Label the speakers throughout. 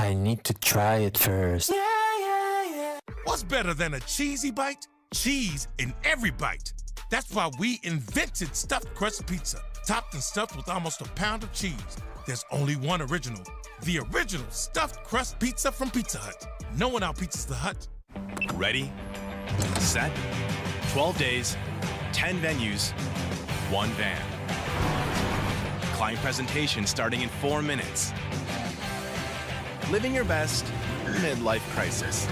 Speaker 1: I need to try it first.
Speaker 2: What's better than a cheesy bite? Cheese in every bite. That's why we invented stuffed crust pizza, topped and stuffed with almost a pound of cheese. There's only one original, the original stuffed crust pizza from Pizza Hut. No one out-pizzas the Hut.
Speaker 3: Ready, set, 12 days, 10 venues, one van. Client presentation starting in 4 minutes. Living your best midlife crisis.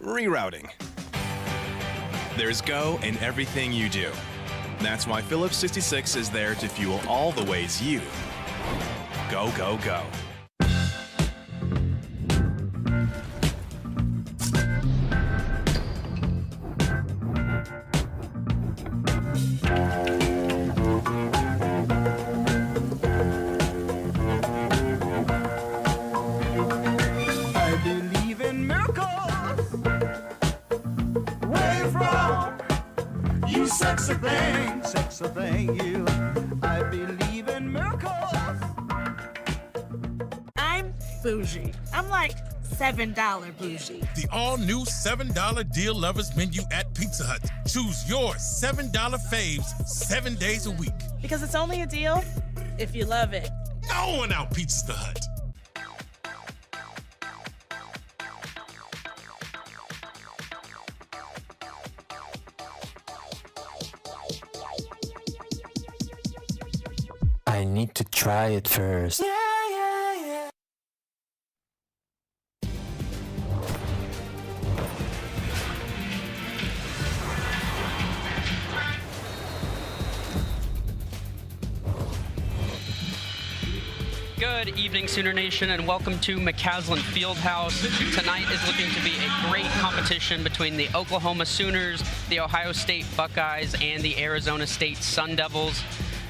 Speaker 3: Rerouting. There's go in everything you do. That's why Phillips 66 is there to fuel all the ways you go, go, go.
Speaker 4: Sexy thing, you. I believe in miracles.
Speaker 5: I'm bougie. I'm like $7 bougie.
Speaker 2: The all-new $7 deal lovers menu at Pizza Hut. Choose your $7 faves 7 days a week.
Speaker 5: Because it's only a deal if you love it.
Speaker 2: No one out-pizzas the Hut.
Speaker 1: I need to try it first.
Speaker 6: Good evening, Sooner Nation, and welcome to McCaslin Fieldhouse. Tonight is looking to be a great competition between the Oklahoma Sooners, the Ohio State Buckeyes, and the Arizona State Sun Devils.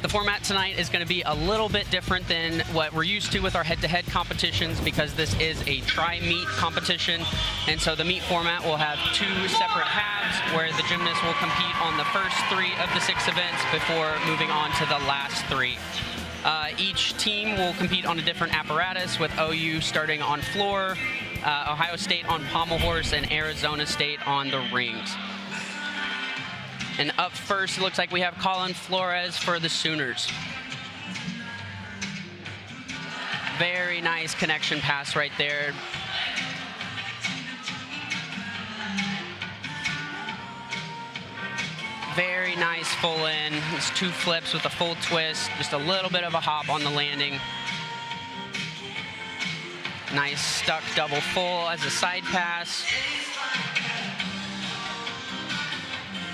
Speaker 6: The format tonight is going to be a little bit different than what we're used to with our head-to-head competitions because this is a tri-meet competition. And so the meet format will have 2 separate halves where the gymnasts will compete on the first 3 of the 6 events before moving on to the last 3. Each team will compete on a different apparatus, with OU starting on floor, Ohio State on pommel horse, and Arizona State on the rings. And up first, it looks like we have Colin Flores for the Sooners. Very nice connection pass right there. Very nice full in. It's 2 flips with a full twist. Just a little bit of a hop on the landing. Nice stuck double full as a side pass.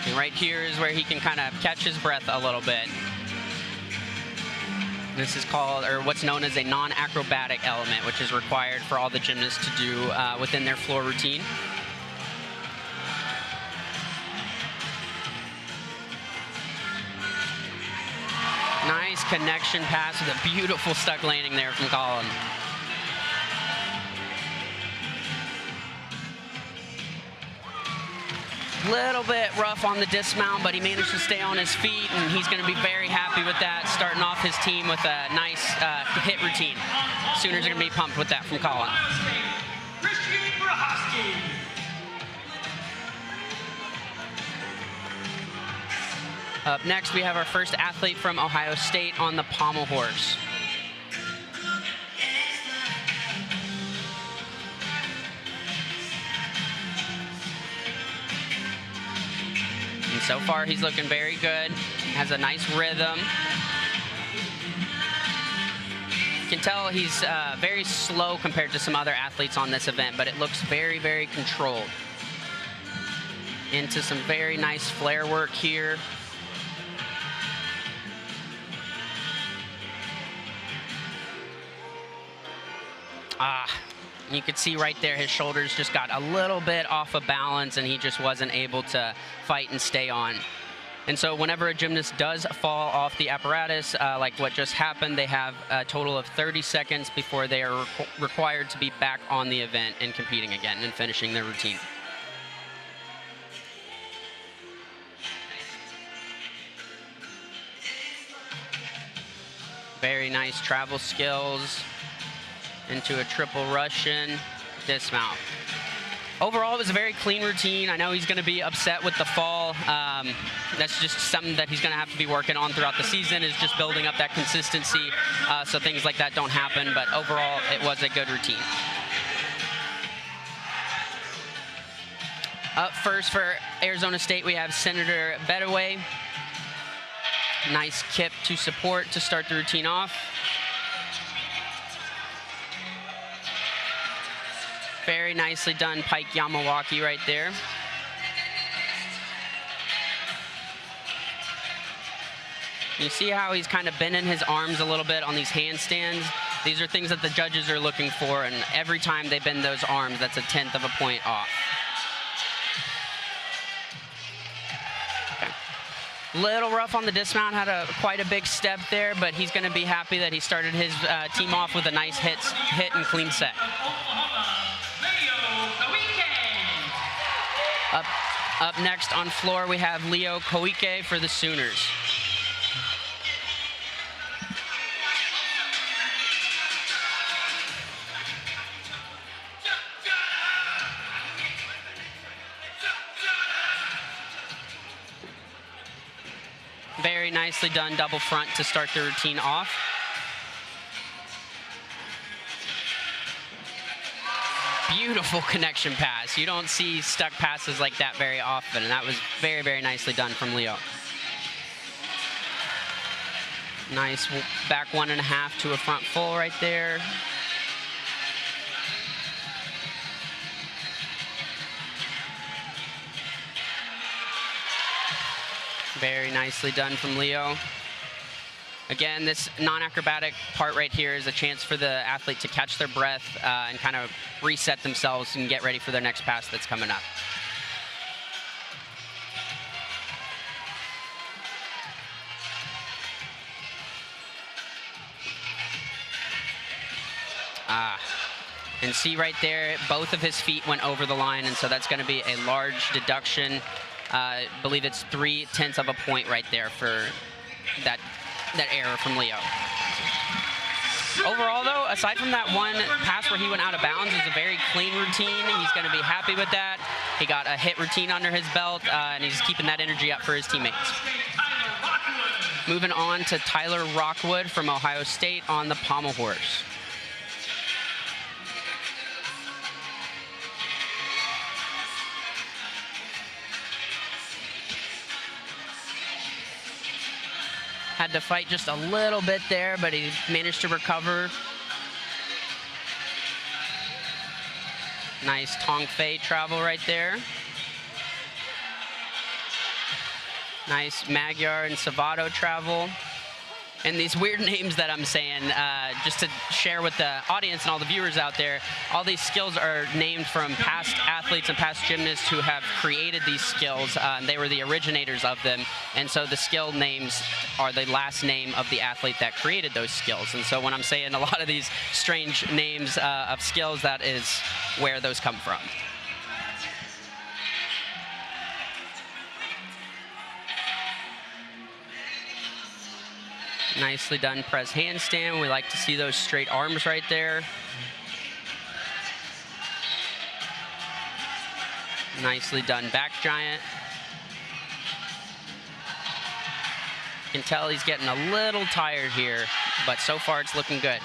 Speaker 6: And right here is where he can kind of catch his breath a little bit. This is called, or what's known as a non-acrobatic element, which is required for all the gymnasts to do within their floor routine. Nice connection pass with a beautiful stuck landing there from Colin. Little bit rough on the dismount, but he managed to stay on his feet, and he's going to be very happy with that, starting off his team with a nice hit routine. Sooners are going to be pumped with that from Colin. Up next, we have our first athlete from Ohio State on the pommel horse. And so far, he's looking very good. Has a nice rhythm. You can tell he's very slow compared to some other athletes on this event, but it looks very, very controlled. Into some very nice flare work here. You could see right there his shoulders just got a little bit off of balance, and he just wasn't able to fight and stay on. And so whenever a gymnast does fall off the apparatus, like what just happened, they have a total of 30 seconds before they are required to be back on the event and competing again and finishing their routine. Very nice travel skills into a triple Russian dismount. Overall, it was a very clean routine. I know he's going to be upset with the fall. That's just something that he's going to have to be working on throughout the season, is just building up that consistency so things like that don't happen. But overall, it was a good routine. Up first for Arizona State, we have Senator Bedaway. Nice kip to support to start the routine off. Very nicely done Pike Yamawaki right there. You see how he's kind of bending his arms a little bit on these handstands? These are things that the judges are looking for, and every time they bend those arms, that's a 1/10 of a point off. Okay. Little rough on the dismount, had quite a big step there, but he's going to be happy that he started his team off with a nice hit and clean set. Up next on floor, we have Leo Koike for the Sooners. Very nicely done double front to start the routine off. Beautiful connection pass. You don't see stuck passes like that very often, and that was very, very nicely done from Leo. Nice back 1.5 to a front full right there. Very nicely done from Leo. Again, this non-acrobatic part right here is a chance for the athlete to catch their breath and kind of reset themselves and get ready for their next pass that's coming up. And see right there, both of his feet went over the line, and so that's going to be a large deduction. I believe it's 3/10 of a point right there for that error from Leo. Overall, though, aside from that one pass where he went out of bounds, it's a very clean routine. He's going to be happy with that. He got a hit routine under his belt, and he's keeping that energy up for his teammates. Moving on to Tyler Rockwood from Ohio State on the pommel horse. Had to fight just a little bit there, but he managed to recover. Nice Tong Fei travel right there. Nice Magyar and Savato travel. And these weird names that I'm saying, just to share with the audience and all the viewers out there, all these skills are named from past athletes and past gymnasts who have created these skills. They were the originators of them. And so the skill names are the last name of the athlete that created those skills. And so when I'm saying a lot of these strange names of skills, that is where those come from. Nicely done press handstand. We like to see those straight arms right there. Nicely done back giant. You can tell he's getting a little tired here, but so far it's looking good.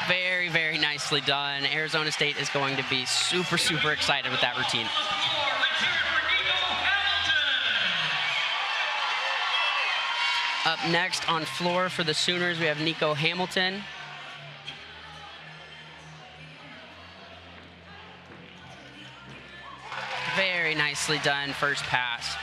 Speaker 6: Very, very nicely done. Arizona State is going to be super, super excited with that routine. Up next on floor for the Sooners, we have Nico Hamilton. Very nicely done first pass.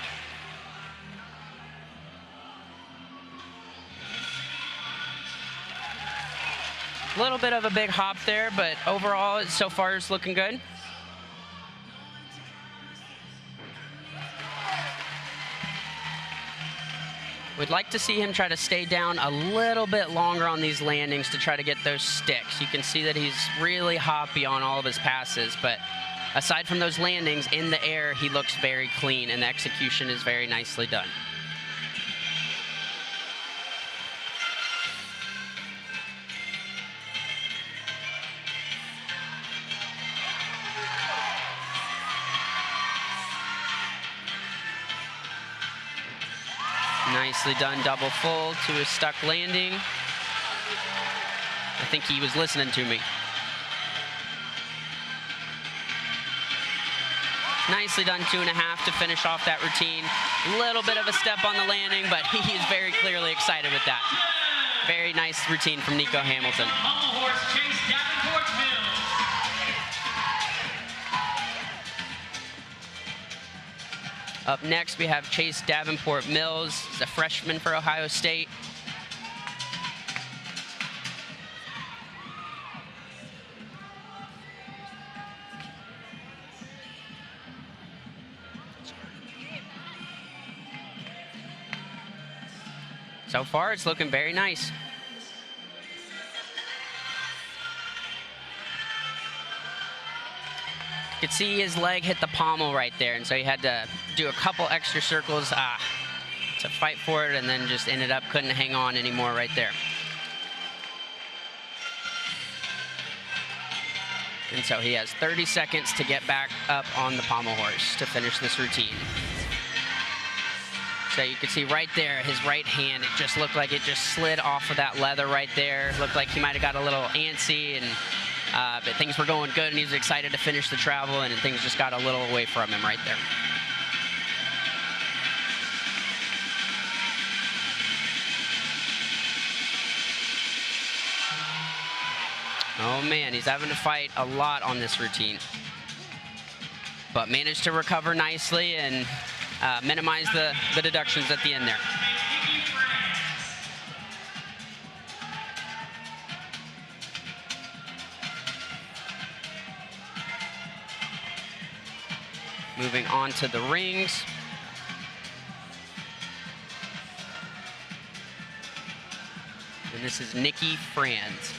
Speaker 6: A little bit of a big hop there, but overall, so far it's looking good. We'd like to see him try to stay down a little bit longer on these landings to try to get those sticks. You can see that he's really hoppy on all of his passes, but aside from those landings in the air, he looks very clean and the execution is very nicely done. Nicely done, double full to a stuck landing. I think he was listening to me. Nicely done, 2.5 to finish off that routine. A little bit of a step on the landing, but he is very clearly excited with that. Very nice routine from Nico Hamilton. Up next, we have Chase Davenport Mills. He's a freshman for Ohio State. So far, it's looking very nice. You could see his leg hit the pommel right there, and so he had to do a couple extra circles to fight for it, and then just ended up couldn't hang on anymore right there. And so he has 30 seconds to get back up on the pommel horse to finish this routine. So you can see right there, his right hand, it just looked like it just slid off of that leather right there. Looked like he might have got a little antsy, and but things were going good, and he was excited to finish the travel, and things just got a little away from him right there. Oh man, he's having to fight a lot on this routine. But managed to recover nicely and minimize the deductions at the end there. Moving on to the rings. And this is Nikki Franz.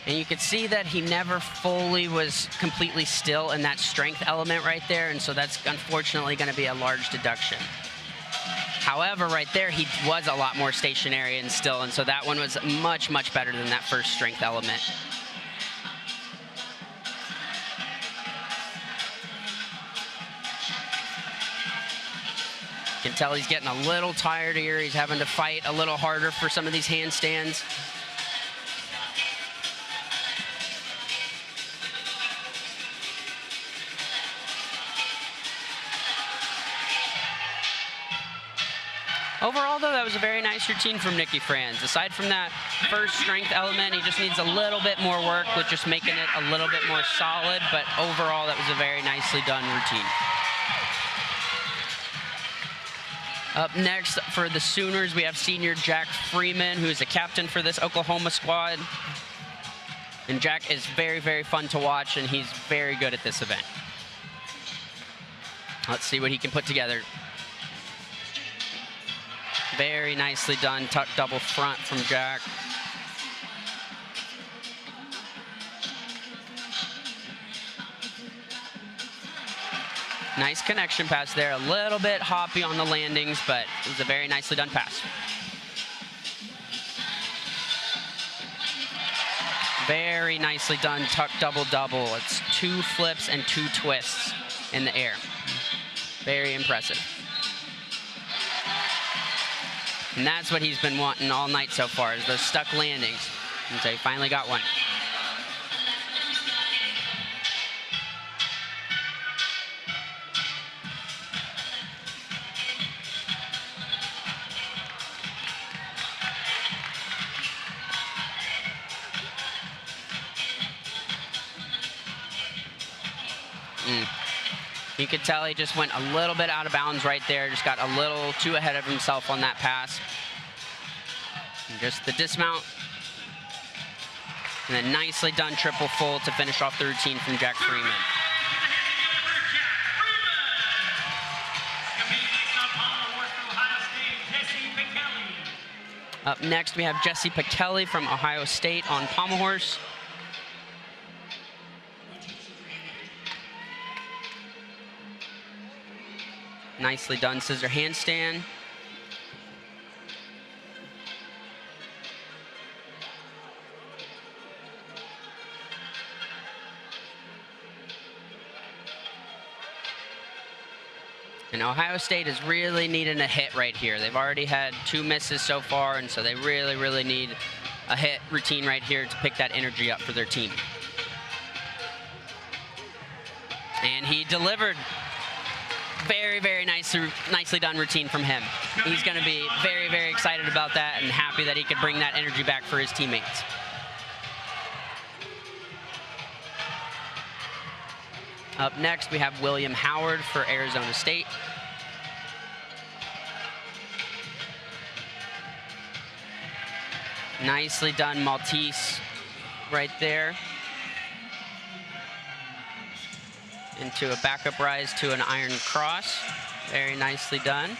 Speaker 6: And you could see that he never fully was completely still in that strength element right there, and so that's unfortunately going to be a large deduction. However, right there, he was a lot more stationary and still, and so that one was much, much better than that first strength element. You can tell he's getting a little tired here. He's having to fight a little harder for some of these handstands. Overall, though, that was a very nice routine from Nikki Franz. Aside from that first strength element, he just needs a little bit more work with just making it a little bit more solid, but overall, that was a very nicely done routine. Up next for the Sooners, we have senior Jack Freeman, who is a captain for this Oklahoma squad. And Jack is very, very fun to watch, and he's very good at this event. Let's see what he can put together. Very nicely done, tuck double front from Jack. Nice connection pass there, a little bit hoppy on the landings, but it was a very nicely done pass. Very nicely done, tuck double-double. It's 2 flips and 2 twists in the air. Very impressive. And that's what he's been wanting all night so far, is those stuck landings. And so he finally got one. You could tell he just went a little bit out of bounds right there, just got a little too ahead of himself on that pass. And just the dismount. And then nicely done triple full to finish off the routine from Jack Freeman. Up next, we have Jesse Pichelli from Ohio State on pommel horse. Nicely done scissor handstand. And Ohio State is really needing a hit right here. They've already had 2 misses so far, and so they really, really need a hit routine right here to pick that energy up for their team. And he delivered. Very, very nicely done routine from him. He's going to be very, very excited about that and happy that he could bring that energy back for his teammates. Up next, we have William Howard for Arizona State. Nicely done Maltese right there. Into a backup rise to an iron cross. Very nicely done.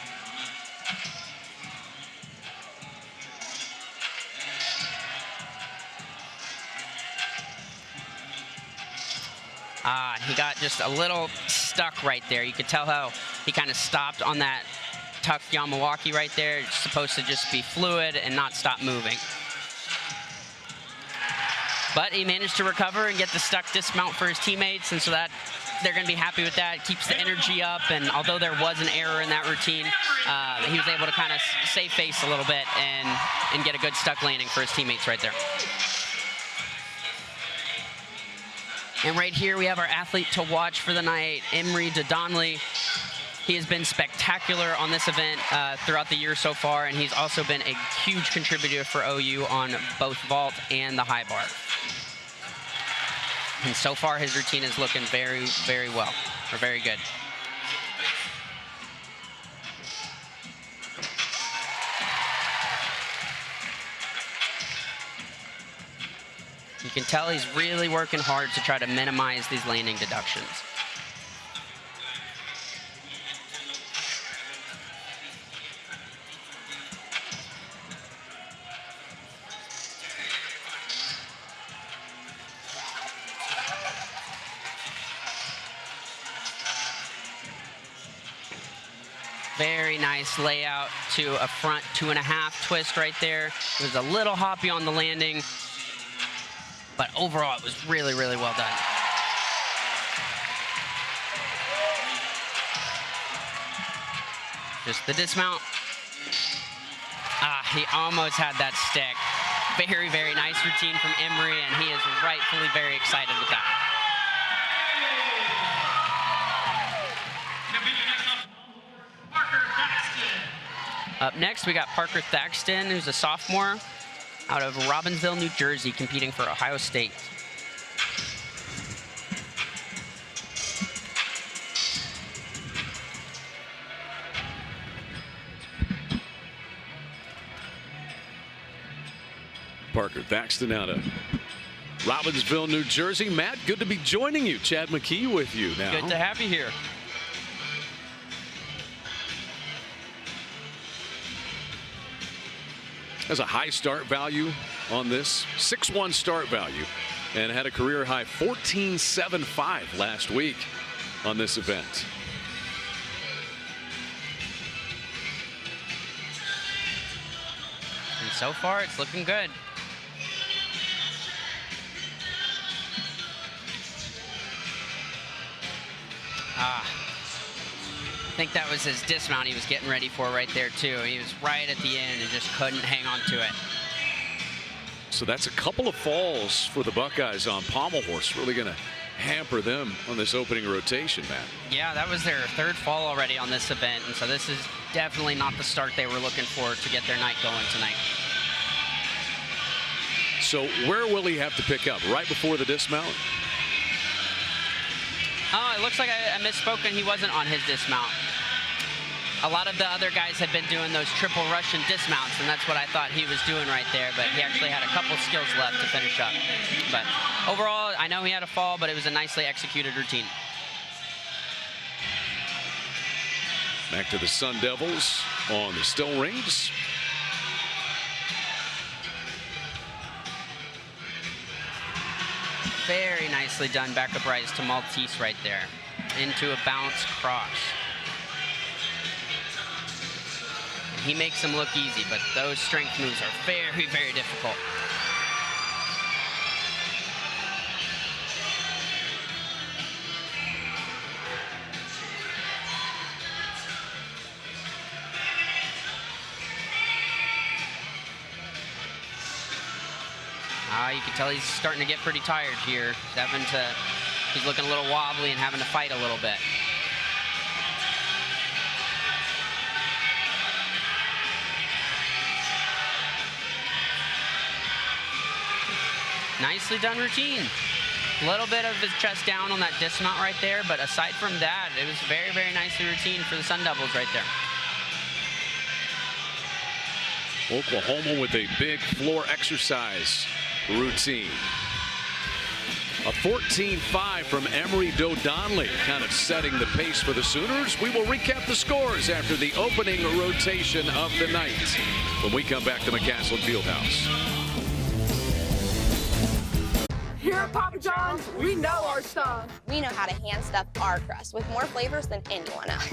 Speaker 6: He got just a little stuck right there. You could tell how he kind of stopped on that tuck Yamawaki right there. It's supposed to just be fluid and not stop moving. But he managed to recover and get the stuck dismount for his teammates, and so that they're going to be happy with that. It keeps the energy up, and although there was an error in that routine, he was able to kind of save face a little bit and get a good stuck landing for his teammates right there. And right here we have our athlete to watch for the night, Emery Dodonley. He has been spectacular on this event throughout the year so far, and he's also been a huge contributor for OU on both vault and the high bar. And so far his routine is looking very, very well, or very good. You can tell he's really working hard to try to minimize these landing deductions. Very nice layout to a front 2.5 twist right there. It was a little hoppy on the landing, but overall it was really, really well done. Just the dismount. He almost had that stick. Very, very nice routine from Emery, and he is rightfully very excited with that. Up next, we got Parker Thaxton, who's a sophomore out of Robbinsville, New Jersey, competing for Ohio State.
Speaker 7: Parker Thaxton out of Robbinsville, New Jersey. Matt, good to be joining you. Chad McKee with you now.
Speaker 6: Good to have you here.
Speaker 7: Has a high start value on this, 6'1" start value, and had a career high 14.75 last week on this event.
Speaker 6: And so far, it's looking good. I think that was his dismount he was getting ready for right there, too. He was right at the end and just couldn't hang on to it.
Speaker 7: So that's a couple of falls for the Buckeyes on Pommel Horse. Really going to hamper them on this opening rotation, Matt.
Speaker 6: Yeah, that was their third fall already on this event, and so this is definitely not the start they were looking for to get their night going tonight.
Speaker 7: So where will he have to pick up? Right before the dismount?
Speaker 6: Oh, it looks like I misspoke and he wasn't on his dismount. A lot of the other guys had been doing those triple Russian dismounts, and that's what I thought he was doing right there, but he actually had a couple skills left to finish up. But overall, I know he had a fall, but it was a nicely executed routine.
Speaker 7: Back to the Sun Devils on the still rings.
Speaker 6: Very nicely done backup rise to Maltese right there. Into a bounce cross. He makes them look easy, but those strength moves are very, very difficult. You can tell he's starting to get pretty tired here. He's looking a little wobbly and having to fight a little bit. Nicely done routine. A little bit of his chest down on that dismount right there, but aside from that, it was very, very nicely routine for the Sun Devils right there.
Speaker 7: Oklahoma with a big floor exercise routine. A 14-5 from Emery Dodonley, kind of setting the pace for the Sooners. We will recap the scores after the opening rotation of the night when we come back to McCaslin Fieldhouse.
Speaker 8: Here at Papa John's, we know our stuff.
Speaker 9: We know how to hand stuff our crust with more flavors than anyone else.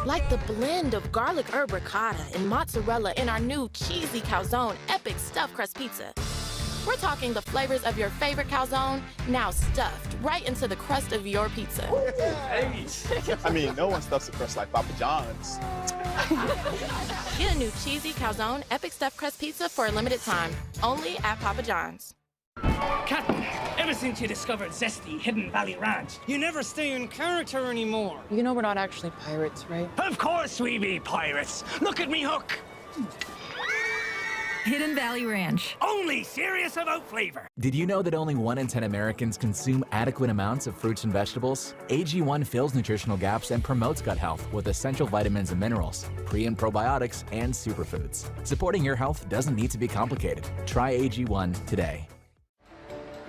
Speaker 8: Like the blend of garlic herb ricotta and mozzarella in our new cheesy calzone epic stuffed crust pizza. We're talking the flavors of your favorite calzone, now stuffed right into the crust of your pizza.
Speaker 10: I mean, no one stuffs a crust like Papa John's.
Speaker 8: Get a new cheesy calzone epic stuffed crust pizza for a limited time, only at Papa John's.
Speaker 11: Captain, ever since you discovered zesty Hidden Valley Ranch, you never stay in character anymore.
Speaker 12: You know we're not actually pirates, right?
Speaker 11: Of course we be pirates. Look at me hook.
Speaker 13: Hidden Valley Ranch.
Speaker 11: Only serious about flavor.
Speaker 14: Did you know that only 1 in 10 Americans consume adequate amounts of fruits and vegetables? AG1 fills nutritional gaps and promotes gut health with essential vitamins and minerals, pre and probiotics, and superfoods. Supporting your health doesn't need to be complicated. Try AG1 today.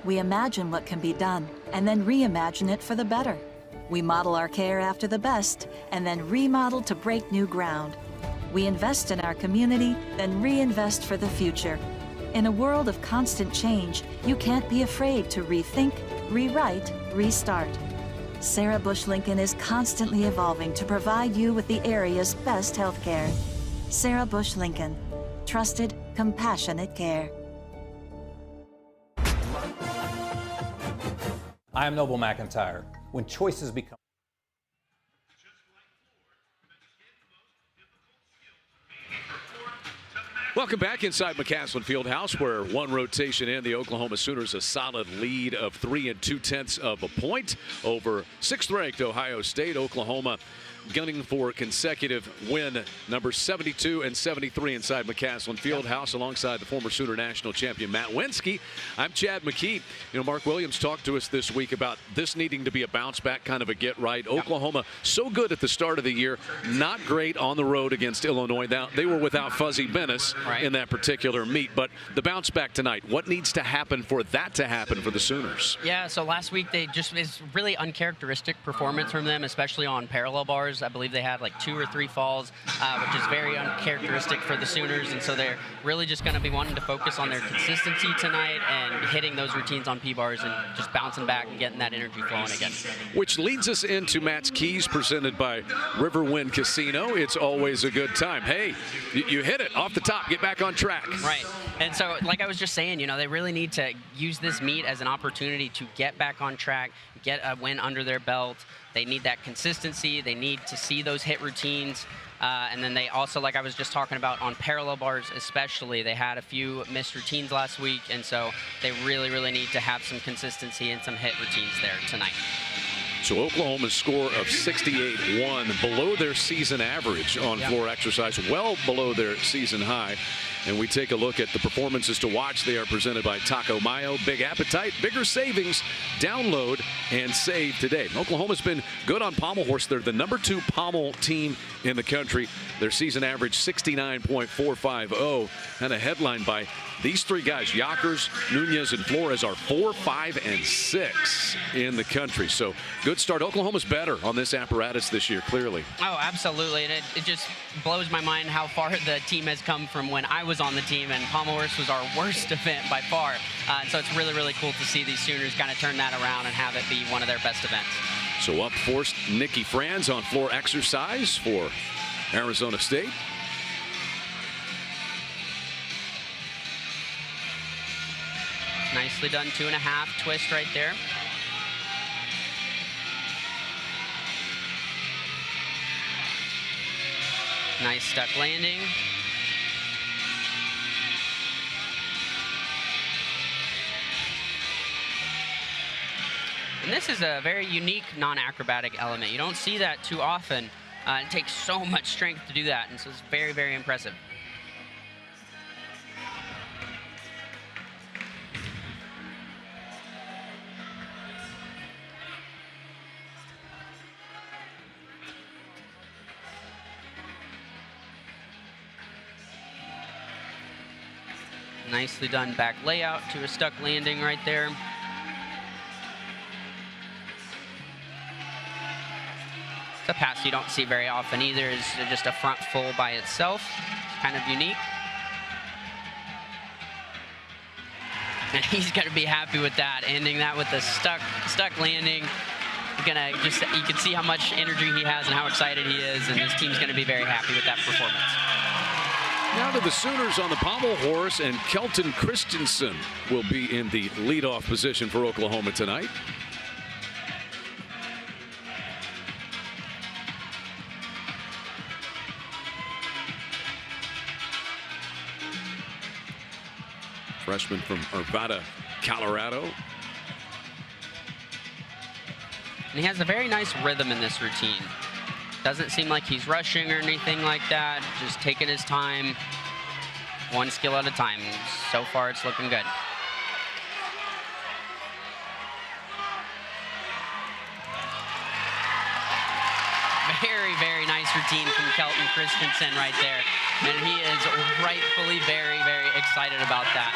Speaker 13: We imagine what can be done and then reimagine it for the better. We model our care after the best and then remodel to break new ground. We invest in our community, then reinvest for the future. In a world of constant change, you can't be afraid to rethink, rewrite, restart. Sarah Bush Lincoln is constantly evolving to provide you with the area's best healthcare. Sarah Bush Lincoln. Trusted, compassionate care.
Speaker 15: I am Noble McIntyre. When choices become
Speaker 7: Welcome back inside McCaslin Fieldhouse, where one rotation in, the Oklahoma Sooners a solid lead of 3 2/10 of a point over 6th-ranked Ohio State. Oklahoma gunning for consecutive win number 72 and 73 inside McCaslin Fieldhouse, alongside the former Sooner national champion Matt Wensky. I'm Chad McKee. You know, Mark Williams talked to us this week about this needing to be a bounce back, kind of a get right. Oklahoma so good at the start of the year, not great on the road against Illinois. Now, they were without Fuzzy Bennis in that particular meet, but the bounce back tonight, what needs to happen for that to happen for the Sooners?
Speaker 6: Yeah, so last week it's really uncharacteristic performance from them, especially on parallel bars. I believe they had like 2 or 3 falls, which is very uncharacteristic for the Sooners, and so they're really just going to be wanting to focus on their consistency tonight and hitting those routines on P-bars and just bouncing back and getting that energy flowing again.
Speaker 7: Which leads us into Matt's Keys, presented by Riverwind Casino. It's always a good time. Hey, you hit it off the top, get back on track.
Speaker 6: Right, and so like I was just saying, you know, they really need to use this meet as an opportunity to get back on track, get a win under their belt. They need that consistency. They need to see those hit routines. And then they also, like I was just talking about, on parallel bars especially, they had a few missed routines last week, and so they really, really need to have some consistency and some hit routines there tonight.
Speaker 7: So Oklahoma's score of 68-1, below their season average on floor exercise, well below their season high. And we take a look at the performances to watch. They are presented by Taco Mayo. Big appetite, bigger savings. Download and save today. Oklahoma's been good on pommel horse. They're the #2 pommel team in the country. Their season average 69.450, and a headline by these 3 guys, Yockers, Nunez, and Flores, are 4, 5, and 6 in the country. So good start. Oklahoma's better on this apparatus this year, clearly.
Speaker 6: Oh, absolutely. And it just blows my mind how far the team has come from when I was on the team, and pommel horse was our worst event by far. And so it's really, really cool to see these Sooners kind of turn that around and have it be one of their best events.
Speaker 7: So up first, Nikki Franz on floor exercise for Arizona State.
Speaker 6: Nicely done, 2.5 twist right there. Nice stuck landing. And this is a very unique non-acrobatic element. You don't see that too often. It takes so much strength to do that, and so it's very, very impressive. Nicely done back layout to a stuck landing right there. It's a pass you don't see very often either. It's just a front full by itself. Kind of unique. And he's going to be happy with that, ending that with a stuck landing. You can see how much energy he has and how excited he is, and his team's going to be very happy with that performance.
Speaker 7: Now to the Sooners on the pommel horse, and Kelton Christensen will be in the leadoff position for Oklahoma tonight. Freshman from Arvada, Colorado.
Speaker 6: And he has a very nice rhythm in this routine. Doesn't seem like he's rushing or anything like that. Just taking his time, one skill at a time. So far, it's looking good. Very, very nice routine from Kelton Christensen right there. And he is rightfully very, very excited about that.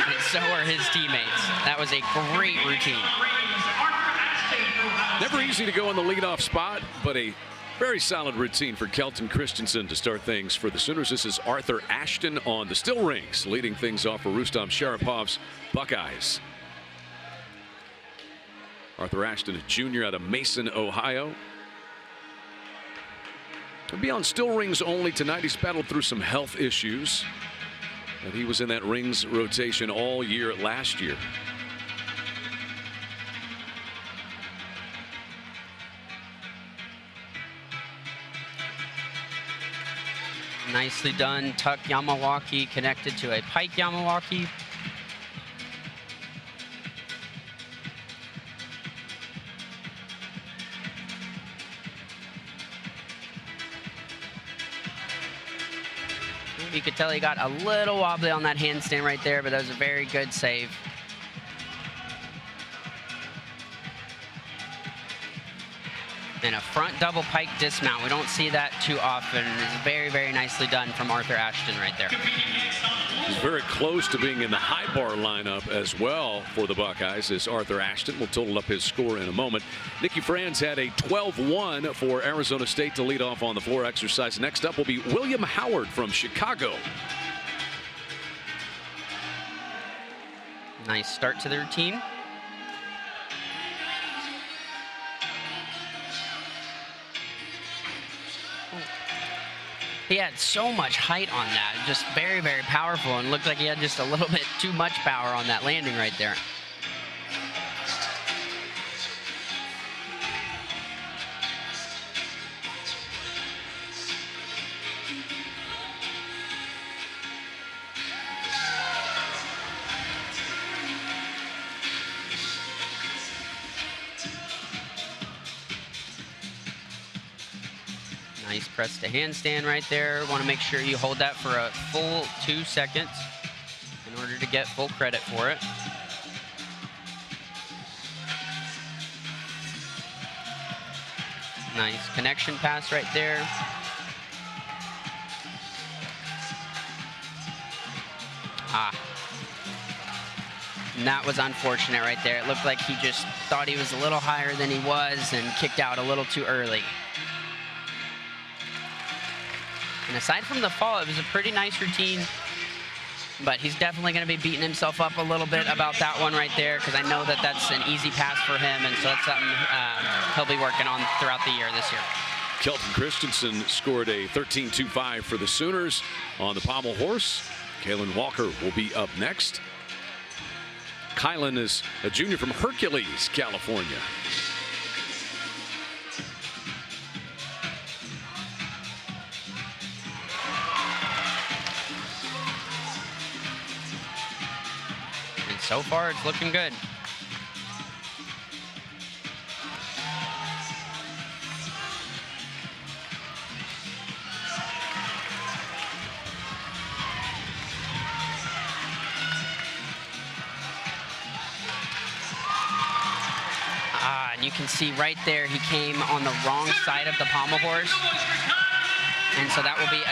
Speaker 6: And so are his teammates. That was a great routine.
Speaker 7: Never easy to go in the leadoff spot, but a very solid routine for Kelton Christensen to start things for the Sooners. This is Arthur Ashton on the still rings, leading things off for Rustam Sharapov's Buckeyes. Arthur Ashton, a junior out of Mason, Ohio. He'll be on still rings only tonight. He's battled through some health issues, but he was in that rings rotation all year last year.
Speaker 6: Nicely done. Tuck Yamawaki connected to a pike Yamawaki. You could tell he got a little wobbly on that handstand right there, but that was a very good save. And a front double pike dismount. We don't see that too often. It's very, very nicely done from Arthur Ashton right there.
Speaker 7: He's very close to being in the high bar lineup as well for the Buckeyes as Arthur Ashton will total up his score in a moment. Nicky Franz had a 12-1 for Arizona State to lead off on the floor exercise. Next up will be William Howard from Chicago.
Speaker 6: Nice start to the routine. He had so much height on that, just very, very powerful, and looked like he had just a little bit too much power on that landing right there. Nice press to handstand right there. Want to make sure you hold that for a full 2 seconds in order to get full credit for it. Nice connection pass right there. And that was unfortunate right there. It looked like he just thought he was a little higher than he was and kicked out a little too early. And aside from the fall, it was a pretty nice routine, but he's definitely going to be beating himself up a little bit about that one right there, because I know that that's an easy pass for him, and so that's something he'll be working on throughout the year this year.
Speaker 7: Kelton Christensen scored a 13.25 for the Sooners on the pommel horse. Kalen Walker will be up next. Kylan is a junior from Hercules, California.
Speaker 6: So far, it's looking good. And you can see right there, he came on the wrong side of the pommel horse. And so that will be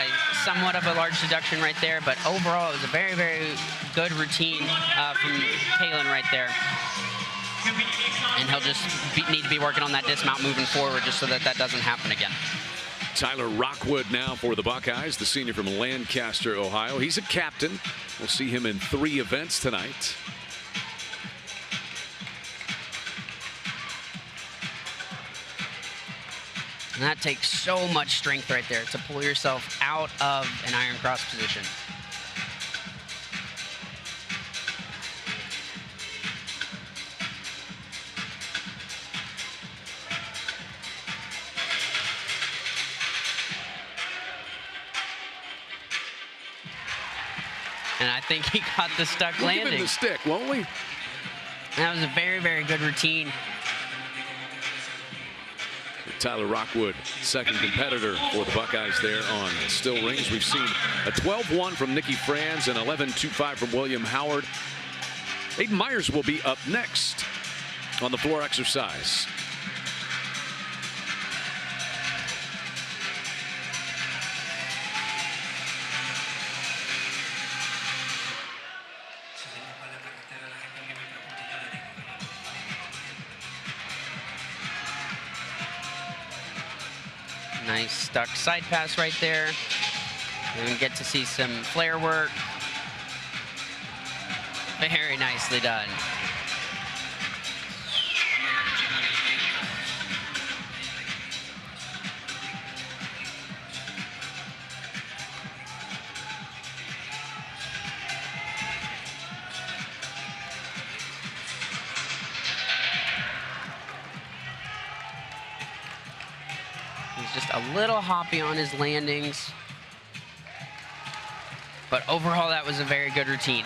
Speaker 6: somewhat of a large deduction right there. But overall, it was a very, very good routine from Kalen right there. And he'll just need to be working on that dismount moving forward just so that that doesn't happen again.
Speaker 7: Tyler Rockwood now for the Buckeyes, the senior from Lancaster, Ohio. He's a captain. We'll see him in 3 events tonight.
Speaker 6: And that takes so much strength right there to pull yourself out of an iron cross position. And I think he got the stuck landing.
Speaker 7: We'll give him the stick, won't we?
Speaker 6: That was a very, very good routine.
Speaker 7: Tyler Rockwood, second competitor for the Buckeyes there on still rings. We've seen a 12-1 from Nikki Franz and 11-2-5 from William Howard. Aiden Myers will be up next on the floor exercise.
Speaker 6: Nice stuck side pass right there. And we get to see some flare work. Very nicely done. Just a little hoppy on his landings. But overall, that was a very good routine.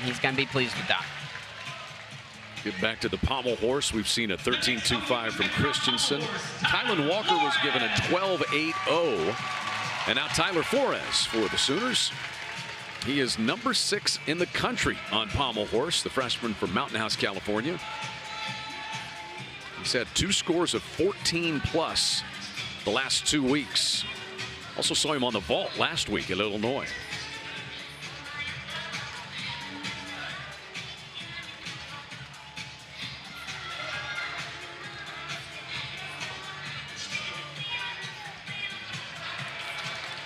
Speaker 6: He's going to be pleased with that.
Speaker 7: Get back to the pommel horse. We've seen a 13-2-5 from Christensen. Kylan Walker was given a 12-8-0. And now Tyler Flores for the Sooners. He is number 6 in the country on pommel horse, the freshman from Mountain House, California. He's had 2 scores of 14+ the last 2 weeks. Also saw him on the vault last week at Illinois.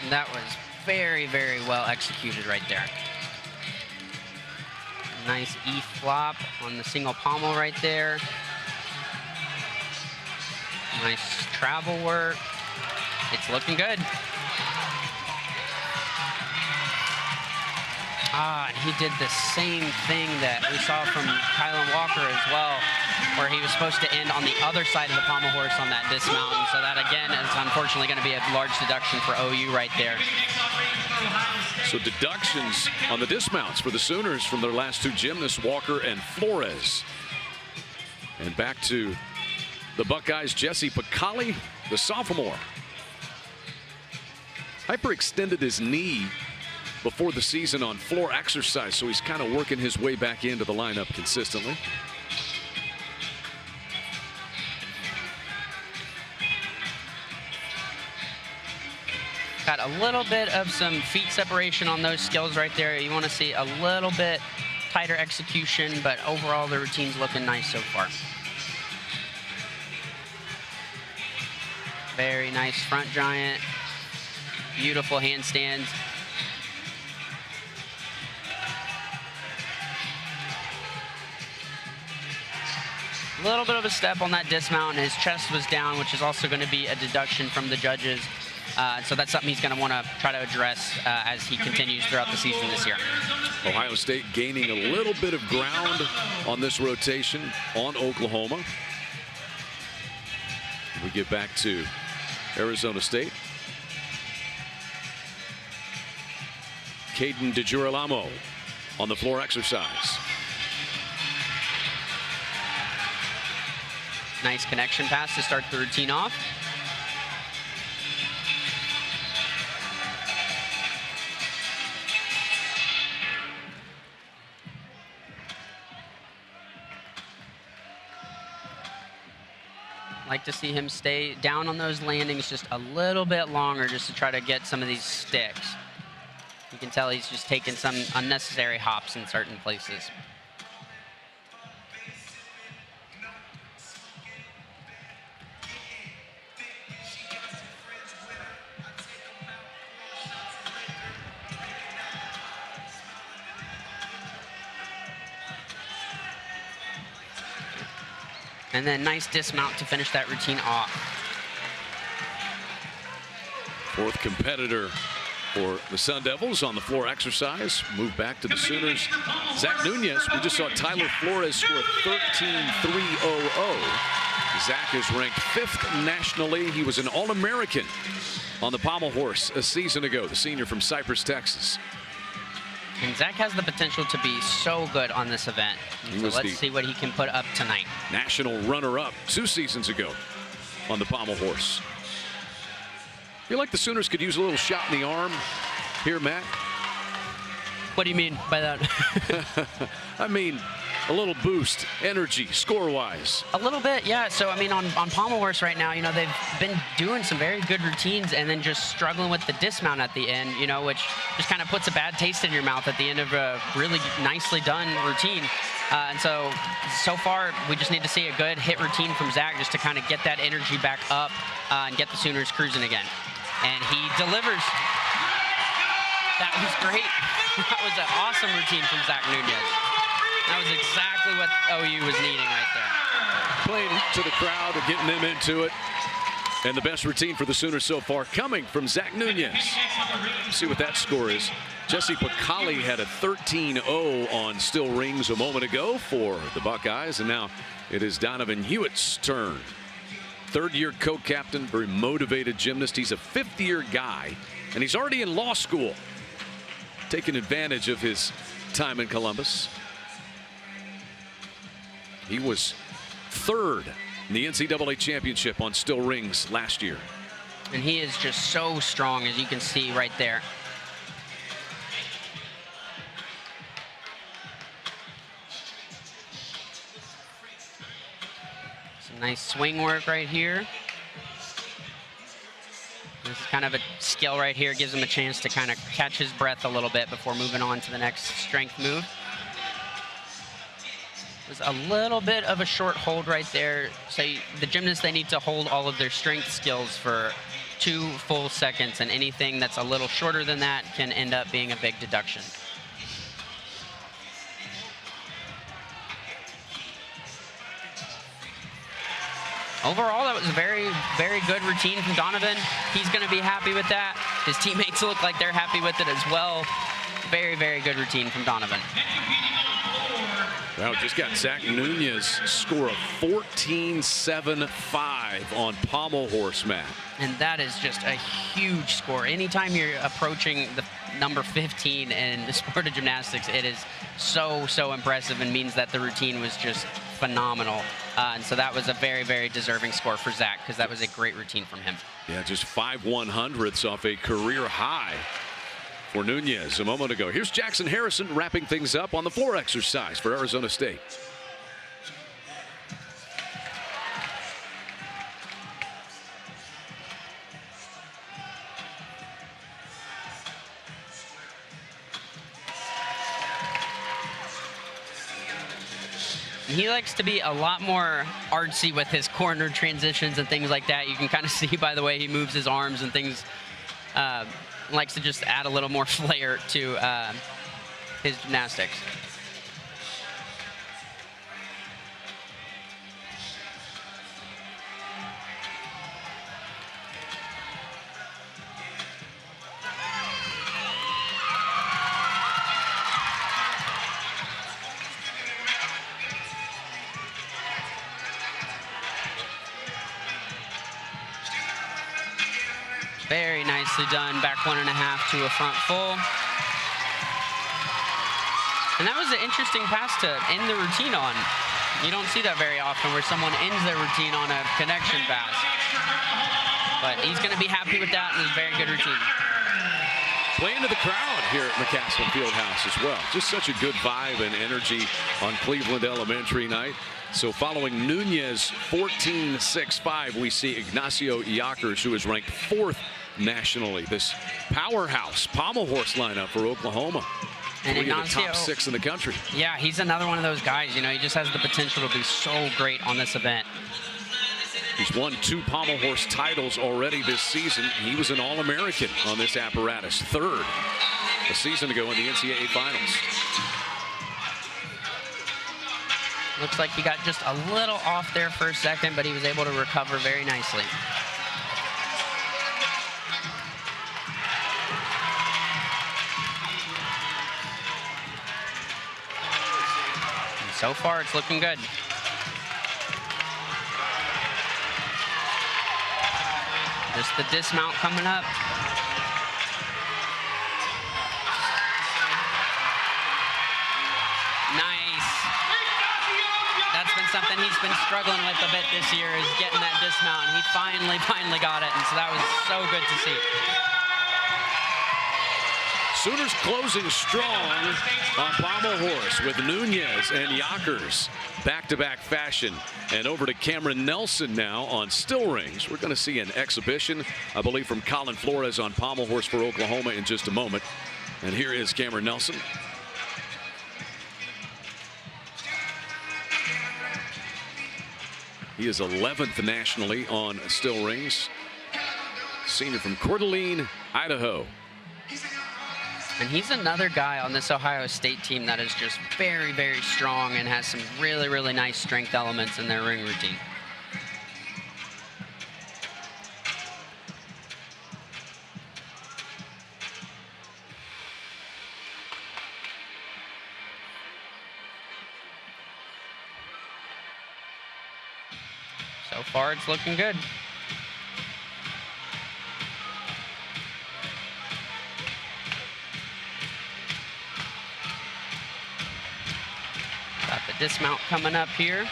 Speaker 6: And that was very, very well executed right there. Nice E flop on the single pommel right there. Nice travel work. It's looking good. And he did the same thing that we saw from Kylan Walker as well, where he was supposed to end on the other side of the pommel horse on that dismount. And so that, again, is unfortunately going to be a large deduction for OU right there.
Speaker 7: So deductions on the dismounts for the Sooners from their last 2 gymnasts, Walker and Flores. And back to the Buckeyes, Jesse Picali, the sophomore. Hyperextended his knee before the season on floor exercise, so he's kind of working his way back into the lineup consistently.
Speaker 6: Got a little bit of some feet separation on those skills right there. You want to see a little bit tighter execution, but overall the routine's looking nice so far. Very nice front giant. Beautiful handstands. A little bit of a step on that dismount, and his chest was down, which is also going to be a deduction from the judges. So that's something he's going to want to try to address as he continues throughout the season this year.
Speaker 7: Ohio State gaining a little bit of ground on this rotation on Oklahoma. We get back to Arizona State. Caden DeGirolamo on the floor exercise.
Speaker 6: Nice connection pass to start the routine off. Like to see him stay down on those landings just a little bit longer just to try to get some of these sticks. You can tell he's just taking some unnecessary hops in certain places. And then nice dismount to finish that routine off.
Speaker 7: Fourth competitor for the Sun Devils on the floor exercise. Move back to the Sooners. Zach Nunez, we just saw Tyler Flores score 13.300. Zach is ranked 5th nationally. He was an All-American on the pommel horse a season ago, the senior from Cypress, Texas.
Speaker 6: And Zach has the potential to be so good on this event. So let's see what he can put up tonight.
Speaker 7: National runner-up 2 seasons ago on the pommel horse. Feel like the Sooners could use a little shot in the arm here, Matt.
Speaker 6: What do you mean by that?
Speaker 7: I mean, a little boost, energy, score-wise.
Speaker 6: A little bit, yeah. So, I mean, on pommel horse right now, you know, they've been doing some very good routines and then just struggling with the dismount at the end, you know, which just kind of puts a bad taste in your mouth at the end of a really nicely done routine. And so far, we just need to see a good hit routine from Zach just to kind of get that energy back up and get the Sooners cruising again. And he delivers. That was great. That was an awesome routine from Zach Nunez. That was exactly what OU was needing right there.
Speaker 7: Playing to the crowd and getting them into it. And the best routine for the Sooners so far coming from Zach Nunez. See what that score is. Jesse Picali had a 13-0 on Still Rings a moment ago for the Buckeyes. And now it is Donovan Hewitt's turn. Third-year co-captain, very motivated gymnast. He's a 5th-year guy, and he's already in law school, taking advantage of his time in Columbus. He was 3rd in the NCAA championship on Still Rings last year.
Speaker 6: And he is just so strong, as you can see right there. Some nice swing work right here. This is kind of a skill right here. Gives him a chance to kind of catch his breath a little bit before moving on to the next strength move. Was a little bit of a short hold right there. So the gymnasts, they need to hold all of their strength skills for 2 full seconds, and anything that's a little shorter than that can end up being a big deduction. Overall, that was a very, very good routine from Donovan. He's going to be happy with that. His teammates look like they're happy with it as well. Very, very good routine from Donovan.
Speaker 7: Well, just got Zach Nunez score of 14.75 on pommel horse, Matt.
Speaker 6: And that is just a huge score. Anytime you're approaching the number 15 in the sport of gymnastics, it is so, so impressive and means that the routine was just phenomenal. And so that was a very, very deserving score for Zach, because that was a great routine from him.
Speaker 7: Yeah, just 5/100ths off a career high for Nunez a moment ago. Here's Jackson Harrison wrapping things up on the floor exercise for Arizona State.
Speaker 6: He likes to be a lot more artsy with his corner transitions and things like that. You can kind of see by the way he moves his arms and things. Likes to just add a little more flair to his gymnastics. Very nicely done. Back 1.5 to a front full. And that was an interesting pass to end the routine on. You don't see that very often where someone ends their routine on a connection pass. But he's going to be happy with that, and it was a very good routine.
Speaker 7: playing to the crowd here at McCaslin Fieldhouse as well. Just such a good vibe and energy on Cleveland Elementary night. So following Nunez 14-6-5, we see Ignacio Yockers, who is ranked 4th nationally. This powerhouse pommel horse lineup for Oklahoma.
Speaker 6: And
Speaker 7: Three of the
Speaker 6: Ignacio,
Speaker 7: top 6 in the country.
Speaker 6: Yeah, he's another one of those guys. You know, he just has the potential to be so great on this event.
Speaker 7: He's won 2 pommel horse titles already this season. He was an All-American on this apparatus, 3rd a season ago in the NCAA finals.
Speaker 6: Looks like he got just a little off there for a second, but he was able to recover very nicely. And so far, it's looking good. Just the dismount coming up. Nice. That's been something he's been struggling with a bit this year, is getting that dismount, and he finally got it, and so that was so good to see.
Speaker 7: Sooners closing strong on pommel horse with Nunez and Yockers, back-to-back fashion. And over to Cameron Nelson now on still rings. We're going to see an exhibition, I believe, from Colin Flores on pommel horse for Oklahoma in just a moment. And here is Cameron Nelson. He is 11th nationally on still rings. Senior from Coeur d'Alene, Idaho.
Speaker 6: And he's another guy on this Ohio State team that is just very, very strong and has some really, really nice strength elements in their ring routine. So far, it's looking good. Got the dismount coming up here.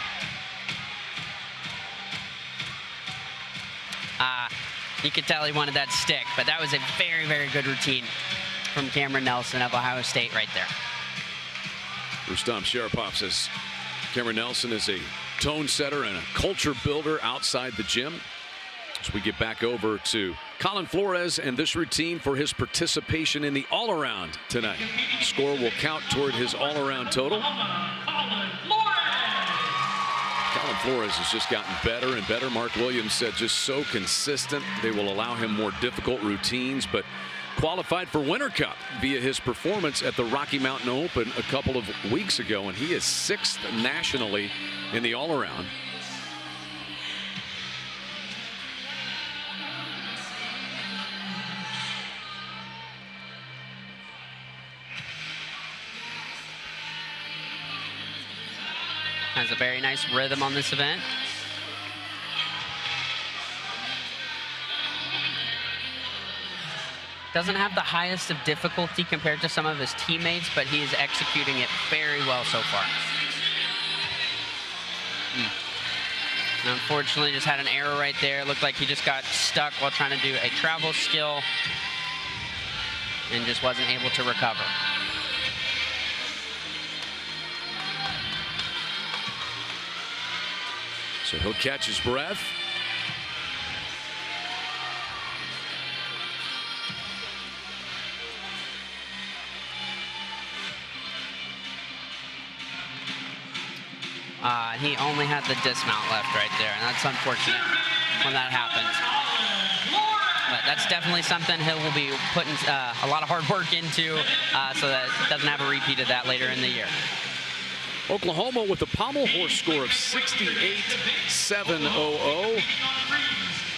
Speaker 6: You could tell he wanted that stick, but that was a very, very good routine from Cameron Nelson of Ohio State right there.
Speaker 7: Rustam Sharapov says Cameron Nelson is a tone setter and a culture builder outside the gym. As we get back over to Colin Flores and this routine for his participation in the all-around tonight. Score will count toward his all-around total. Colin Flores has just gotten better and better. Mark Williams said just so consistent. They will allow him more difficult routines, but qualified for Winter Cup via his performance at the Rocky Mountain Open a couple of weeks ago, and he is 6th nationally in the all-around.
Speaker 6: Has a very nice rhythm on this event. Doesn't have the highest of difficulty compared to some of his teammates, but he is executing it very well so far. And unfortunately, just had an error right there. Looked like he just got stuck while trying to do a travel skill and just wasn't able to recover.
Speaker 7: So he'll catch his breath.
Speaker 6: He only had the dismount left right there, and that's unfortunate when that happens. But that's definitely something he will be putting a lot of hard work into so that it doesn't have a repeat of that later in the year.
Speaker 7: Oklahoma with a pommel horse score of 68,700.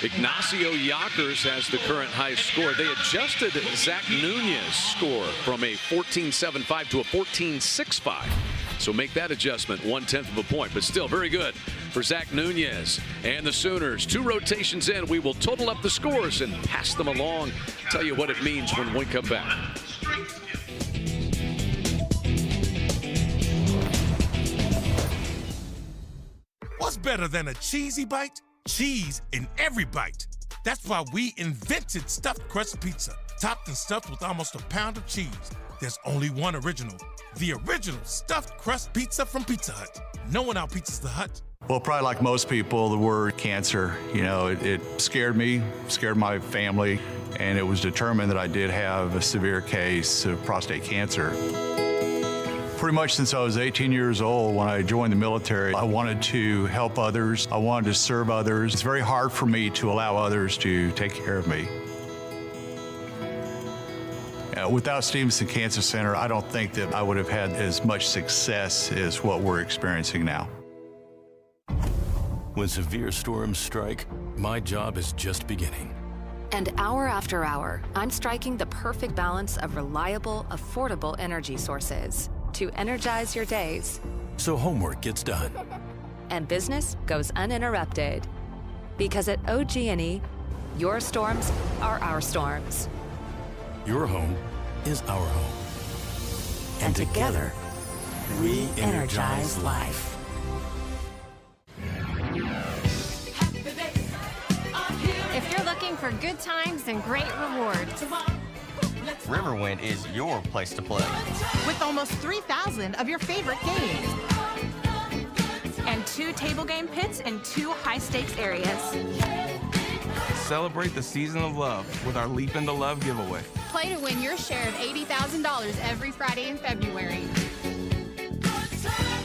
Speaker 7: Ignacio Yockers has the current highest score. They adjusted Zach Nunez's score from a 14.75 to a 14.65. So make that adjustment 1/10 of a point, but still very good for Zach Nunez and the Sooners. 2 rotations in, we will total up the scores and pass them along. Tell you what it means when we come back.
Speaker 2: What's better than a cheesy bite? Cheese in every bite. That's why we invented stuffed crust pizza, topped and stuffed with almost a pound of cheese. There's only one original, the original stuffed crust pizza from Pizza Hut. No one out-pizzas the Hut.
Speaker 16: Well, probably like most people, the word cancer, it scared me, scared my family, and it was determined that I did have a severe case of prostate cancer. Pretty much since I was 18 years old when I joined the military, I wanted to help others. I wanted to serve others. It's very hard for me to allow others to take care of me. Without Stevenson Cancer Center, I don't think that I would have had as much success as what we're experiencing now.
Speaker 17: When severe storms strike, my job is just beginning.
Speaker 18: And hour after hour, I'm striking the perfect balance of reliable, affordable energy sources to energize your days.
Speaker 17: So homework gets done.
Speaker 18: And business goes uninterrupted. Because at OG&E, your storms are our storms.
Speaker 17: Your home is our home.
Speaker 18: And together, we energize life.
Speaker 19: If you're looking for good times and great rewards,
Speaker 20: Riverwind is your place to play.
Speaker 21: With almost 3,000 of your favorite games.
Speaker 22: And 2 table game pits and 2 high-stakes areas.
Speaker 23: Celebrate the season of love with our Leap into Love giveaway.
Speaker 19: Play to win your share of $80,000 every Friday in February.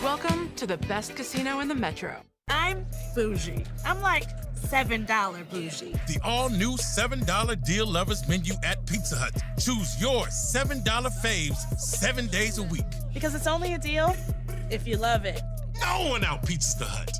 Speaker 22: Welcome to the best casino in the metro.
Speaker 5: I'm bougie. I'm like $7 bougie.
Speaker 2: The all-new $7 deal lovers menu at Pizza Hut. Choose your $7 faves 7 days a week.
Speaker 5: Because it's only a deal if you love it.
Speaker 2: No one out-pizzas the Hut.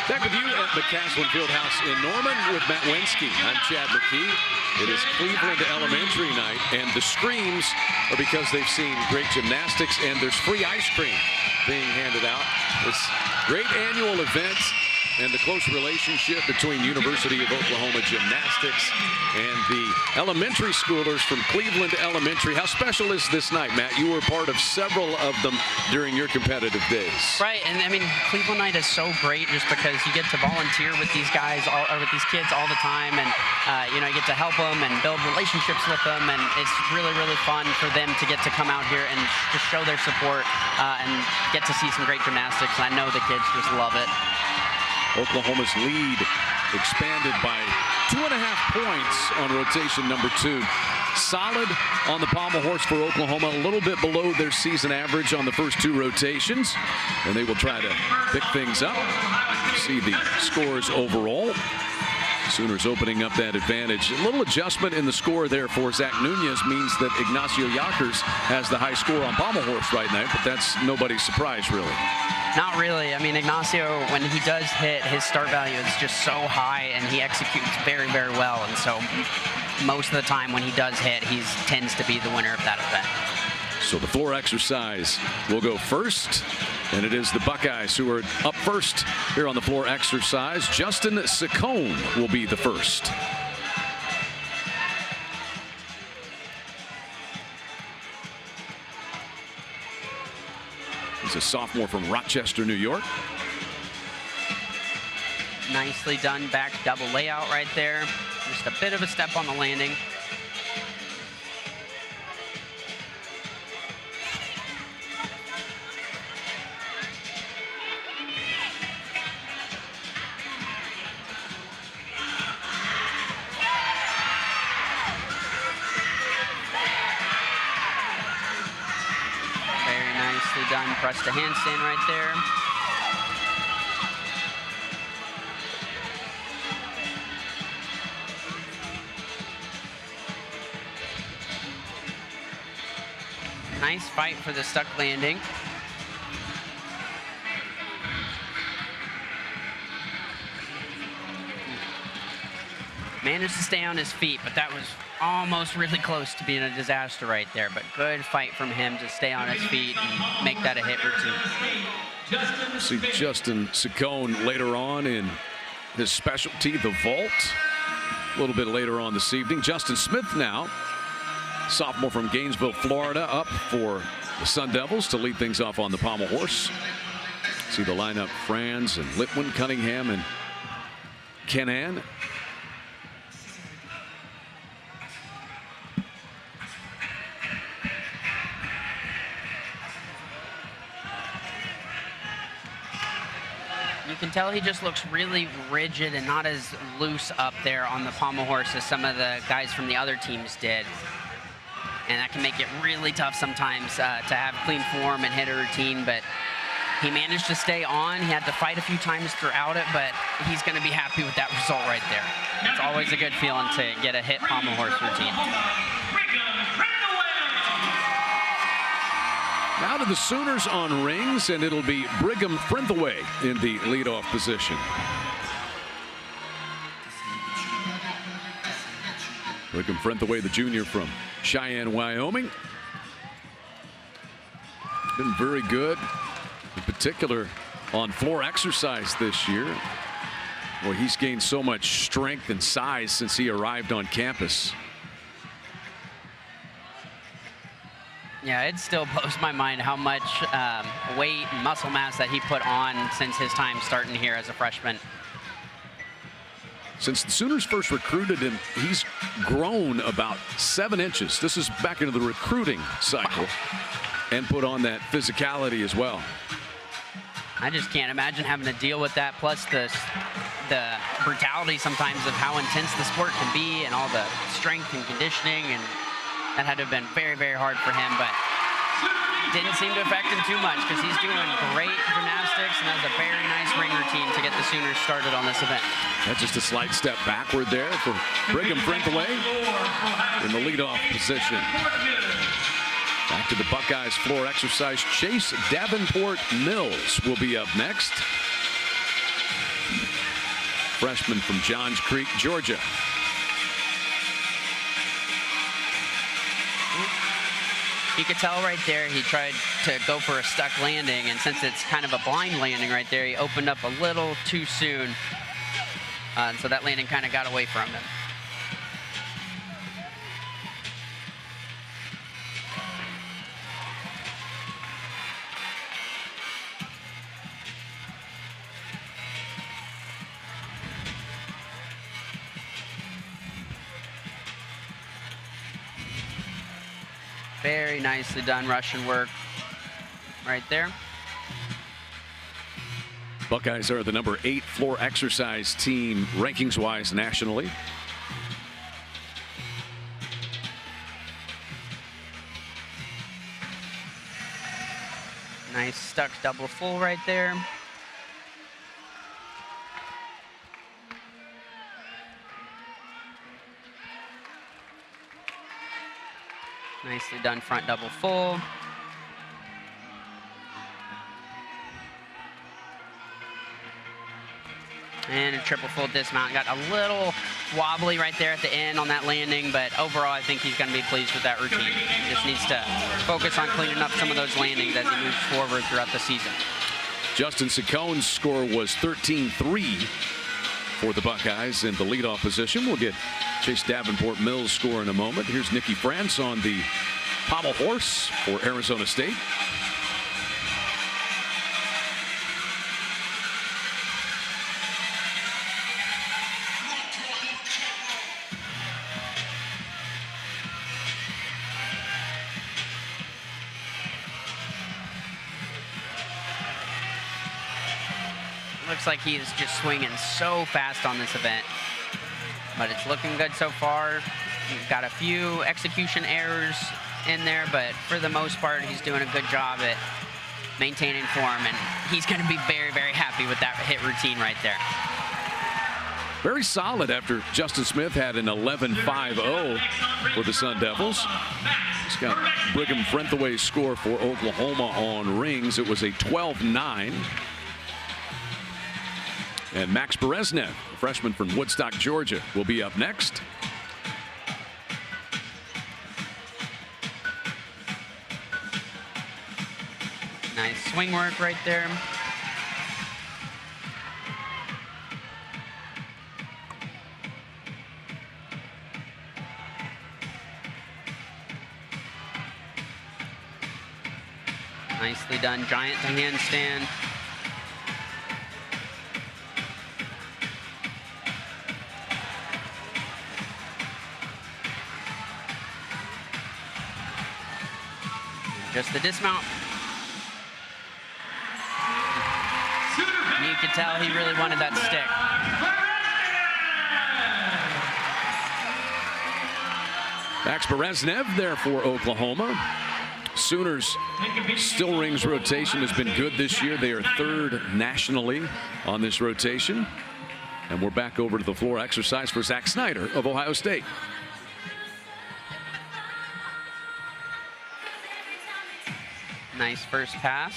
Speaker 7: Back with you at McCaslin Fieldhouse in Norman with Matt Wensky. I'm Chad McKee. It is Cleveland Elementary night, and the screams are because they've seen great gymnastics, and there's free ice cream being handed out. This great annual event and the close relationship between University of Oklahoma Gymnastics and the elementary schoolers from Cleveland Elementary. How special is this night, Matt? You were part of several of them during your competitive days.
Speaker 6: Right, and I mean, Cleveland night is so great just because you get to volunteer with these guys, or with these kids all the time, and you get to help them and build relationships with them, and it's really, really fun for them to get to come out here and just show their support and get to see some great gymnastics. And I know the kids just love it.
Speaker 7: Oklahoma's lead expanded by 2.5 points on rotation number 2. Solid on the pommel horse for Oklahoma, a little bit below their season average on the first 2 rotations, and they will try to pick things up. See the scores overall. Sooners opening up that advantage. A little adjustment in the score there for Zach Nunez means that Ignacio Yakers has the high score on pommel horse right now, but that's nobody's surprise, really.
Speaker 6: Not really. I mean, Ignacio, when he does hit, his start value is just so high, and he executes very, very well. And so most of the time when he does hit, he tends to be the winner of that event.
Speaker 7: So the floor exercise will go first, and it is the Buckeyes who are up first here on the floor exercise. Justin Saccone will be the first. He's a sophomore from Rochester, New York.
Speaker 6: Nicely done back double layout right there. Just a bit of a step on the landing. Done, press the handstand right there. Nice fight for the stuck landing. Managed to stay on his feet, but that was almost really close to being a disaster right there. But good fight from him to stay on his feet and make that a hit routine.
Speaker 7: See Justin Ciccone later on in his specialty, the vault. A little bit later on this evening. Justin Smith now, sophomore from Gainesville, Florida, up for the Sun Devils to lead things off on the pommel horse. See the lineup: Franz and Litwin, Cunningham and Kenan.
Speaker 6: You can tell he just looks really rigid and not as loose up there on the pommel horse as some of the guys from the other teams did. And that can make it really tough sometimes to have clean form and hit a routine, but he managed to stay on. He had to fight a few times throughout it, but he's going to be happy with that result right there. It's always a good feeling to get a hit pommel horse routine.
Speaker 7: Now to the Sooners on rings, and it'll be Brigham Frenthaway in the leadoff position. Brigham Frenthaway, the junior from Cheyenne, Wyoming. Been very good, in particular on floor exercise this year. Boy, he's gained so much strength and size since he arrived on campus.
Speaker 6: Yeah, it still blows my mind how much weight and muscle mass that he put on since his time starting here as a freshman.
Speaker 7: Since the Sooners first recruited him, he's grown about 7 inches. This is back into the recruiting cycle. And put on that physicality as well.
Speaker 6: I just can't imagine having to deal with that, plus the brutality sometimes of how intense the sport can be and all the strength and conditioning, and that had to have been very, very hard for him, but didn't seem to affect him too much because he's doing great gymnastics and has a very nice ring routine to get the Sooners started on this event.
Speaker 7: That's just a slight step backward there for Brigham Frenthaway in the leadoff position. Back to the Buckeyes floor exercise. Chase Davenport Mills will be up next. Freshman from Johns Creek, Georgia.
Speaker 6: You could tell right there he tried to go for a stuck landing, and since it's kind of a blind landing right there, he opened up a little too soon. And so that landing kind of got away from him. Very nicely done Russian work right there.
Speaker 7: Buckeyes are the number 8 floor exercise team rankings-wise nationally.
Speaker 6: Nice stuck double full right there. Nicely done front double full. And a triple full dismount. Got a little wobbly right there at the end on that landing, but overall I think he's going to be pleased with that routine. He just needs to focus on cleaning up some of those landings as he moves forward throughout the season.
Speaker 7: Justin Ciccone's score was 13-3 for the Buckeyes in the leadoff position. We'll get Chase Davenport Mills' score in a moment. Here's Nikki France on the pommel horse for Arizona State.
Speaker 6: Looks like he is just swinging so fast on this event, but it's looking good so far. He's got a few execution errors in there, but for the most part, he's doing a good job at maintaining form, and he's going to be very, very happy with that hit routine right there.
Speaker 7: Very solid after Justin Smith had an 11.50 for the Sun Devils. He's got Brigham Frenthaway's score for Oklahoma on rings. It was a 12.9. And Max Bereznev, a freshman from Woodstock, Georgia, will be up next.
Speaker 6: Nice swing work right there. Nicely done, giant to handstand. Just the dismount. You could tell he really wanted that stick.
Speaker 7: Max Bereznev there for Oklahoma. Sooners still rings rotation has been good this year. They are third nationally on this rotation. And we're back over to the floor exercise for Zach Snyder of Ohio State.
Speaker 6: Nice first pass.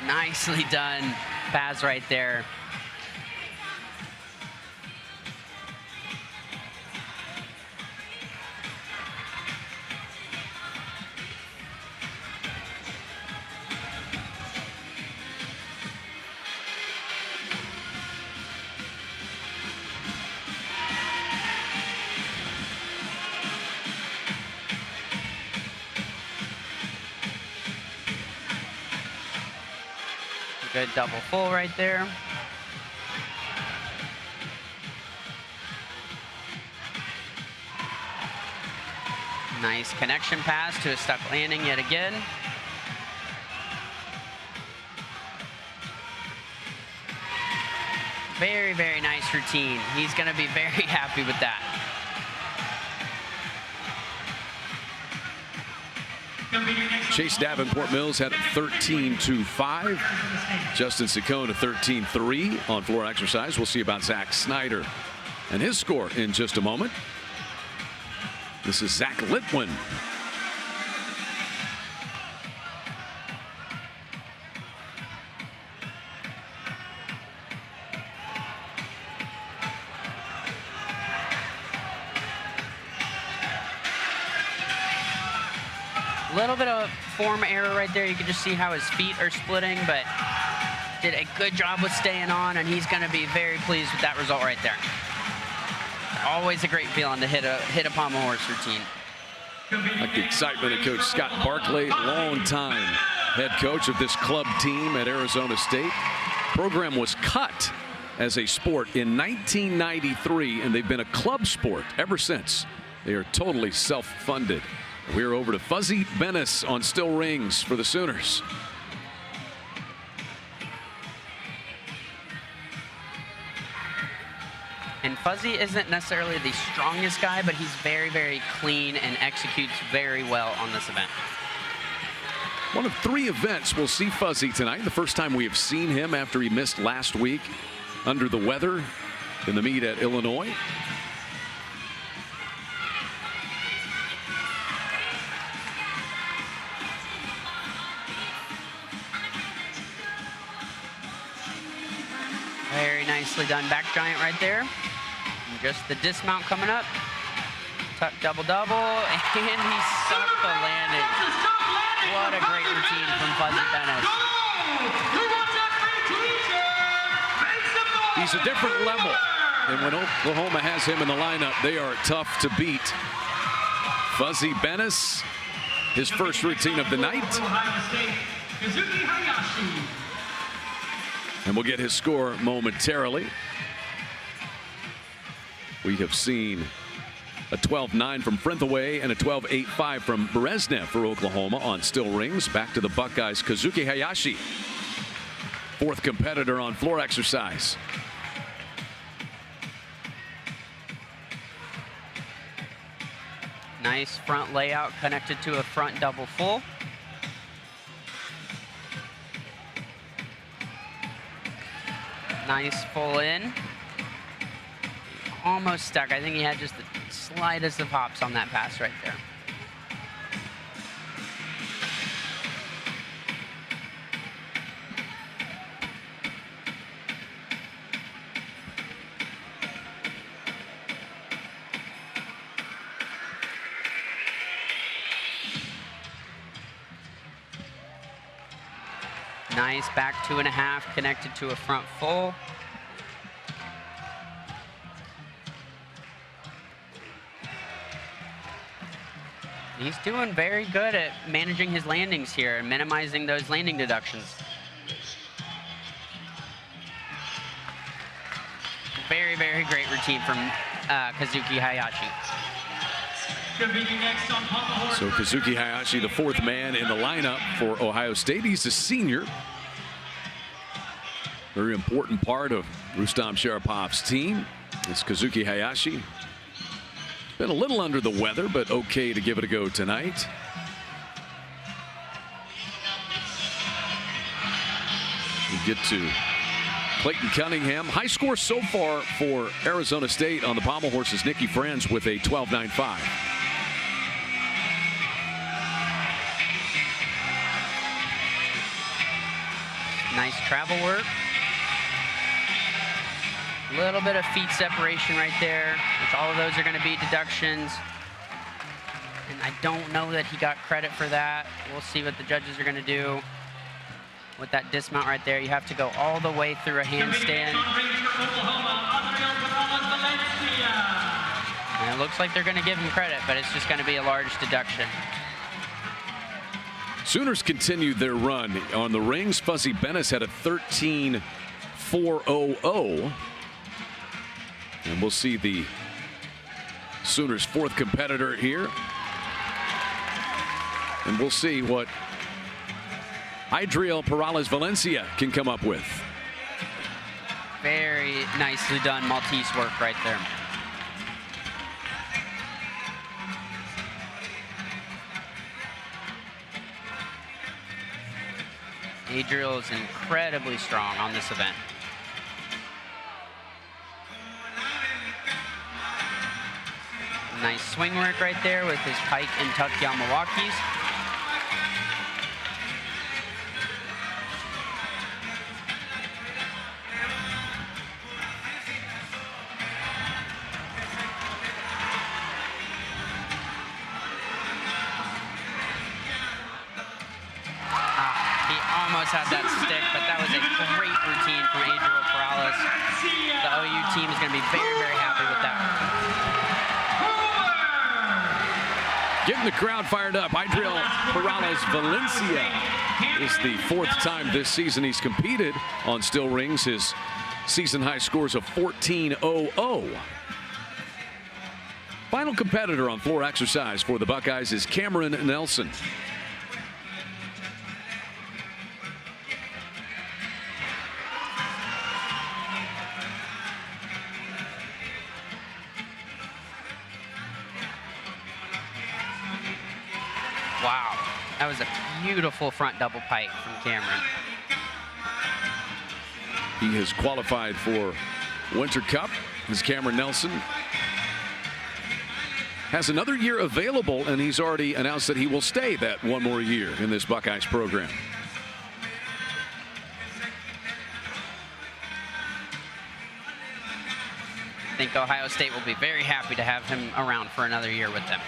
Speaker 6: Nicely done pass right there. Good double full right there. Nice connection pass to a stuck landing yet again. Very, very nice routine. He's going to be very happy with that.
Speaker 7: Chase Davenport Mills had 13-5. Justin Ciccone a 13-3 on floor exercise. We'll see about Zach Snyder and his score in just a moment. This is Zach Litwin.
Speaker 6: A little bit of form error right there. You can just see how his feet are splitting, but did a good job with staying on, and he's going to be very pleased with that result right there. Always a great feeling to hit a pommel horse routine.
Speaker 7: Like the excitement of Coach Scott Barkley, long-time head coach of this club team at Arizona State. Program was cut as a sport in 1993, and they've been a club sport ever since. They are totally self-funded. We're over to Fuzzy Bennis on Still Rings for the Sooners.
Speaker 6: And Fuzzy isn't necessarily the strongest guy, but he's very, very clean and executes very well on this event.
Speaker 7: One of 3 events we'll see Fuzzy tonight. The first time we have seen him after he missed last week under the weather in the meet at Illinois.
Speaker 6: Very nicely done back giant right there. And just the dismount coming up. Tuck double-double, and he sucked the landing. What a great routine from Fuzzy Bennis.
Speaker 7: He's a different level. And when Oklahoma has him in the lineup, they are tough to beat. Fuzzy Bennis, his first routine of the night. And we'll get his score momentarily. We have seen a 12-9 from Frinthaway and a 12-8-5 from Bereznev for Oklahoma on Still Rings. Back to the Buckeyes, Kazuki Hayashi, 4th competitor on floor exercise.
Speaker 6: Nice front layout connected to a front double full. Nice full in. Almost stuck. I think he had just the slightest of hops on that pass right there. Nice back 2.5 connected to a front full. He's doing very good at managing his landings here and minimizing those landing deductions. Very, very great routine from Kazuki Hayashi.
Speaker 7: So Kazuki Hayashi, the 4th man in the lineup for Ohio State. He's a senior. Very important part of Rustam Sharapov's team is Kazuki Hayashi. Been a little under the weather, but okay to give it a go tonight. We get to Clayton Cunningham. High score so far for Arizona State on the pommel horses. Nikki Franz with a 12.95.
Speaker 6: Nice travel work. A little bit of feet separation right there, which all of those are going to be deductions. And I don't know that he got credit for that. We'll see what the judges are going to do with that dismount right there. You have to go all the way through a handstand. And it looks like they're going to give him credit, but it's just going to be a large deduction.
Speaker 7: Sooners continue their run on the rings. Fuzzy Bennis had a 13.400. And we'll see the Sooners' 4th competitor here. And we'll see what Adriel Perales Valencia can come up with.
Speaker 6: Very nicely done Maltese work right there. Adriel is incredibly strong on this event. Nice swing work right there with his pike and tuck Yamawakis. Had that stick, but that was a great routine from Adriel Perales. The OU team is going to be very, very happy with that.
Speaker 7: Getting the crowd fired up. Adriel Perales Valencia is the 4th time this season he's competed on still rings. His season high scores of 14.00. Final competitor on floor exercise for the Buckeyes is Cameron Nelson.
Speaker 6: Wow, that was a beautiful front double pike from Cameron.
Speaker 7: He has qualified for Winter Cup as Cameron Nelson has another year available, and he's already announced that he will stay that one more year in this Buckeyes program.
Speaker 6: I think Ohio State will be very happy to have him around for another year with them.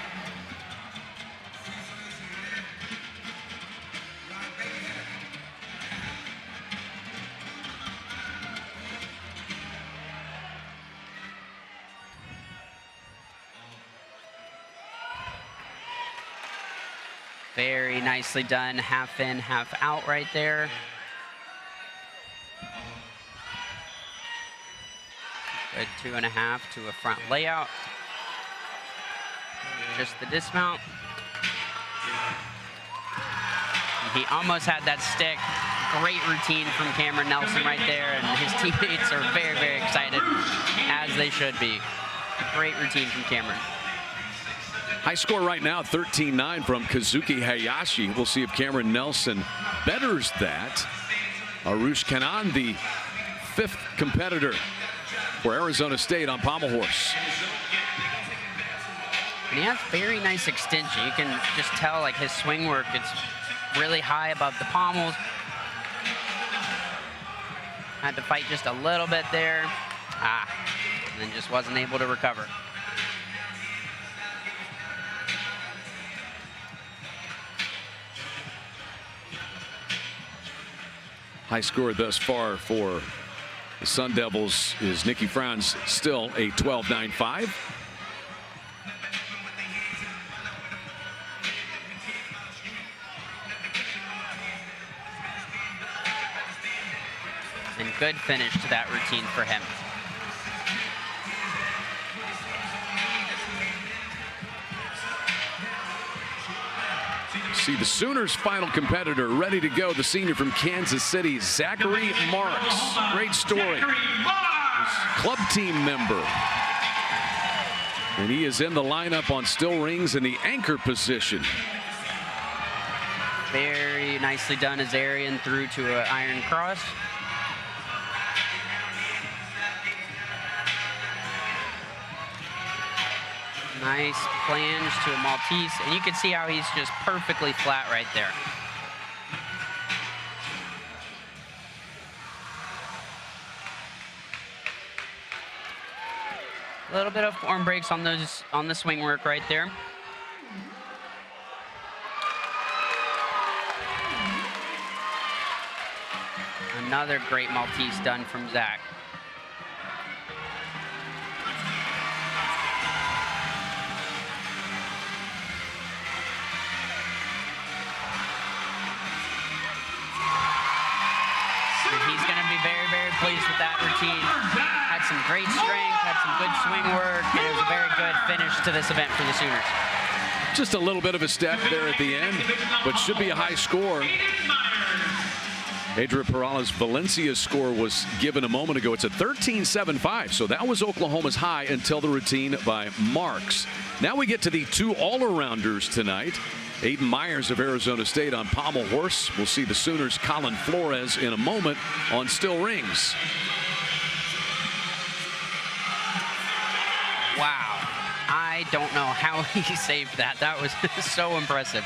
Speaker 6: Very nicely done, half in, half out right there. Good 2.5 to a front layout. Just the dismount. He almost had that stick. Great routine from Cameron Nelson right there, and his teammates are very, very excited, as they should be. Great routine from Cameron.
Speaker 7: High score right now, 13.9 from Kazuki Hayashi. We'll see if Cameron Nelson betters that. Arush Kanan, the 5th competitor for Arizona State on pommel horse.
Speaker 6: And he has very nice extension. You can just tell, like, his swing work, it's really high above the pommels. Had to fight just a little bit there. And then just wasn't able to recover.
Speaker 7: High score thus far for the Sun Devils is Nikki Franz, still a 12.95.
Speaker 6: And good finish to that routine for him.
Speaker 7: See the Sooners' final competitor ready to go, the senior from Kansas City, Zachary Marks. Great story. Club team member. And he is in the lineup on Still Rings in the anchor position.
Speaker 6: Very nicely done as Arian through to an iron cross. Nice plunge to a Maltese, and you can see how he's just perfectly flat right there. A little bit of arm breaks on the swing work right there. Another great Maltese done from Zach. He's going to be very, very pleased with that routine. Had some great strength, had some good swing work, and it was a very good finish to this event for the Sooners.
Speaker 7: Just a little bit of a step there at the end, but should be a high score. Adria Perales Valencia's score was given a moment ago. It's a 13.75, so that was Oklahoma's high until the routine by Marks. Now we get to the two all-arounders tonight. Aiden Myers of Arizona State on pommel horse. We'll see the Sooners' Colin Flores in a moment on Still Rings.
Speaker 6: Wow. I don't know how he saved that. That was so impressive.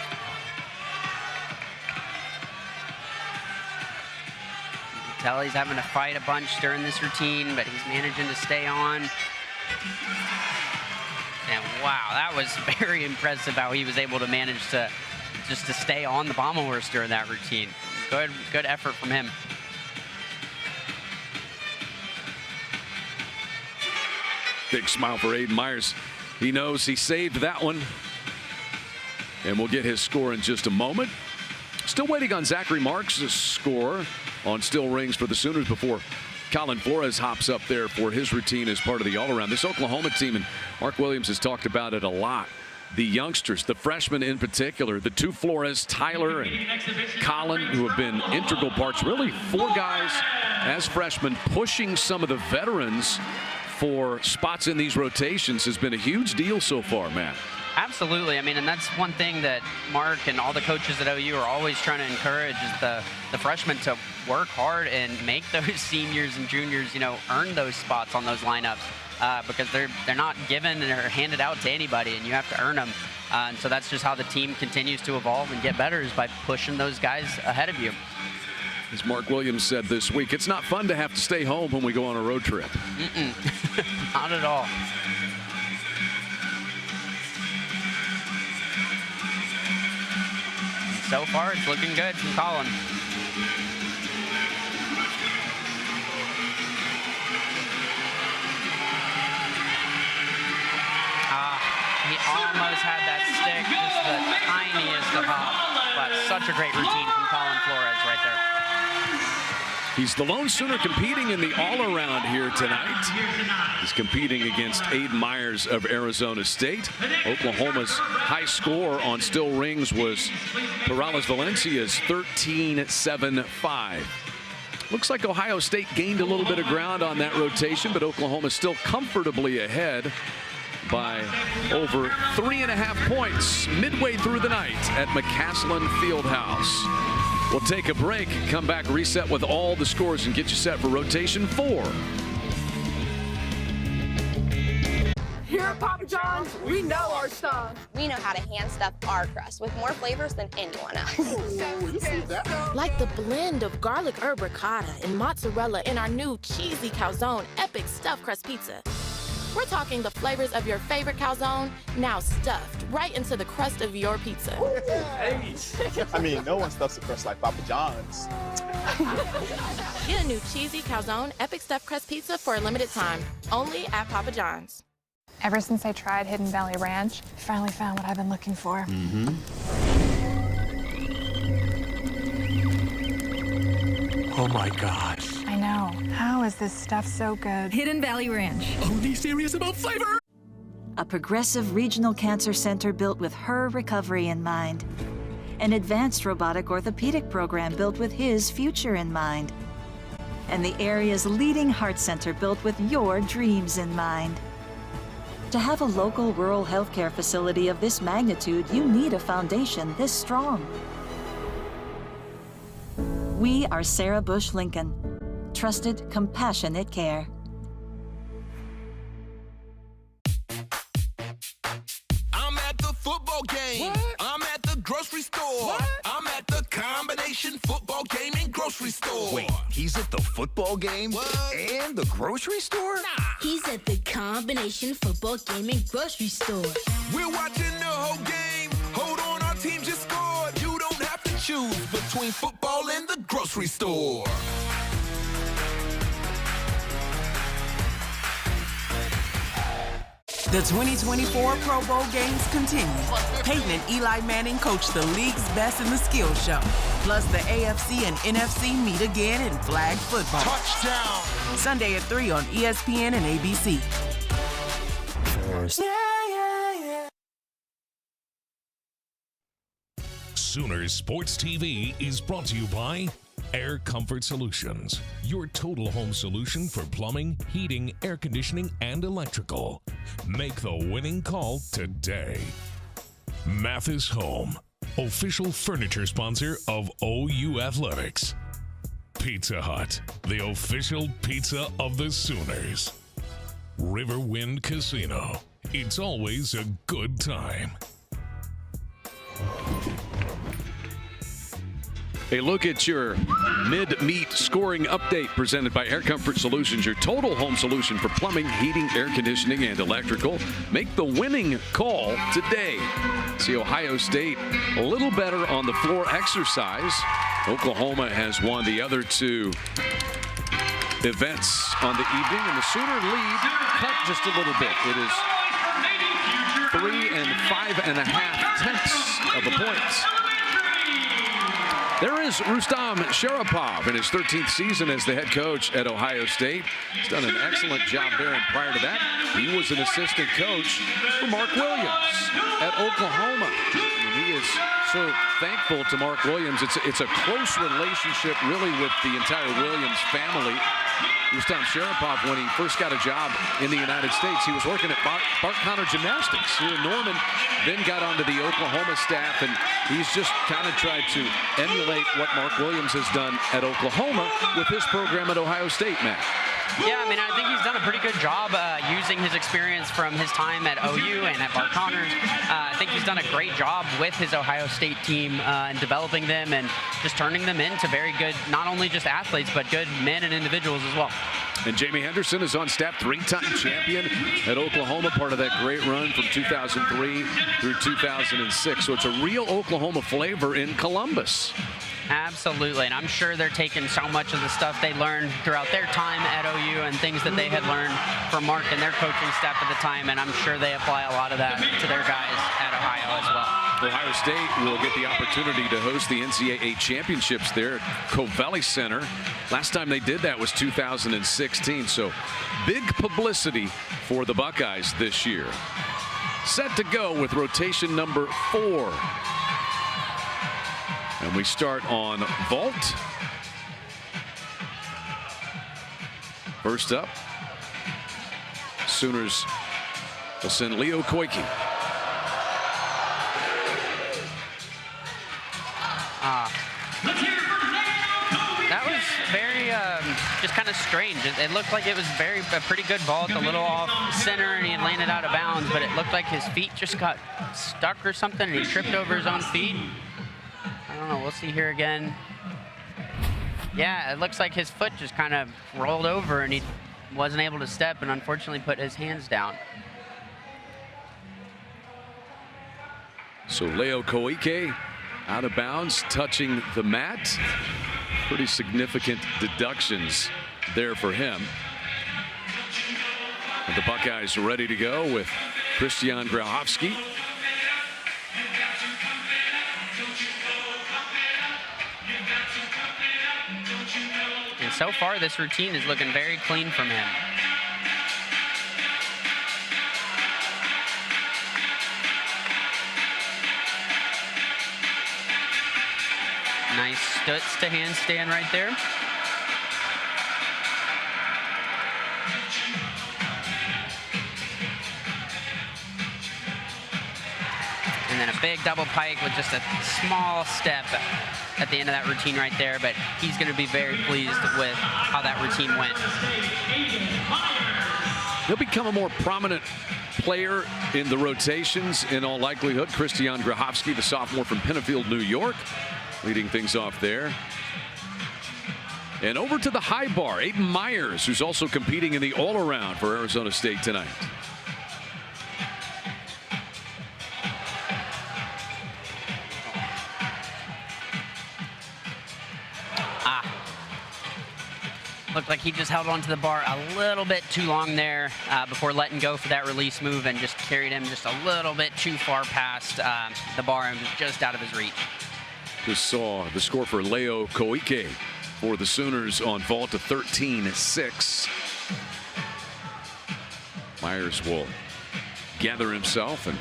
Speaker 6: You can tell he's having to fight a bunch during this routine, but he's managing to stay on. And wow, that was very impressive how he was able to manage to just to stay on the pommel horse during that routine. Good effort from him.
Speaker 7: Big smile for Aiden Myers. He knows he saved that one. And we'll get his score in just a moment. Still waiting on Zachary Marks' score on Still Rings for the Sooners before Colin Flores hops up there for his routine as part of the all-around. This Oklahoma team, and Mark Williams has talked about it a lot. The youngsters, the freshmen in particular, the two Flores, Tyler and Colin, who have been integral parts. Really, four guys as freshmen pushing some of the veterans for spots in these rotations has been a huge deal so far, Matt.
Speaker 6: Absolutely. I mean, and that's one thing that Mark and all the coaches at OU are always trying to encourage is the freshmen to work hard and make those seniors and juniors, you know, earn those spots on those lineups because they're not given or handed out to anybody, and you have to earn them. And so that's just how the team continues to evolve and get better, is by pushing those guys ahead of you.
Speaker 7: As Mark Williams said this week, it's not fun to have to stay home when we go on a road trip.
Speaker 6: Not at all. So far, it's looking good from Colin. He almost had that stick, just the tiniest of hop. But such a great routine from Colin Flores right there.
Speaker 7: He's the lone Sooner competing in the all-around here tonight. He's competing against Aiden Myers of Arizona State. Oklahoma's high score on Still Rings was Perales Valencia's 13.75. Looks like Ohio State gained a little bit of ground on that rotation, but Oklahoma still comfortably ahead by over 3.5 points midway through the night at McCaslin Fieldhouse. We'll take a break, come back, reset with all the scores, and get you set for rotation 4.
Speaker 21: Here at Papa John's, we know our stuff.
Speaker 9: We know how to hand stuff our crust with more flavors than anyone else.
Speaker 8: Like the blend of garlic herb ricotta and mozzarella in our new cheesy calzone epic stuffed crust pizza. We're talking the flavors of your favorite calzone, now stuffed right into the crust of your pizza.
Speaker 10: I mean, no one stuffs a crust like Papa John's.
Speaker 8: Get a new cheesy calzone epic stuffed crust pizza for a limited time, only at Papa John's.
Speaker 12: Ever since I tried Hidden Valley Ranch, I finally found what I've been looking for.
Speaker 17: Oh my gosh.
Speaker 12: I know. How is this stuff so good?
Speaker 1: Hidden Valley Ranch.
Speaker 17: Only serious about flavor.
Speaker 13: A progressive regional cancer center built with her recovery in mind. An advanced robotic orthopedic program built with his future in mind. And the area's leading heart center built with your dreams in mind. To have a local rural healthcare facility of this magnitude, you need a foundation this strong. We are Sarah Bush Lincoln. Trusted, compassionate care.
Speaker 2: I'm at the football game. What? I'm at the grocery store. What? I'm at the combination football game and grocery store.
Speaker 3: Wait, he's at the football game and the grocery store?
Speaker 2: Nah.
Speaker 1: He's at the combination football game and grocery store.
Speaker 2: We're watching the whole game. Hold on, our team just scored. You don't have to choose between football and the grocery store.
Speaker 4: The 2024 Pro Bowl games continue. Peyton and Eli Manning coach the league's best in the skill show. Plus, the AFC and NFC meet again in flag football.
Speaker 2: Touchdown!
Speaker 4: Sunday at 3 on ESPN and ABC.
Speaker 24: Sooners Sports TV is brought to you by Air Comfort Solutions, your total home solution for plumbing, heating, air conditioning, and electrical. Make the winning call today. Mathis Home, official furniture sponsor of OU Athletics. Pizza Hut, the official pizza of the Sooners. Riverwind Casino, it's always a good time.
Speaker 7: A look at your mid-meet scoring update presented by Air Comfort Solutions, your total home solution for plumbing, heating, air conditioning, and electrical. Make the winning call today. See Ohio State a little better on the floor exercise. Oklahoma has won the other two events on the evening, and the Sooner lead cut just a little bit. It is 3 5.5 tenths of a point. There is Rustam Sharapov in his 13th season as the head coach at Ohio State. He's done an excellent job there, and prior to that, he was an assistant coach for Mark Williams at Oklahoma. And he is so thankful to Mark Williams. It's a close relationship, really, with the entire Williams family. Rustam Sharapov, when he first got a job in the United States, he was working at Bart Conner Gymnastics here in Norman, then got onto the Oklahoma staff, and he's just kind of tried to emulate what Mark Williams has done at Oklahoma with his program at Ohio State, Matt.
Speaker 6: Yeah, I mean, I think he's done a pretty good job using his experience from his time at OU and at Bart Connors. I think he's done a great job with his Ohio State team and developing them and just turning them into very good, not only just athletes, but good men and individuals as well.
Speaker 7: And Jamie Henderson is on staff, 3-time champion at Oklahoma, part of that great run from 2003 through 2006. So it's a real Oklahoma flavor in Columbus.
Speaker 6: Absolutely, and I'm sure they're taking so much of the stuff they learned throughout their time at OU and things that they had learned from Mark and their coaching staff at the time, and I'm sure they apply a lot of that to their guys at Ohio as well.
Speaker 7: Ohio State will get the opportunity to host the NCAA championships there at Covelli Center. Last time they did that was 2016, so big publicity for the Buckeyes this year. Set to go with rotation number 4. And we start on vault. First up, Sooners will send Leo Koike.
Speaker 6: That was very just kind of strange. It looked like it was a pretty good vault, a little off center, and he had landed out of bounds, but it looked like his feet just got stuck or something, and he tripped over his own feet. I don't know, we'll see here again. Yeah, it looks like his foot just kind of rolled over and he wasn't able to step and unfortunately put his hands down.
Speaker 7: So Leo Koike out of bounds, touching the mat. Pretty significant deductions there for him. And the Buckeyes ready to go with Christian Grochowski.
Speaker 6: And so far, this routine is looking very clean from him. Nice stutz to handstand right there. And then a big double pike with just a small step at the end of that routine right there, but he's going to be very pleased with how that routine went.
Speaker 7: He'll become a more prominent player in the rotations in all likelihood. Christian Grochowski, the sophomore from Penfield, New York, leading things off there. And over to the high bar, Aiden Myers, who's also competing in the all-around for Arizona State tonight.
Speaker 6: Looked like he just held onto the bar a little bit too long there before letting go for that release move, and just carried him just a little bit too far past the bar and was just out of his reach.
Speaker 7: Just saw the score for Leo Koike for the Sooners on vault to 13-6. Myers will gather himself and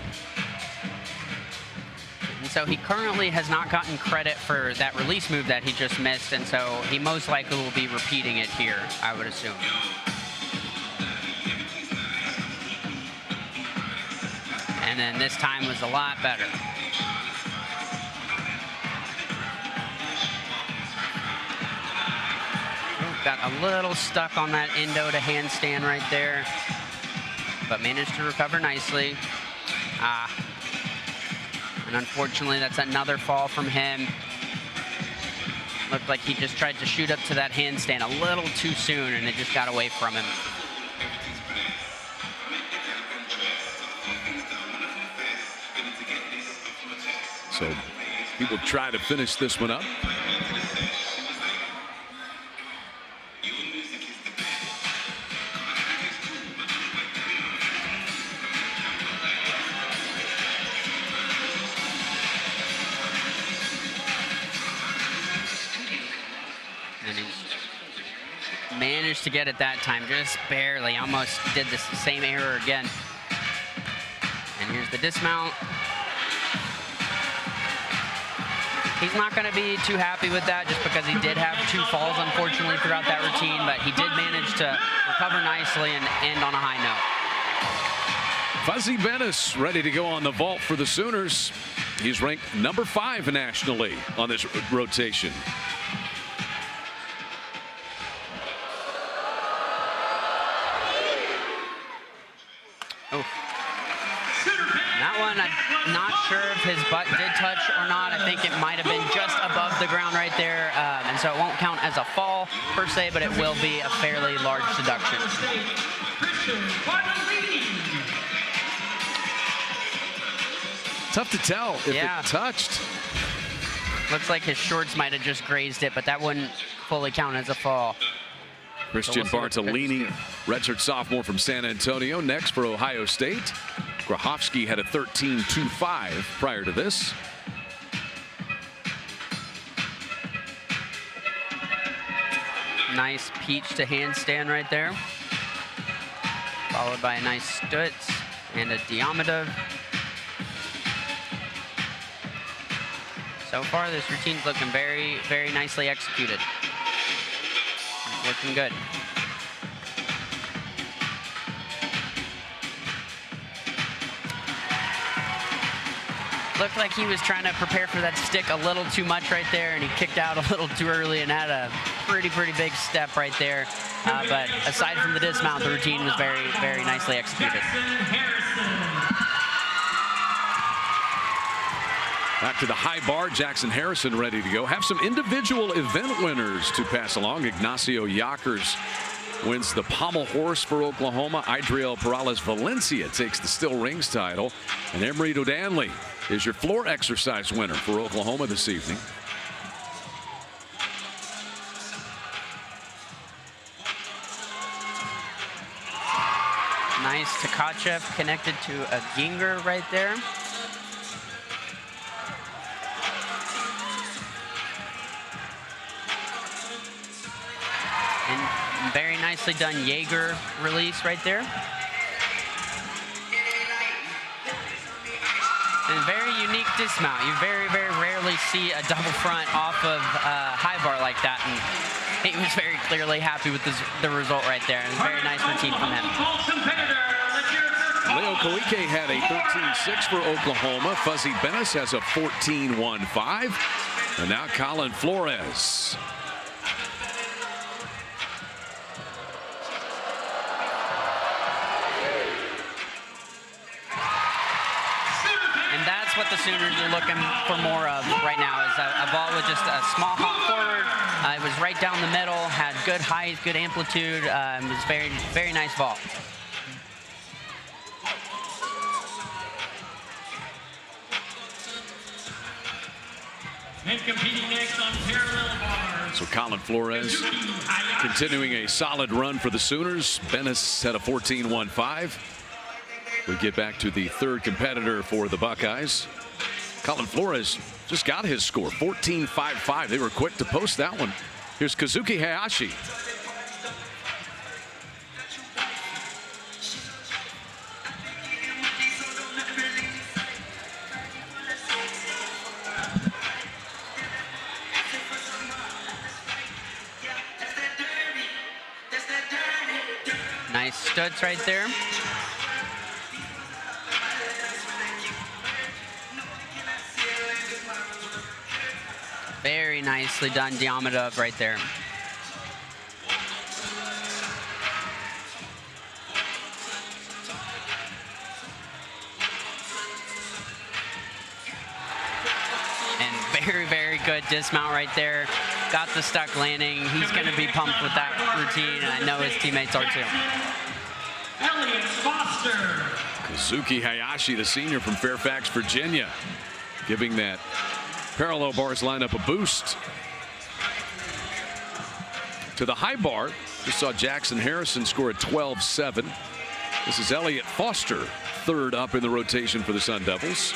Speaker 6: so he currently has not gotten credit for that release move that he just missed, and so he most likely will be repeating it here, I would assume. And then this time was a lot better. Got a little stuck on that endo to handstand right there, but managed to recover nicely. And unfortunately, that's another fall from him. Looked like he just tried to shoot up to that handstand a little too soon, and it just got away from him.
Speaker 7: so he will try to finish this one up.
Speaker 6: Managed to get it that time, just barely. Almost did the same error again. And here's the dismount. He's not going to be too happy with that, just because he did have 2 falls, unfortunately, throughout that routine, but he did manage to recover nicely and end on a high note.
Speaker 7: Fuzzy Bennis ready to go on the vault for the Sooners. He's ranked number 5 nationally on this rotation.
Speaker 6: That one, I'm not sure if his butt did touch or not. I think it might have been just above the ground right there. And so it won't count as a fall per se, but it will be a fairly large deduction.
Speaker 7: Tough to tell if it touched.
Speaker 6: Looks like his shorts might have just grazed it, but that wouldn't fully count as a fall.
Speaker 7: Christian Bartolini, redshirt sophomore from San Antonio, next for Ohio State. Grochowski had a 13.25 prior to this.
Speaker 6: Nice peach to handstand right there. Followed by a nice stutz and a Diamondov. So far, this routine's looking very, very nicely executed. It's looking good. Looked like he was trying to prepare for that stick a little too much right there, and he kicked out a little too early and had a pretty big step right there. But aside from the dismount, the routine was very, very nicely executed.
Speaker 7: Back to the high bar, Jackson Harrison ready to go. Have some individual event winners to pass along. Ignacio Yakers wins the Pommel Horse for Oklahoma. Idriel Perales Valencia takes the Still Rings title. And Emery O'Danley is your floor exercise winner for Oklahoma this evening.
Speaker 6: Nice Tkachev connected to a Ginger right there. And very nicely done Jaeger release right there. And very unique dismount. You very, very rarely see a double front off of high bar like that. And he was very clearly happy with the result right there. And very nice routine from him.
Speaker 7: Leo Koike had a 13-6 for Oklahoma. Fuzzy Bennis has a 14-1-5. And now Colin Flores.
Speaker 6: And that's what the Sooners are looking for more of right now, is a ball with just a small hop forward. It was right down the middle, had good height, good amplitude. It was very, very nice ball.
Speaker 11: And competing next on parallel bars.
Speaker 7: So Colin Flores continuing a solid run for the Sooners. Bennis had a 14-1-5. We get back to the third competitor for the Buckeyes. Colin Flores just got his score, 14-5-5. They were quick to post that one. Here's Kazuki Hayashi.
Speaker 6: Nice studs right there. Very nicely done, Diamondov right there. And very, very good dismount right there. Got the stuck landing. He's going to be pumped with that routine, and I know his teammates are too.
Speaker 11: Elliott Foster.
Speaker 7: Kazuki Hayashi, the senior from Fairfax, Virginia, giving that parallel bars lineup a boost. To the high bar, just saw Jackson Harrison score a 12-7. This is Elliott Foster, third up in the rotation for the Sun Devils.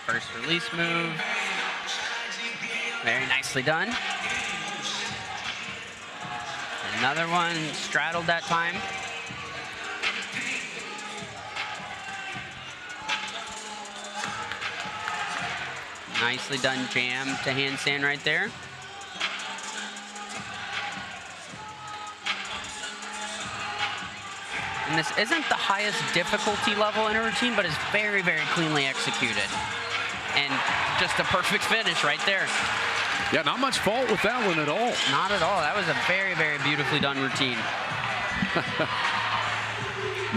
Speaker 6: First release move. Very nicely done. Another one straddled that time. Nicely done jam to handstand right there. And this isn't the highest difficulty level in a routine, but it's very, very cleanly executed. And just a perfect finish right there.
Speaker 7: Yeah, not much fault with that one at all.
Speaker 6: Not at all. That was a very, very beautifully done routine.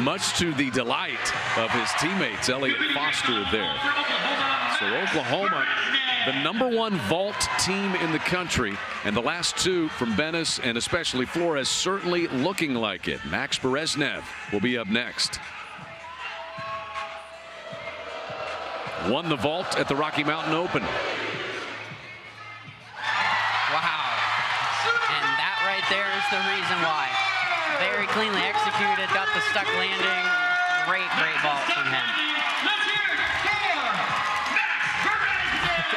Speaker 7: Much to the delight of his teammates, Elliott Foster there. So Oklahoma, the #1 vault team in the country, and the last two from Bennis and especially Flores certainly looking like it. Max Bereznev will be up next. Won the vault at the Rocky Mountain Open.
Speaker 6: Wow. And that right there is the reason why. Very cleanly executed, got the stuck landing. Great, great vault from him.
Speaker 11: Let's hear it for Max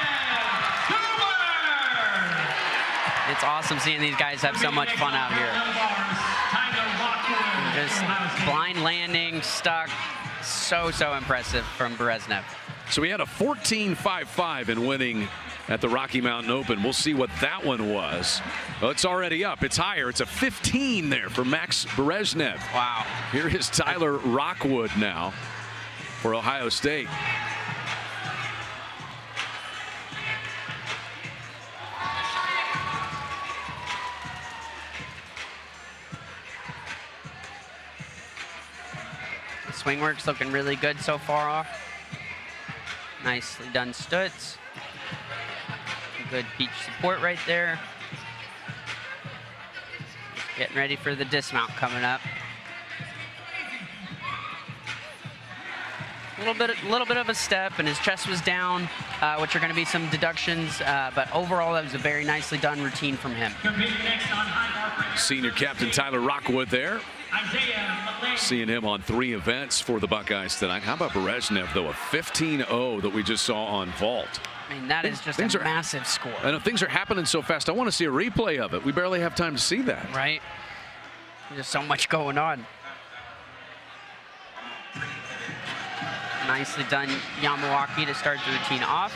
Speaker 6: It's awesome seeing these guys have so much fun out here. Just blind landing, stuck. So, so impressive from Bereznev.
Speaker 7: So he had a 14-5-5 in winning at the Rocky Mountain Open. We'll see what that one was. Well, it's already up. It's higher. It's a 15 there for Max Bereznev.
Speaker 6: Wow.
Speaker 7: Here is Tyler Rockwood now for Ohio State.
Speaker 6: The swing work's looking really good so far off. Nicely done studs. Good beach support right there. Getting ready for the dismount coming up. A little bit of a step, and his chest was down, which are going to be some deductions. But overall, that was a very nicely done routine from him.
Speaker 7: Senior captain Tyler Rockwood there. Seeing him on 3 events for the Buckeyes tonight. How about Brezhnev, though, a 15-0 that we just saw on vault.
Speaker 6: I mean, that is just a massive score.
Speaker 7: And if things are happening so fast, I want to see a replay of it. We barely have time to see that.
Speaker 6: Right. There's so much going on. Nicely done, Yamawaki, to start the routine off.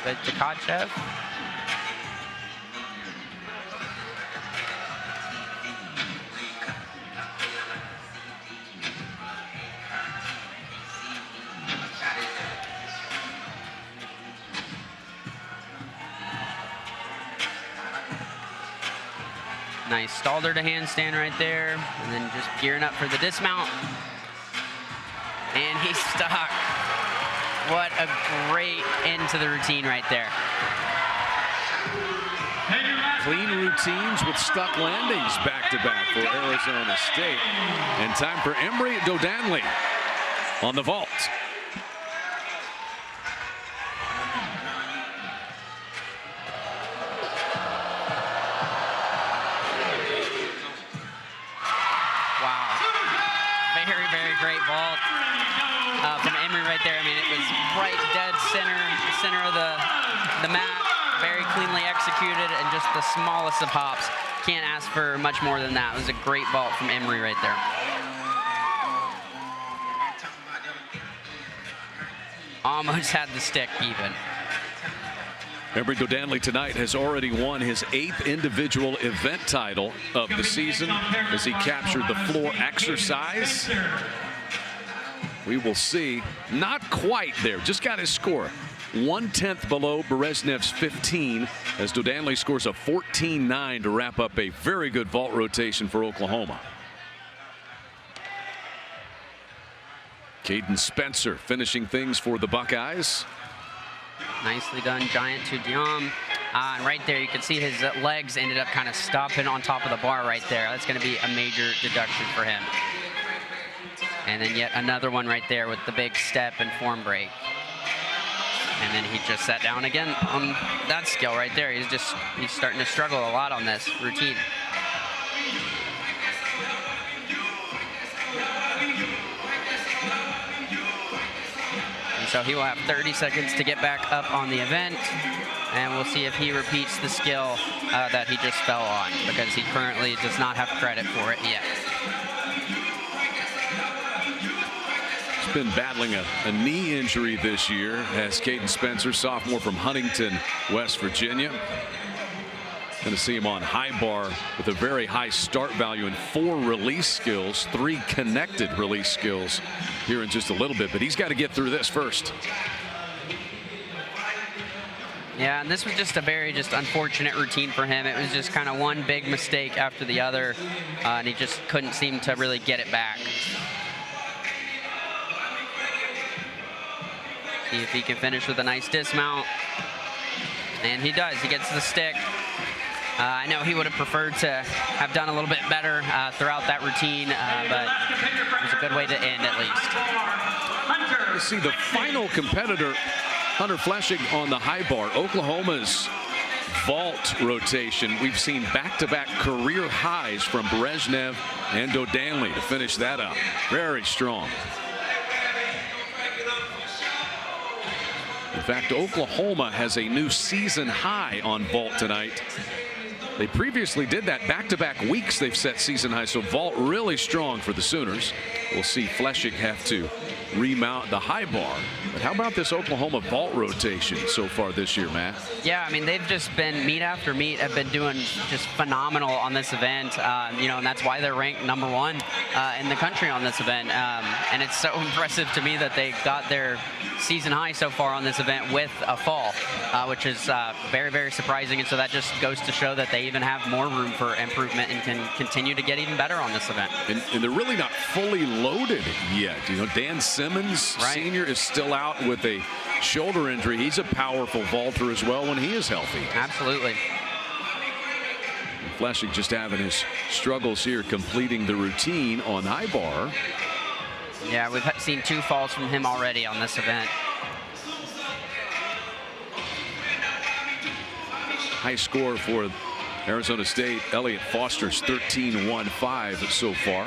Speaker 6: Good to Tkachev. Nice Stalder to handstand right there, and then just gearing up for the dismount. And he's stuck. What a great end to the routine right there.
Speaker 7: Clean routines with stuck landings back-to-back for Arizona State. And time for Emory Dodanli on the vault.
Speaker 6: Great vault from Emory right there. I mean, it was right dead center of the mat, very cleanly executed, and just the smallest of hops. Can't ask for much more than that. It was a great vault from Emory right there. Almost had the stick even.
Speaker 7: Emory Dodanli tonight has already won his 8th individual event title of the season as he captured the floor exercise. We will see. Not quite there. Just got his score. 1/10 below Brezhnev's 15 as Dodanli scores a 14-9 to wrap up a very good vault rotation for Oklahoma. Caden Spencer finishing things for the Buckeyes.
Speaker 6: Nicely done, giant to Diam. And right there, you can see his legs ended up kind of stopping on top of the bar right there. That's going to be a major deduction for him. And then yet another one right there with the big step and form break. And then he just sat down again on that skill right there. He's starting to struggle a lot on this routine. So he will have 30 seconds to get back up on the event, and we'll see if he repeats the skill that he just fell on, because he currently does not have credit for it yet.
Speaker 7: He's been battling a knee injury this year as Caden Spencer, sophomore from Huntington, West Virginia. Going to see him on high bar with a very high start value and 4 release skills, 3 connected release skills here in just a little bit, but he's got to get through this first.
Speaker 6: Yeah, and this was just a very unfortunate routine for him. It was just kind of one big mistake after the other, and he just couldn't seem to really get it back. See if he can finish with a nice dismount. And he does. He gets the stick. I know he would have preferred to have done a little bit better throughout that routine, but it was a good way to end at least.
Speaker 7: You see the final competitor, Hunter Fleshig, on the high bar. Oklahoma's vault rotation. We've seen back-to-back career highs from Brezhnev and Dodanli to finish that up. Very strong. In fact, Oklahoma has a new season high on vault tonight. They previously did that back-to-back weeks. They've set season high, so vault really strong for the Sooners. We'll see Fleshig have to remount the high bar. But how about this Oklahoma vault rotation so far this year, Matt?
Speaker 6: Yeah, I mean, they've just been, meet after meet, have been doing just phenomenal on this event. And that's why they're ranked #1 in the country on this event. And it's so impressive to me that they got their season high so far on this event with a fall, which is very, very surprising. And so that just goes to show that they even have more room for improvement and can continue to get even better on this event.
Speaker 7: And they're really not fully loaded yet. You know, Dan Simmons, Sr. is still out with a shoulder injury. He's a powerful vaulter as well when he is healthy.
Speaker 6: Absolutely.
Speaker 7: Fleshig just having his struggles here completing the routine on high bar.
Speaker 6: Yeah, we've seen 2 falls from him already on this event.
Speaker 7: High score for Arizona State. Elliott Foster's 13-1-5 so far.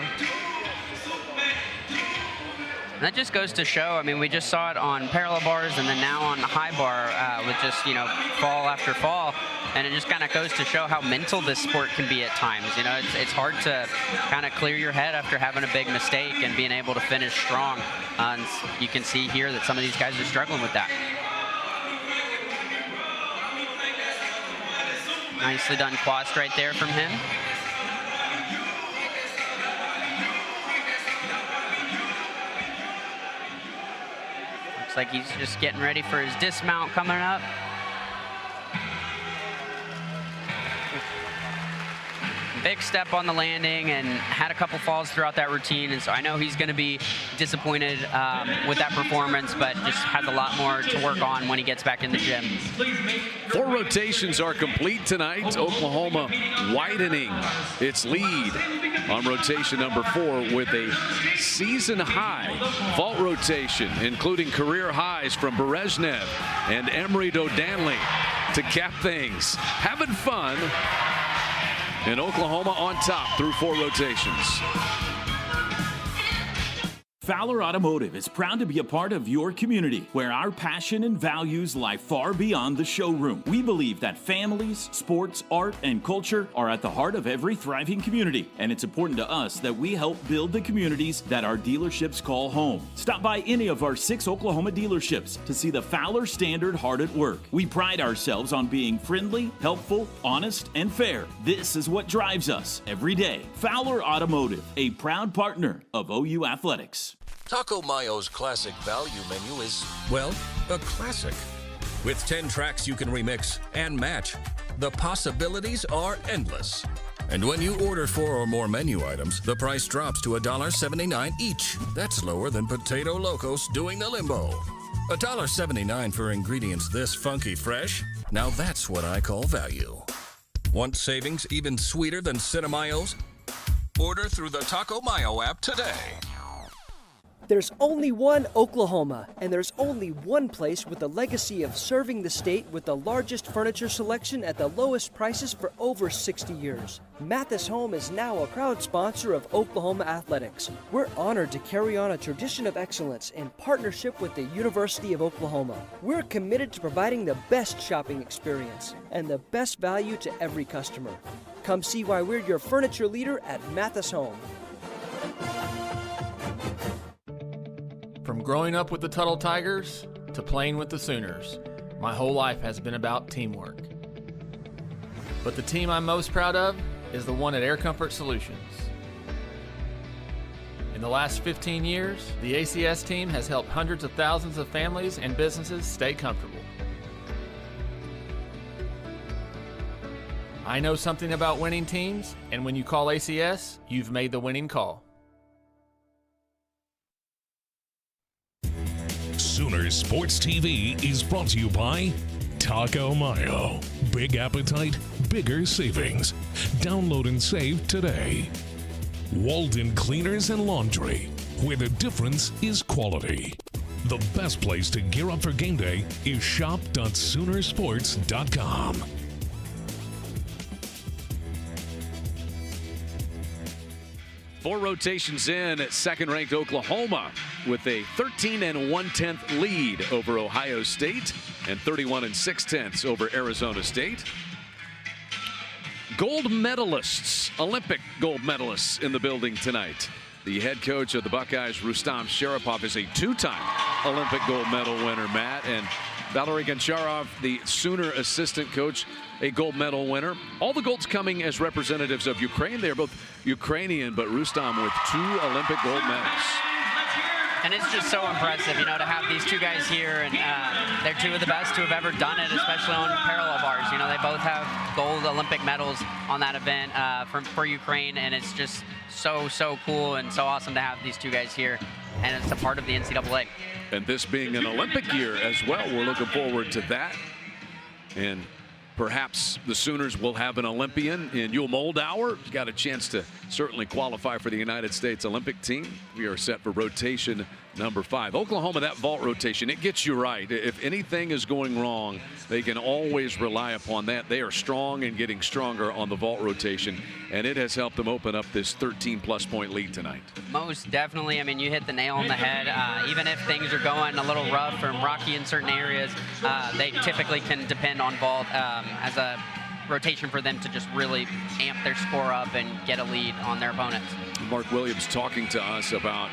Speaker 6: And that just goes to show, I mean, we just saw it on parallel bars and then now on the high bar with just, you know, fall after fall. And it just kind of goes to show how mental this sport can be at times. You know, it's hard to kind of clear your head after having a big mistake and being able to finish strong. And you can see here that some of these guys are struggling with that. Nicely done quast right there from him. Looks like he's just getting ready for his dismount coming up. Big step on the landing and had a couple falls throughout that routine, and so I know he's going to be disappointed with that performance, but just has a lot more to work on when he gets back in the gym.
Speaker 7: 4 rotations are complete tonight. Oklahoma widening its lead on rotation number 4 with a season-high vault rotation, including career highs from Berezhnev and Emery Dodanley to cap things. Having fun. And Oklahoma on top through 4 rotations.
Speaker 14: Fowler Automotive is proud to be a part of your community, where our passion and values lie far beyond the showroom. We believe that families, sports, art, and culture are at the heart of every thriving community, and it's important to us that we help build the communities that our dealerships call home. Stop by any of our 6 Oklahoma dealerships to see the Fowler standard hard at work. We pride ourselves on being friendly, helpful, honest, and fair. This is what drives us every day. Fowler Automotive, a proud partner of OU Athletics.
Speaker 15: Taco Mayo's classic value menu is,
Speaker 16: well, a classic. With 10 tracks you can remix and match, the possibilities are endless. And when you order 4 or more menu items, the price drops to $1.79 each. That's lower than Potato Locos doing the limbo. $1.79 for ingredients this funky fresh? Now that's what I call value. Want savings even sweeter than Cinemayo's? Order through the Taco Mayo app today.
Speaker 18: There's only one Oklahoma, and there's only one place with a legacy of serving the state with the largest furniture selection at the lowest prices for over 60 years. Mathis Home is now a proud sponsor of Oklahoma Athletics. We're honored to carry on a tradition of excellence in partnership with the University of Oklahoma. We're committed to providing the best shopping experience and the best value to every customer. Come see why we're your furniture leader at Mathis Home.
Speaker 25: From growing up with the Tuttle Tigers to playing with the Sooners, my whole life has been about teamwork. But the team I'm most proud of is the one at Air Comfort Solutions. In the last 15 years, the ACS team has helped hundreds of thousands of families and businesses stay comfortable. I know something about winning teams, and when you call ACS, you've made the winning call.
Speaker 24: Sooners Sports TV is brought to you by Taco Mayo. Big appetite, bigger savings. Download and save today. Walden Cleaners and Laundry, where the difference is quality. The best place to gear up for game day is shop.soonersports.com.
Speaker 7: Four rotations in at second-ranked Oklahoma with a 13 1/10 lead over Ohio State and 31 6/10 over Arizona State. Gold medalists, Olympic gold medalists in the building tonight. The head coach of the Buckeyes, Rustam Sharapov, is a two-time Olympic gold medal winner, Matt, and Valery Goncharov, the Sooner assistant coach, a gold medal winner. All the golds coming as representatives of Ukraine. They're both Ukrainian, but Rustam with 2 Olympic gold medals.
Speaker 6: And it's just so impressive, you know, to have these two guys here, and they're two of the best who have ever done it, especially on parallel bars. You know, they both have gold Olympic medals on that event for Ukraine, and it's just so cool and so awesome to have these two guys here, and it's a part of the NCAA.
Speaker 7: And this being an Olympic year as well, we're looking forward to that. And perhaps the Sooners will have an Olympian in Yule Moldauer. He's got a chance to certainly qualify for the United States Olympic team. We are set for rotation number 5. Oklahoma, that vault rotation, it gets you right. If anything is going wrong, they can always rely upon that. They are strong and getting stronger on the vault rotation, and it has helped them open up this 13-plus point lead tonight.
Speaker 6: Most definitely. I mean, you hit the nail on the head. Even if things are going a little rough or rocky in certain areas, they typically can depend on vault as a rotation for them to just really amp their score up and get a lead on their opponents.
Speaker 7: Mark Williams talking to us about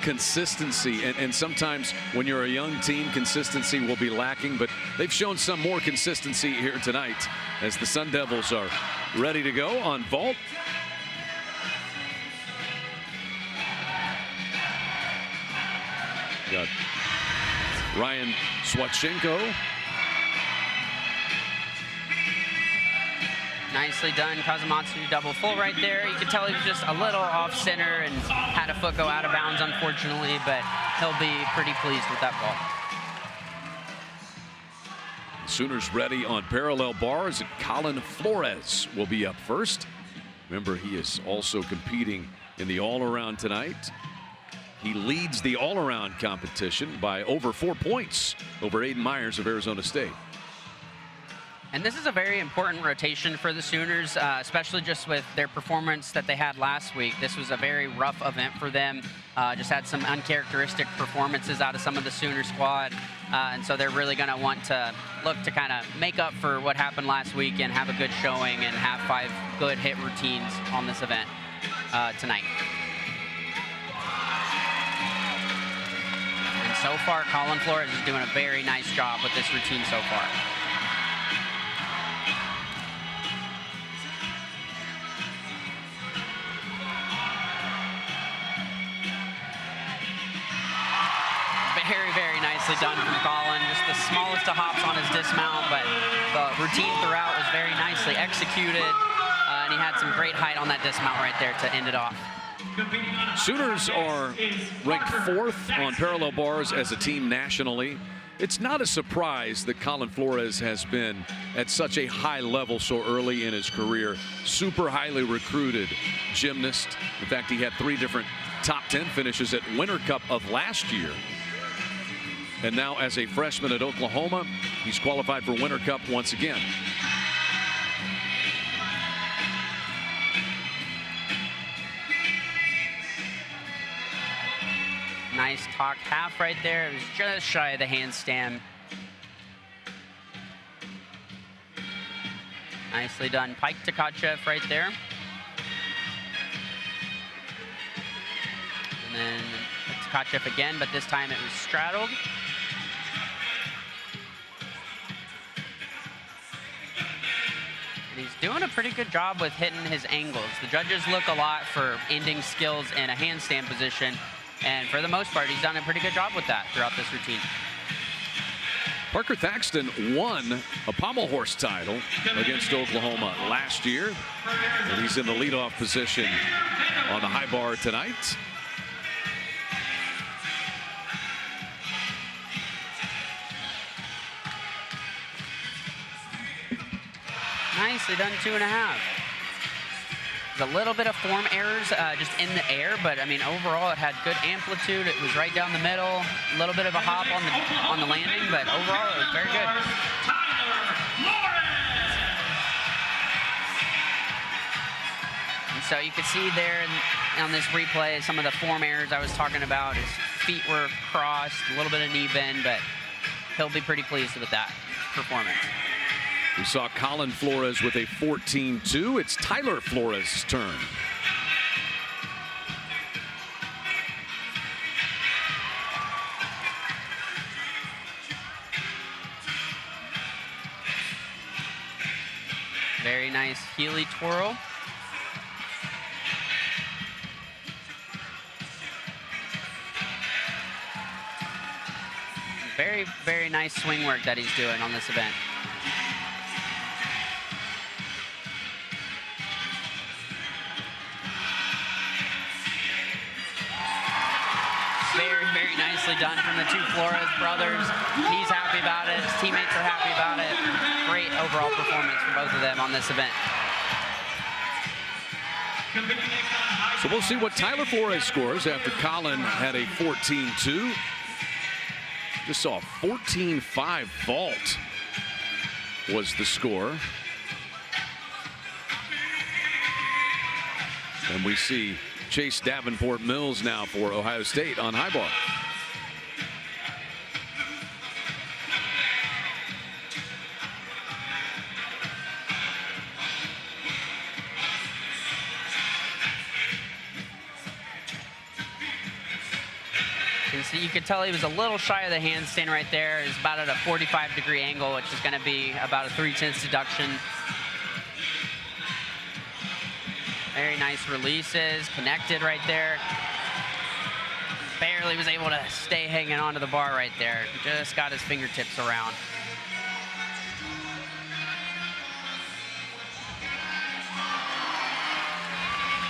Speaker 7: consistency, and sometimes when you're a young team, consistency will be lacking, but they've shown some more consistency here tonight as the Sun Devils are ready to go on vault. Got Ryan Swatchenko.
Speaker 6: Nicely done. Kazumatsu double full right there. You could tell he was just a little off center and had a foot go out of bounds, unfortunately, but he'll be pretty pleased with that ball.
Speaker 7: Sooners ready on parallel bars, and Colin Flores will be up first. Remember, he is also competing in the all-around tonight. He leads the all-around competition by over 4 points over Aiden Myers of Arizona State.
Speaker 6: And this is a very important rotation for the Sooners, especially just with their performance that they had last week. This was a very rough event for them. Just had some uncharacteristic performances out of some of the Sooner squad. And so they're really going to want to look to kind of make up for what happened last week and have a good showing and have 5 good hit routines on this event tonight. And so far, Colin Flores is doing a very nice job with this routine so far. Very nicely done from Colin. Just the smallest of hops on his dismount, but the routine throughout was very nicely executed, and he had some great height on that dismount right there to end it off.
Speaker 7: Sooners are ranked 4th on parallel bars as a team nationally. It's not a surprise that Colin Flores has been at such a high level so early in his career. Super highly recruited gymnast. In fact, he had 3 different top 10 finishes at Winter Cup of last year. And now as a freshman at Oklahoma, he's qualified for Winter Cup once again.
Speaker 6: Nice talk half right there. It was just shy of the handstand. Nicely done. Pike Tkachev right there. And then Tkachev again, but this time it was straddled. And he's doing a pretty good job with hitting his angles. The judges look a lot for ending skills in a handstand position, and for the most part, he's done a pretty good job with that throughout this routine.
Speaker 7: Parker Thaxton won a pommel horse title against Oklahoma last year, and he's in the leadoff position on the high bar tonight.
Speaker 6: Nicely done, 2.5. There's a little bit of form errors just in the air, but I mean overall it had good amplitude. It was right down the middle, a little bit of a hop on the landing, but overall it was very good. And so you can see there on this replay some of the form errors I was talking about. His feet were crossed, a little bit of knee bend, but he'll be pretty pleased with that performance.
Speaker 7: We saw Colin Flores with a 14-2. It's Tyler Flores' turn.
Speaker 6: Very nice Healy twirl. Very, very nice swing work that he's doing on this event. Very, very nicely done from the two Flores brothers. He's happy about it. His teammates are happy about it. Great overall performance from both of them on this event.
Speaker 7: So we'll see what Tyler Flores scores after Colin had a 14-2. Just saw a 14-5 vault was the score. And we see Chase Davenport Mills now for Ohio State on high bar.
Speaker 6: You could tell he was a little shy of the handstand right there. It's about at a 45-degree angle, which is going to be about a 3/10 deduction. Very nice releases, connected right there. Barely was able to stay hanging onto the bar right there. Just got his fingertips around.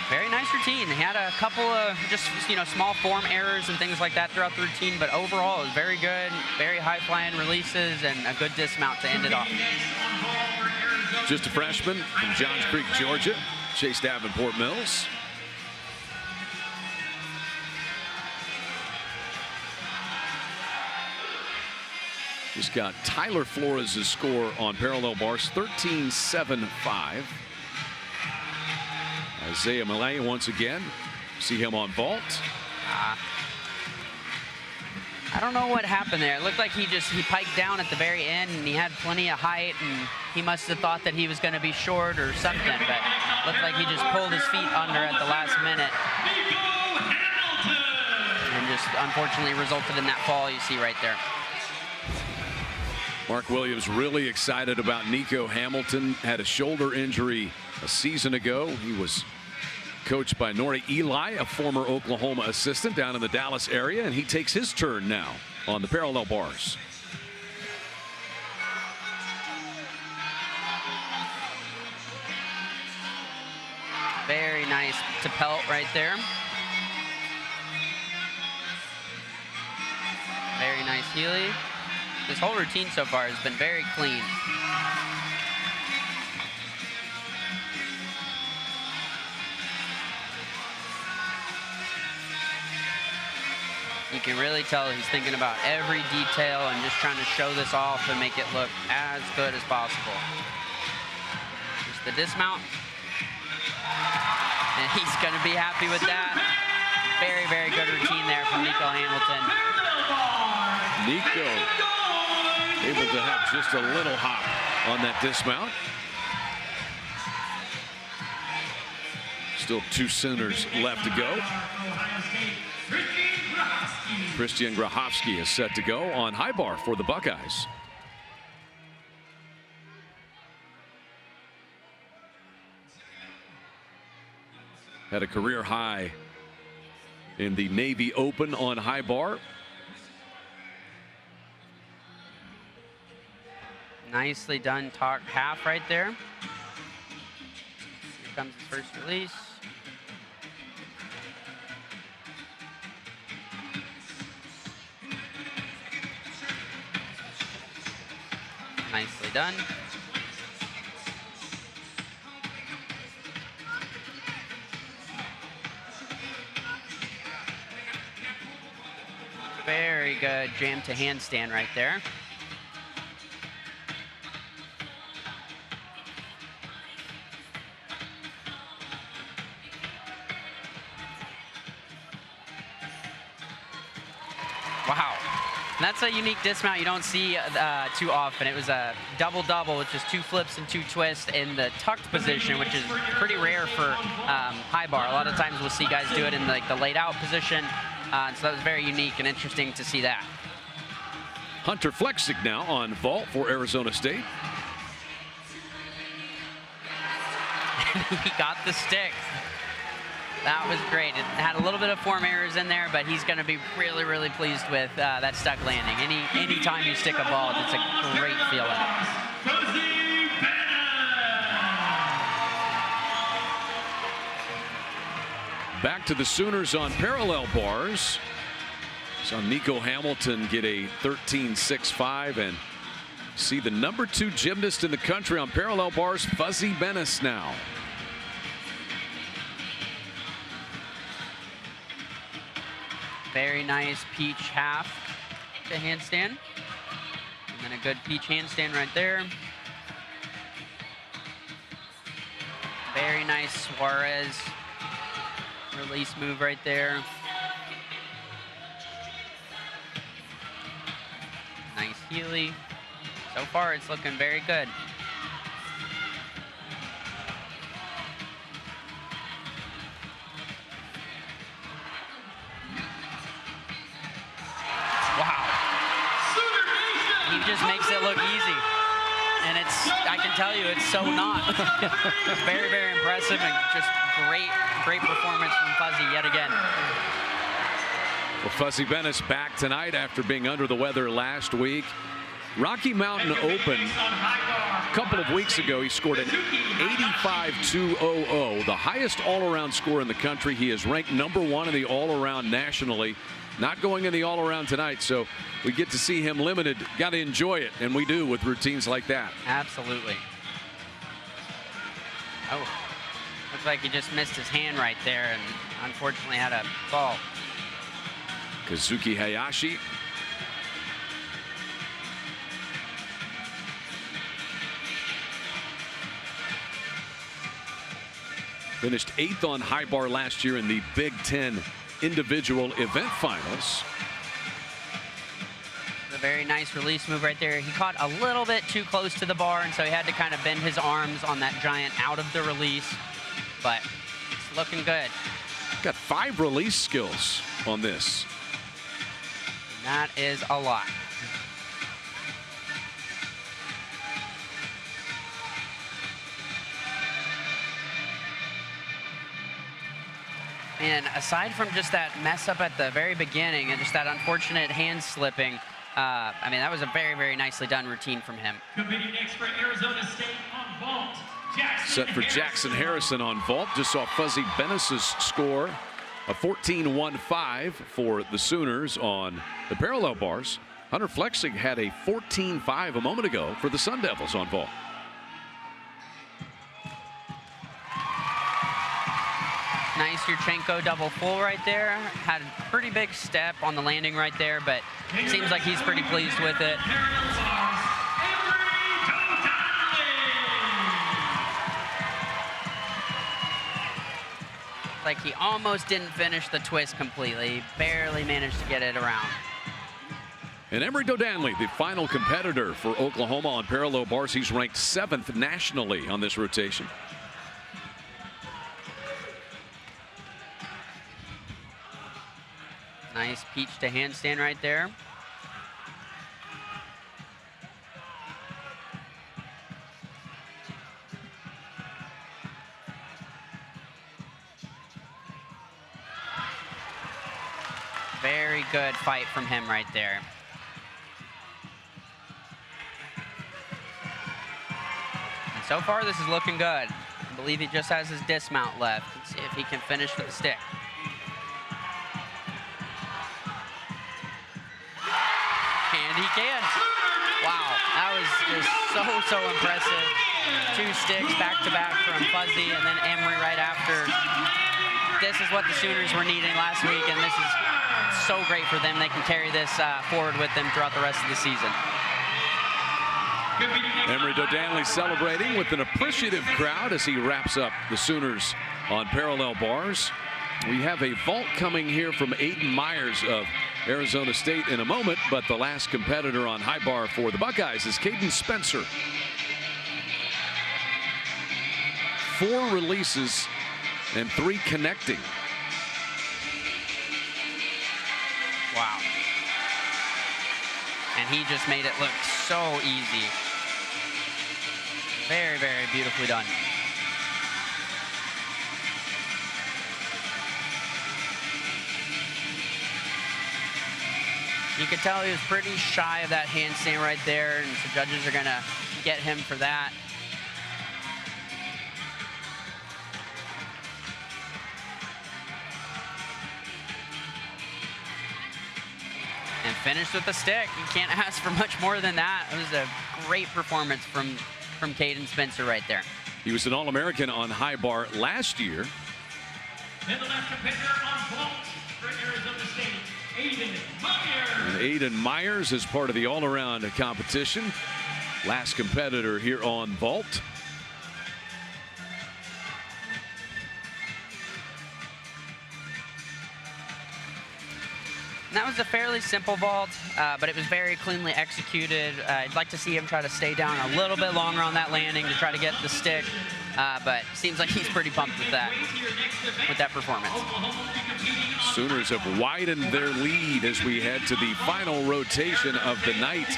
Speaker 6: Very nice routine. He had a couple of just, small form errors and things like that throughout the routine, but overall it was very good, very high flying releases and a good dismount to end it off.
Speaker 7: Just a freshman from Johns Creek, Georgia, Chase Davenport Mills. Just got Tyler Flores' score on parallel bars, 13.75. Isaiah Malay once again. See him on vault.
Speaker 6: I don't know what happened there. It looked like he piked down at the very end and he had plenty of height and he must have thought that he was going to be short or something, but looked like he just pulled his feet under at the last minute. And just unfortunately resulted in that fall you see right there.
Speaker 7: Mark Williams really excited about Nico Hamilton. Had a shoulder injury a season ago. He was coached by Nori Eli, a former Oklahoma assistant down in the Dallas area, and he takes his turn now on the parallel bars.
Speaker 6: Very nice to pelt right there. Very nice Healy. This whole routine so far has been very clean. You can really tell he's thinking about every detail and just trying to show this off and make it look as good as possible. Just the dismount. And he's going to be happy with that. Very, very good routine there from Nico Hamilton.
Speaker 7: Nico able to have just a little hop on that dismount. Still 2 Sooners left to go. Christian Grachowski is set to go on high bar for the Buckeyes. Had a career high in the Navy Open on high bar.
Speaker 6: Nicely done half right there. Here comes his first release. Nicely done. Very good jam to handstand right there. Wow. That's a unique dismount you don't see too often. It was a double-double, which is 2 flips and 2 twists in the tucked position, which is pretty rare for high bar. A lot of times we'll see guys do it in the laid out position. So that was very unique and interesting to see that.
Speaker 7: Hunter Flexig now on vault for Arizona State.
Speaker 6: He got the stick. That was great. It had a little bit of form errors in there, but he's going to be really, really pleased with that stuck landing. Any time you stick a ball, it's a great feeling.
Speaker 7: Back to the Sooners on parallel bars. Saw Nico Hamilton get a 13.65 and see the number 2 gymnast in the country on parallel bars, Fuzzy Bennis now.
Speaker 6: Very nice peach half to handstand. And then a good peach handstand right there. Very nice Suarez release move right there. Nice Healy. So far, it's looking very good. Wow. He just makes it look easy. And I can tell you, it's so not. Very, very impressive and just great performance from Fuzzy yet again.
Speaker 7: Well, Fuzzy Bennis back tonight after being under the weather last week. Rocky Mountain Open a couple of weeks ago, he scored an 85.200, the highest all-around score in the country. He is ranked number 1 in the all-around nationally. Not going in the all-around tonight, so we get to see him limited. Got to enjoy it, and we do with routines like that.
Speaker 6: Absolutely. Oh, looks like he just missed his hand right there and unfortunately had a fall.
Speaker 7: Kazuki Hayashi. Finished 8th on high bar last year in the Big Ten individual event finals.
Speaker 6: A very nice release move right there. He caught a little bit too close to the bar, and so he had to kind of bend his arms on that giant out of the release, but it's looking good.
Speaker 7: Got 5 release skills on this.
Speaker 6: And that is a lot. And aside from just that mess up at the very beginning and just that unfortunate hand slipping, I mean, that was a very, very nicely done routine from him.
Speaker 11: Competing next for Arizona State on vault, Jackson
Speaker 7: Set for Jackson Harrison on vault. Just saw Fuzzy Bennis's score, a 14.15 for the Sooners on the parallel bars. Hunter Flexig had a 14.5 a moment ago for the Sun Devils on vault.
Speaker 6: Nice Yurchenko double full right there. Had a pretty big step on the landing right there, but seems like he's pretty pleased with it. Like he almost didn't finish the twist completely. Barely managed to get it around.
Speaker 7: And Emory Dodanley, the final competitor for Oklahoma on parallel bars. He's ranked 7th nationally on this rotation.
Speaker 6: Nice peach to handstand right there. Very good fight from him right there. And so far, this is looking good. I believe he just has his dismount left. Let's see if he can finish with the stick. And he can. Wow, that was just so impressive. 2 sticks back to back from Fuzzy and then Emory right after. This is what the Sooners were needing last week, and this is so great for them. They can carry this forward with them throughout the rest of the season.
Speaker 7: Emory Dodanley celebrating with an appreciative crowd as he wraps up the Sooners on parallel bars. We have a vault coming here from Aiden Myers of Arizona State in a moment, but the last competitor on high bar for the Buckeyes is Caden Spencer. 4 releases and 3 connecting.
Speaker 6: Wow. And he just made it look so easy. Very, very beautifully done. You could tell he was pretty shy of that handstand right there, and so judges are going to get him for that. And finished with the stick. You can't ask for much more than that. It was a great performance from Caden Spencer right there.
Speaker 7: He was an All-American on high bar last year.
Speaker 11: And the last competitor on vault for Arizona State, Aiden Myers.
Speaker 7: And Aiden Myers is part of the all-around competition. Last competitor here on vault.
Speaker 6: And that was a fairly simple vault, but it was very cleanly executed. I'd like to see him try to stay down a little bit longer on that landing to try to get the stick, but seems like he's pretty pumped with that performance.
Speaker 7: Sooners have widened their lead as we head to the final rotation of the night.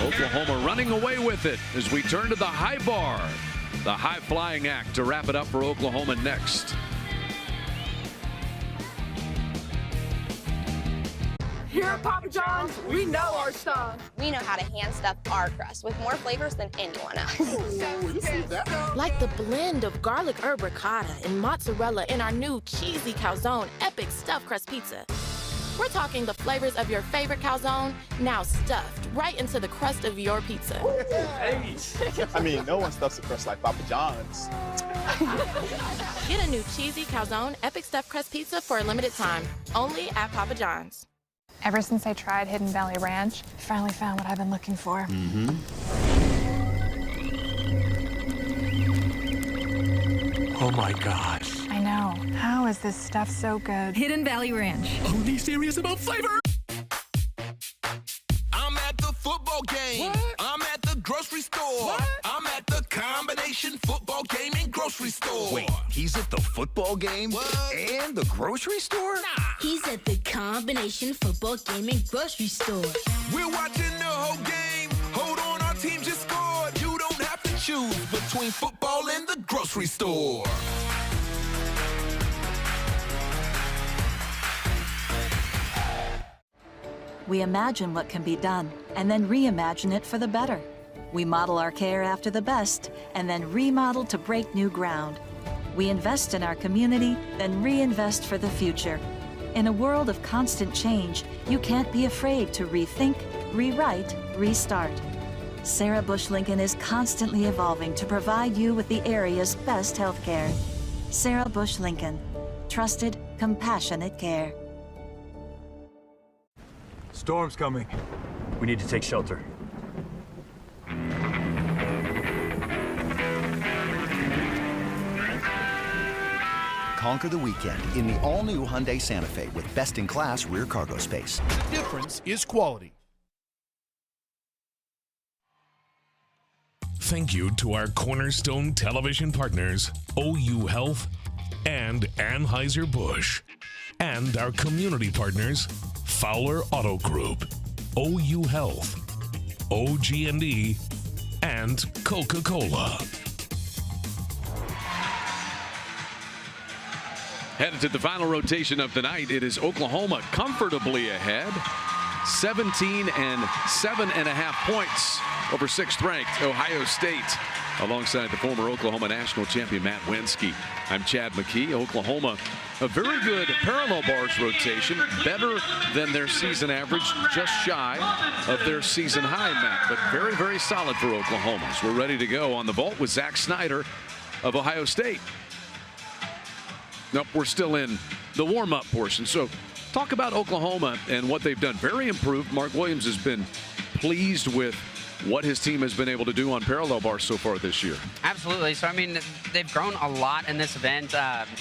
Speaker 7: Oklahoma running away with it as we turn to the high bar. The high-flying act to wrap it up for Oklahoma next.
Speaker 21: Here at Papa John's, we know our stuff.
Speaker 9: We know how to hand stuff our crust with more flavors than anyone else.
Speaker 8: Like the blend of garlic herb ricotta and mozzarella in our new cheesy calzone epic stuffed crust pizza. We're talking the flavors of your favorite calzone, now stuffed right into the crust of your pizza.
Speaker 10: I mean, no one stuffs a crust like Papa John's.
Speaker 8: Get a new cheesy calzone epic stuffed crust pizza for a limited time, only at Papa John's.
Speaker 12: Ever since I tried Hidden Valley Ranch, I finally found what I've been looking for.
Speaker 17: Oh my gosh.
Speaker 12: I know. How is this stuff so good?
Speaker 1: Hidden Valley Ranch.
Speaker 17: Only serious about flavor.
Speaker 5: I'm at the football game. What? I'm at the grocery store. What? I'm at the combination football game and grocery store.
Speaker 3: Wait, he's at the football game and the grocery store?
Speaker 5: Nah.
Speaker 1: He's at the combination football game and grocery store.
Speaker 5: We're watching the whole game. Hold on, our team just scored. You don't have to choose between football and the grocery store.
Speaker 13: We imagine what can be done and then reimagine it for the better. We model our care after the best and then remodel to break new ground. We invest in our community, then reinvest for the future. In a world of constant change, you can't be afraid to rethink, rewrite, restart. Sarah Bush Lincoln is constantly evolving to provide you with the area's best health care. Sarah Bush Lincoln. Trusted, compassionate care.
Speaker 19: Storm's coming. We need to take shelter.
Speaker 3: Conquer the weekend in the all-new Hyundai Santa Fe with best-in-class rear cargo space.
Speaker 2: The difference is quality.
Speaker 24: Thank you to our cornerstone television partners, OU Health and Anheuser-Busch, and our community partners, Fowler Auto Group, OU Health, OG&E, and Coca-Cola.
Speaker 7: Headed to the final rotation of the night, it is Oklahoma comfortably ahead. 17 and 7.5 points over 6th-ranked Ohio State, alongside the former Oklahoma national champion Matt Wensky. I'm Chad McKee. Oklahoma, a very good parallel bars rotation, better than their season average, just shy of their season high, Matt, but very, very solid for Oklahoma. So we're ready to go on the vault with Zach Snyder of Ohio State. Nope, we're still in the warm-up portion. So talk about Oklahoma and what they've done. Very improved. Mark Williams has been pleased with what his team has been able to do on parallel bars so far this year.
Speaker 6: Absolutely. So, I mean, they've grown a lot in this event.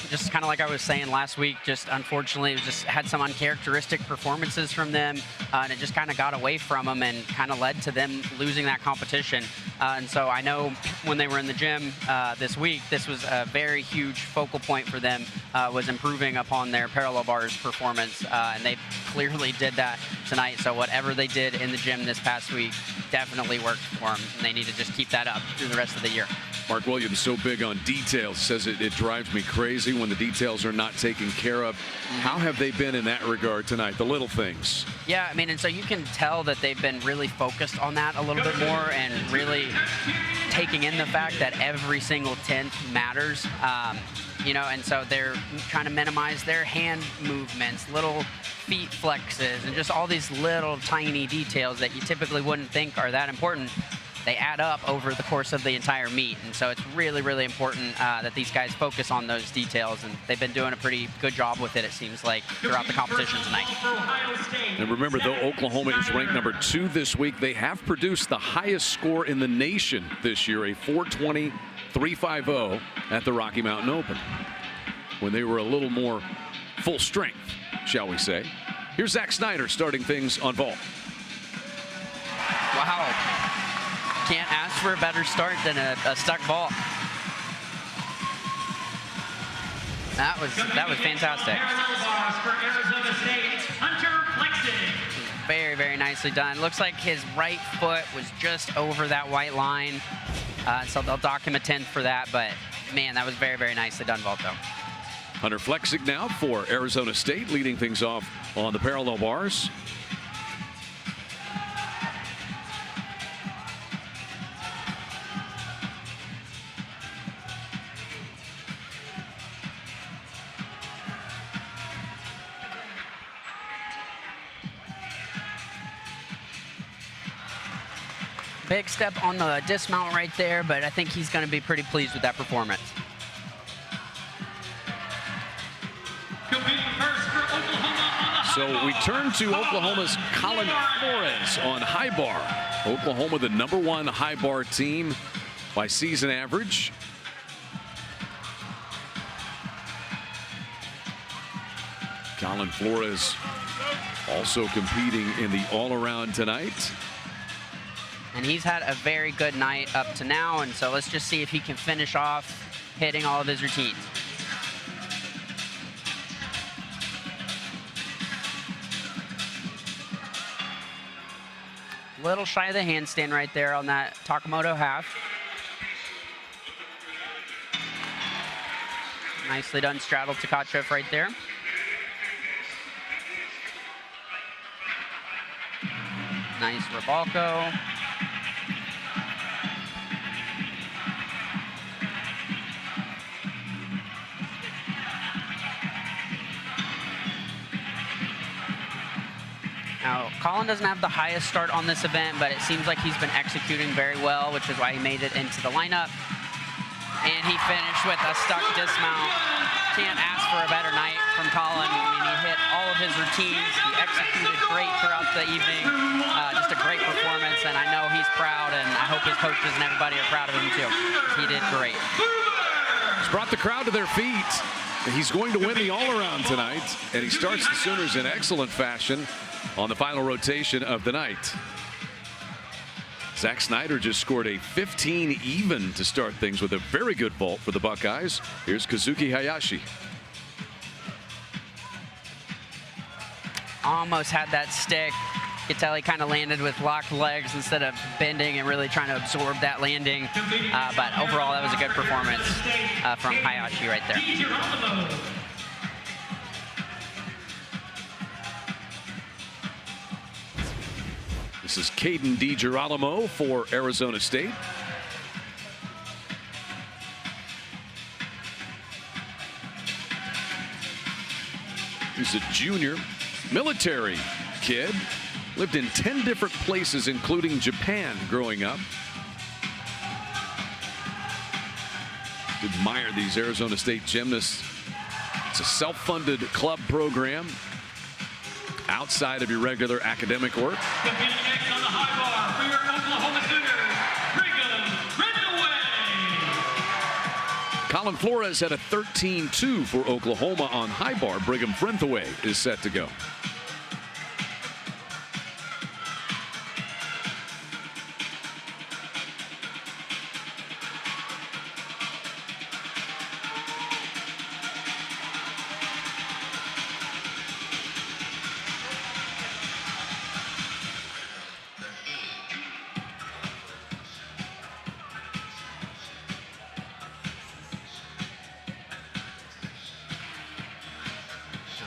Speaker 6: Just kind of like I was saying last week, just unfortunately, it just had some uncharacteristic performances from them, and it just kind of got away from them and kind of led to them losing that competition. And so I know when they were in the gym this week, this was a very huge focal point for them, was improving upon their parallel bars performance, and they clearly did that tonight. So whatever they did in the gym this past week definitely worked for them, and they need to just keep that up through the rest of the year.
Speaker 7: Mark Williams so big on details, says it drives me crazy when the details are not taken care of. How have they been in that regard tonight, the little things?
Speaker 6: Yeah, I mean, and so you can tell that they've been really focused on that a little bit more and really taking in the fact that every single tenth matters. You know, and so they're trying to minimize their hand movements, little feet flexes, and just all these little tiny details that you typically wouldn't think are that important. They add up over the course of the entire meet, and so it's really, really important that these guys focus on those details, and they've been doing a pretty good job with it, it seems like, throughout the competition tonight.
Speaker 7: And remember, though Oklahoma is ranked number 2 this week, they have produced the highest score in the nation this year, a 420.350 at the Rocky Mountain Open, when they were a little more full strength, shall we say. Here's Zach Snyder starting things on vault.
Speaker 6: Wow. Can't ask for a better start than a stuck vault. That was fantastic. Very, very nicely done. Looks like his right foot was just over that white line. So they'll dock him a 10 for that, but man, that was very, very nicely done vault though.
Speaker 7: Hunter Flexig now for Arizona State, leading things off on the parallel bars.
Speaker 6: Big step on the dismount right there, but I think he's going to be pretty pleased with that performance.
Speaker 7: So we turn to Oklahoma's Colin Flores on high bar. Oklahoma, the #1 high bar team by season average. Colin Flores also competing in the all-around tonight.
Speaker 6: And he's had a very good night up to now, and so let's just see if he can finish off hitting all of his routines. Little shy of the handstand right there on that Takamoto half. Nicely done straddle Tkachev right there. Nice Rabalko. Now, Colin doesn't have the highest start on this event, but it seems like he's been executing very well, which is why he made it into the lineup. And he finished with a stuck dismount. Can't ask for a better night from Colin. I mean, he hit all of his routines. He executed great throughout the evening. Just a great performance, and I know he's proud, and I hope his coaches and everybody are proud of him too. He did great.
Speaker 7: He's brought the crowd to their feet. He's going to win the all-around tonight, and he starts the Sooners in excellent fashion on the final rotation of the night. Zach Snyder just scored a 15 even to start things with a very good vault for the Buckeyes. Here's Kazuki Hayashi.
Speaker 6: Almost had that stick. You could tell he kind of landed with locked legs instead of bending and really trying to absorb that landing. But overall, that was a good performance from Hayashi right there.
Speaker 7: This is Caden DiGirolamo for Arizona State. He's a junior military kid. Lived in 10 different places, including Japan, growing up. Admire these Arizona State gymnasts. It's a self-funded club program outside of your regular academic work.
Speaker 11: Competing next on the high bar for your Oklahoma Sooners, Brigham Frithaway.
Speaker 7: Colin Flores had a 13-2 for Oklahoma on high bar. Brigham Frithaway is set to go.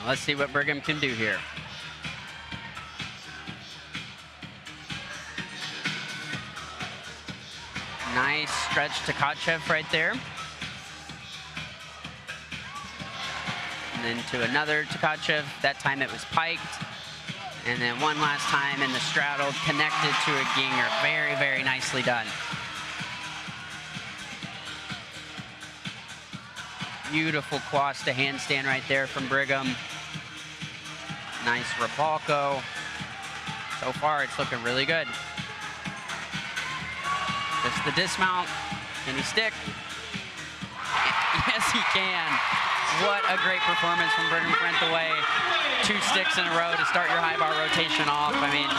Speaker 6: Let's see what Brigham can do here. Nice stretch to Tkachev right there. And then to another Tkachev. That time it was piked. And then one last time in the straddle, connected to a Gienger. Very, very nicely done. Beautiful cross to handstand right there from Brigham. Nice Rapalco. So far, it's looking really good. Just the dismount. Can he stick? Yes, he can. What a great performance from Brigham Frentheway. 2 sticks in a row to start your high bar rotation off. I mean,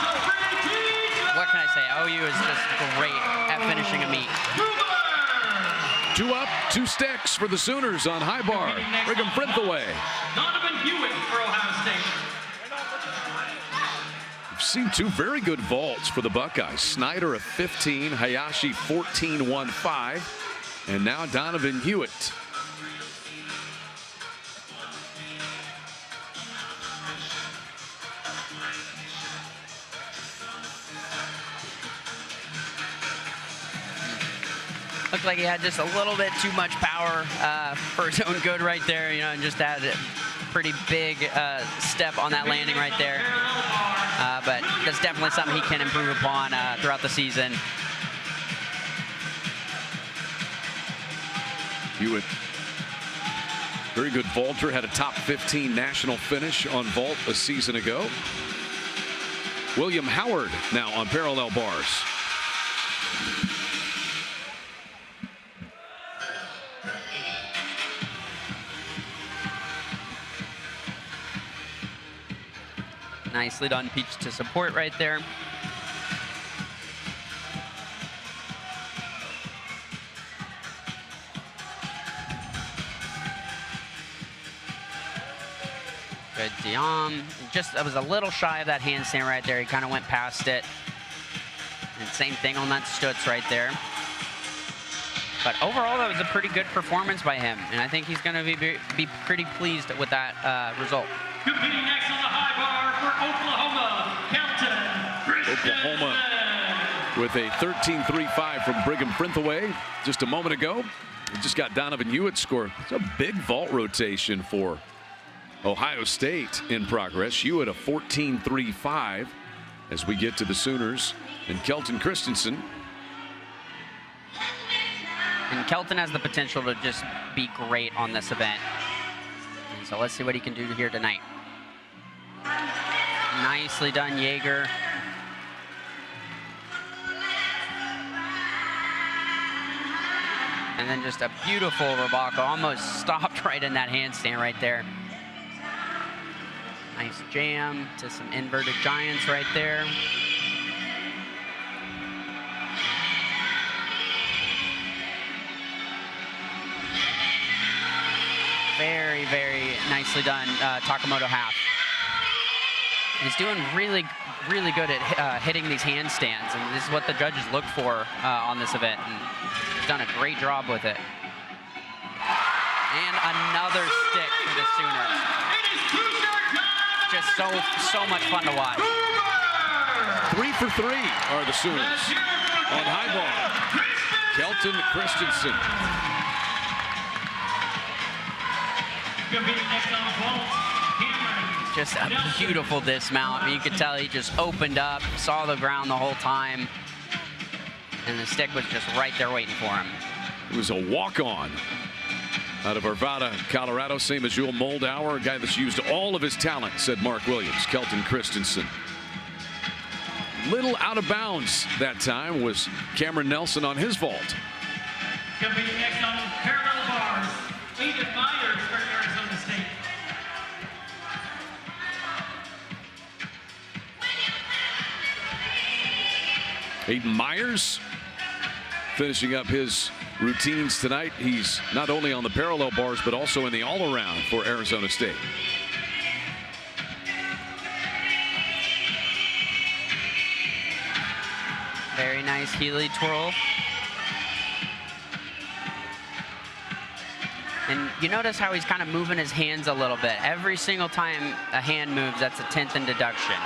Speaker 6: what can I say? OU is just great at finishing a meet.
Speaker 7: 2 up, 2 sticks for the Sooners on high bar. Brigham Frentheway.
Speaker 11: Donovan Hewitt for Ohio State.
Speaker 7: We've seen 2 very good vaults for the Buckeyes. Snyder a 15, Hayashi 14.15, and now Donovan Hewitt.
Speaker 6: Looked like he had just a little bit too much power for his own good right there, you know, and just had a pretty big step on that landing right there. But that's definitely something he can improve upon throughout the season.
Speaker 7: Hewitt, very good vaulter, had a top 15 national finish on vault a season ago. William Howard now on parallel bars.
Speaker 6: Nicely done peach to support right there. Good Diam. Just, I was a little shy of that handstand right there. He kind of went past it. And same thing on that Stutz right there. But overall, that was a pretty good performance by him. And I think he's going to be pretty pleased with that result.
Speaker 11: Competing next on the high bar for Oklahoma, Kelton
Speaker 7: Oklahoma with a 13.35 from Brigham Frentheway just a moment ago. We just got Donovan Hewitt score. It's a big vault rotation for Ohio State in progress. Hewitt a 14.35 as we get to the Sooners and Kelton Christensen.
Speaker 6: And Kelton has the potential to just be great on this event. And so let's see what he can do here tonight. Nicely done, Jaeger. And then just a beautiful Rabaka, almost stopped right in that handstand right there. Nice jam to some inverted giants right there. Very, very nicely done, Takamoto half. He's doing really, really good at hitting these handstands, and this is what the judges look for on this event, and he's done a great job with it. And another stick for the Sooners. Just so much fun to watch.
Speaker 7: 3 for 3 are the Sooners on high bar. Kelton Christensen.
Speaker 6: Just a beautiful dismount. I mean, you could tell he just opened up, saw the ground the whole time, and the stick was just right there waiting for him.
Speaker 7: It was a walk-on out of Arvada, Colorado, same as Jewel Moldauer, a guy that's used all of his talent, said Mark Williams. Kelton Christensen. Little out of bounds that time was Cameron Nelson on his vault.
Speaker 11: Competing next on parallel bars, Aiden Myers for Arizona State.
Speaker 7: Aiden Myers finishing up his routines tonight. He's not only on the parallel bars, but also in the all-around for Arizona State.
Speaker 6: Very nice Healy twirl. And you notice how he's kind of moving his hands a little bit. Every single time a hand moves, that's a 10th in deduction.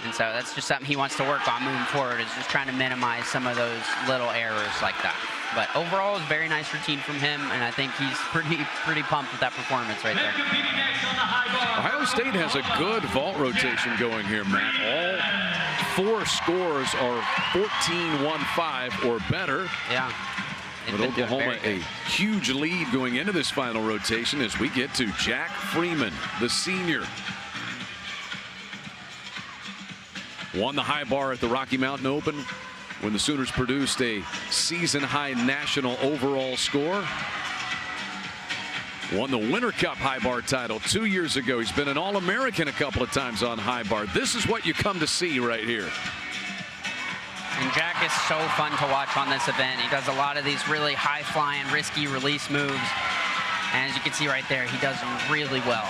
Speaker 6: And so that's just something he wants to work on moving forward, is just trying to minimize some of those little errors like that. But overall, it's a very nice routine from him, and I think he's pretty pumped with that performance right there.
Speaker 7: Ohio State has a good vault rotation going here, Matt. All 4 scores are 14-1-5 or better.
Speaker 6: Yeah.
Speaker 7: But Oklahoma a huge lead going into this final rotation as we get to Jack Freeman, the senior. Won the high bar at the Rocky Mountain Open when the Sooners produced a season-high national overall score. Won the Winter Cup high bar title 2 years ago. He's been an All-American a couple of times on high bar. This is what you come to see right here.
Speaker 6: And Jack is so fun to watch on this event. He does a lot of these really high-flying, risky release moves. And as you can see right there, he does them really well.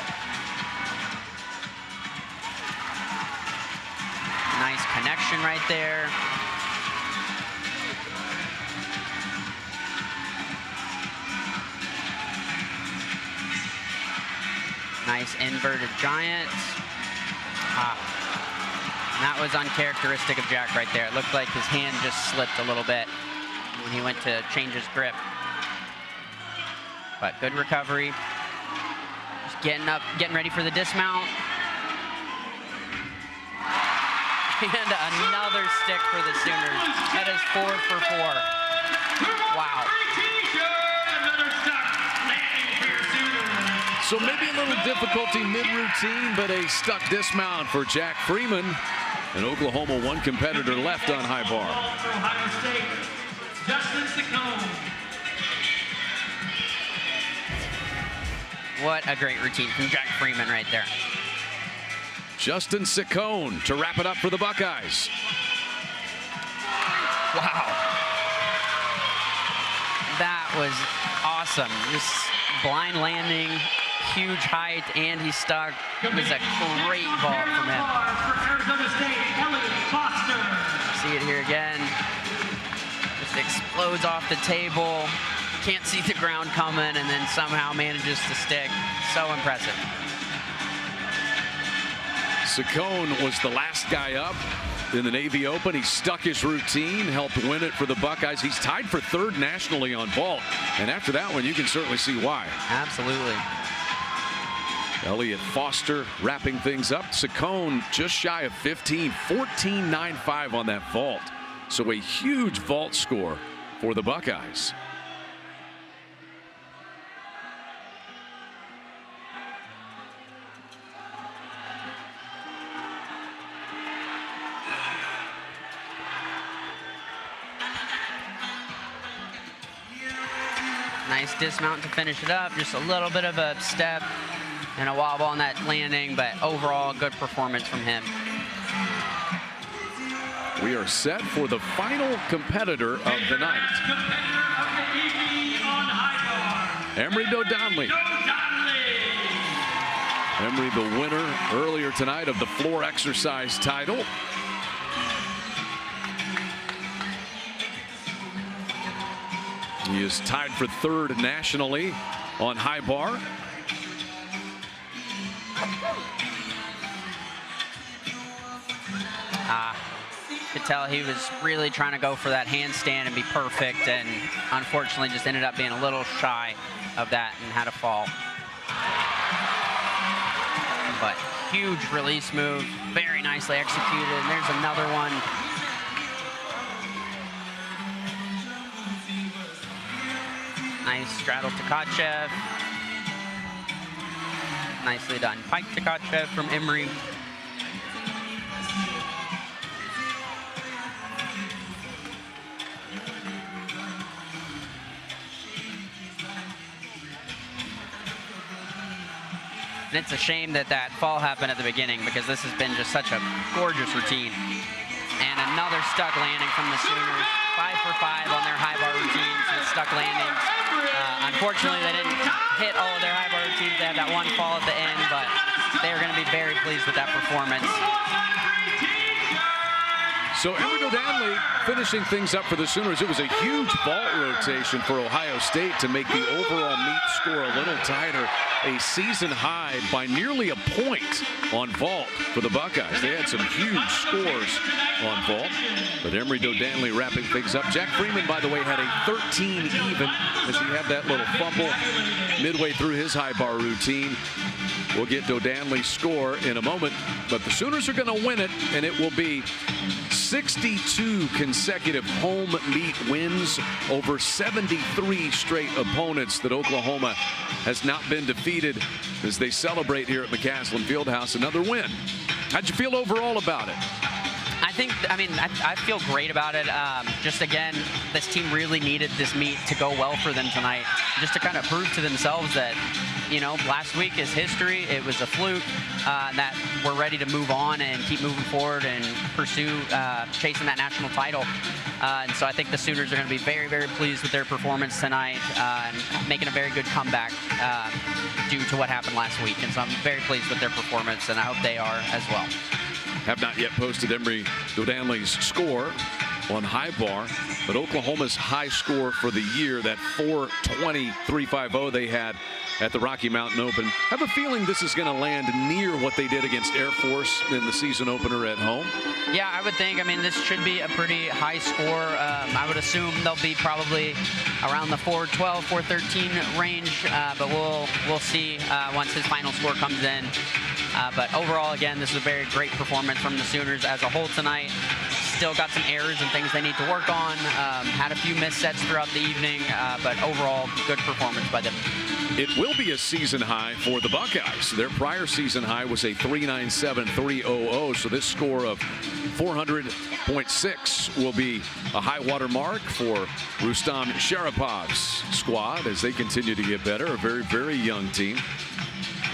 Speaker 6: Nice connection right there. Nice inverted giant. And that was uncharacteristic of Jack right there. It looked like his hand just slipped a little bit when he went to change his grip. But good recovery. Just getting up, getting ready for the dismount. And another stick for the Sooners. That is 4 for 4. Wow.
Speaker 7: So maybe a little difficulty mid-routine, but a stuck dismount for Jack Freeman. And Oklahoma, 1 competitor left on high bar.
Speaker 11: Ohio State, Justin Ciccone.
Speaker 6: What a great routine from Jack Freeman right there.
Speaker 7: Justin Ciccone to wrap it up for the Buckeyes.
Speaker 6: Wow. That was awesome. Just blind landing, huge height, and he stuck. It was a great ball from him. See it here again. Just explodes off the table. Can't see the ground coming, and then somehow manages to stick. So impressive.
Speaker 7: Ciccone was the last guy up in the Navy Open. He stuck his routine, helped win it for the Buckeyes. He's tied for 3rd nationally on vault. And after that one, you can certainly see why.
Speaker 6: Absolutely.
Speaker 7: Elliot Foster wrapping things up. Ciccone just shy of 15, 14.95 on that vault. So a huge vault score for the Buckeyes.
Speaker 6: Nice dismount to finish it up. Just a little bit of a step and a wobble on that landing, but overall good performance from him.
Speaker 7: We are set for the final competitor of the night. Emory Dodonley. Emory, the winner earlier tonight of the floor exercise title. He is tied for 3rd nationally on high bar.
Speaker 6: Could tell he was really trying to go for that handstand and be perfect, and unfortunately just ended up being a little shy of that and had a fall. But huge release move, very nicely executed. And there's another one. Nice straddle Tkachev. Nicely done. Pike Tkachev from Emory. And it's a shame that that fall happened at the beginning, because this has been just such a gorgeous routine. And another stuck landing from the Sooners. 5 for 5 on their high bar routines and stuck landings. Unfortunately, they didn't hit all of their high bar routines. They had that one fall at the end, but they are going to be very pleased with that performance.
Speaker 7: So Emory Dodanley finishing things up for the Sooners. It was a huge vault rotation for Ohio State to make the overall meet score a little tighter. A season high by nearly a point on vault for the Buckeyes. They had some huge scores on vault, but Emory Dodanley wrapping things up. Jack Freeman, by the way, had a 13 even as he had that little fumble midway through his high bar routine. We'll get Dodanley's score in a moment, but the Sooners are going to win it, and it will be 62 consecutive home meet wins over 73 straight opponents that Oklahoma has not been defeated as they celebrate here at McCasland Fieldhouse another win. How'd you feel overall about it?
Speaker 6: I feel great about it. Just again, this team really needed this meet to go well for them tonight, just to kind of prove to themselves that, you know, last week is history. It was a fluke, that we're ready to move on and keep moving forward and pursue chasing that national title. And so I think the Sooners are going to be very, very pleased with their performance tonight, and making a very good comeback due to what happened last week. And so I'm very pleased with their performance, and I hope they are as well.
Speaker 7: Have not yet posted Emory Dodanley's score on high bar, but Oklahoma's high score for the year, that 420-350 they had at the Rocky Mountain Open. Have a feeling this is going to land near what they did against Air Force in the season opener at home.
Speaker 6: Yeah, I would think. I mean, this should be a pretty high score. I would assume they'll be probably around the 412, 413 range, but we'll see once his final score comes in. But overall, again, this is a very great performance from the Sooners as a whole tonight. Still got some errors and things they need to work on. Had a few missed sets throughout the evening, but overall, good performance by them.
Speaker 7: It will be a season high for the Buckeyes. Their prior season high was a 397-300, so this score of 400.6 will be a high water mark for Rustam Sharapov's squad as they continue to get better. A very, very young team.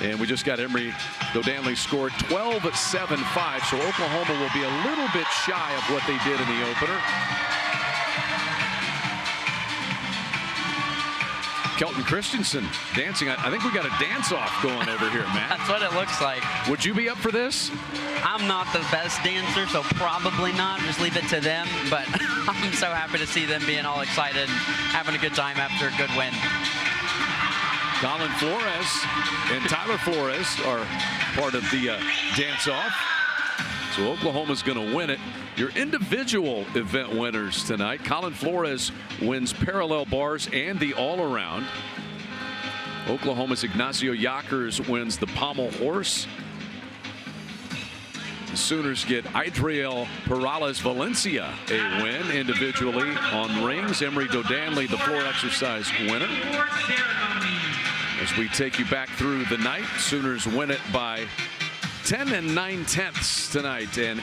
Speaker 7: And we just got Emory Dodanley scored 12-7-5, so Oklahoma will be a little bit shy of what they did in the opener. Kelton Christensen dancing. I think we got a dance-off going over here, Matt.
Speaker 6: That's what it looks like.
Speaker 7: Would you be up for this?
Speaker 6: I'm not the best dancer, so probably not. Just leave it to them. But I'm so happy to see them being all excited and having a good time after a good win.
Speaker 7: Colin Flores and Tyler Flores are part of the dance-off. So Oklahoma's going to win it. Your individual event winners tonight. Colin Flores wins parallel bars and the all-around. Oklahoma's Ignacio Yakers wins the pommel horse. The Sooners get Adriel Perales Valencia a win individually on rings. Emory Dodanley, the floor exercise winner. As we take you back through the night, Sooners win it by 10 9/10 tonight. And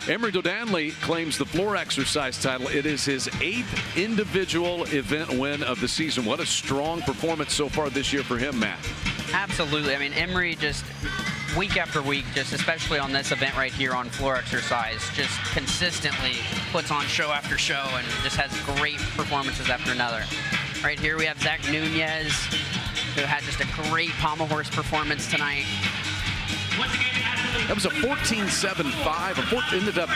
Speaker 7: Emory Dodanley claims the floor exercise title. It is his 8th individual event win of the season. What a strong performance so far this year for him, Matt.
Speaker 6: Absolutely. I mean, Emory just week after week, just especially on this event right here on floor exercise, just consistently puts on show after show and just has great performances after another. Right here we have Zach Nunez, who had just a great pommel horse performance tonight.
Speaker 7: That was a 14-7-5. Ended up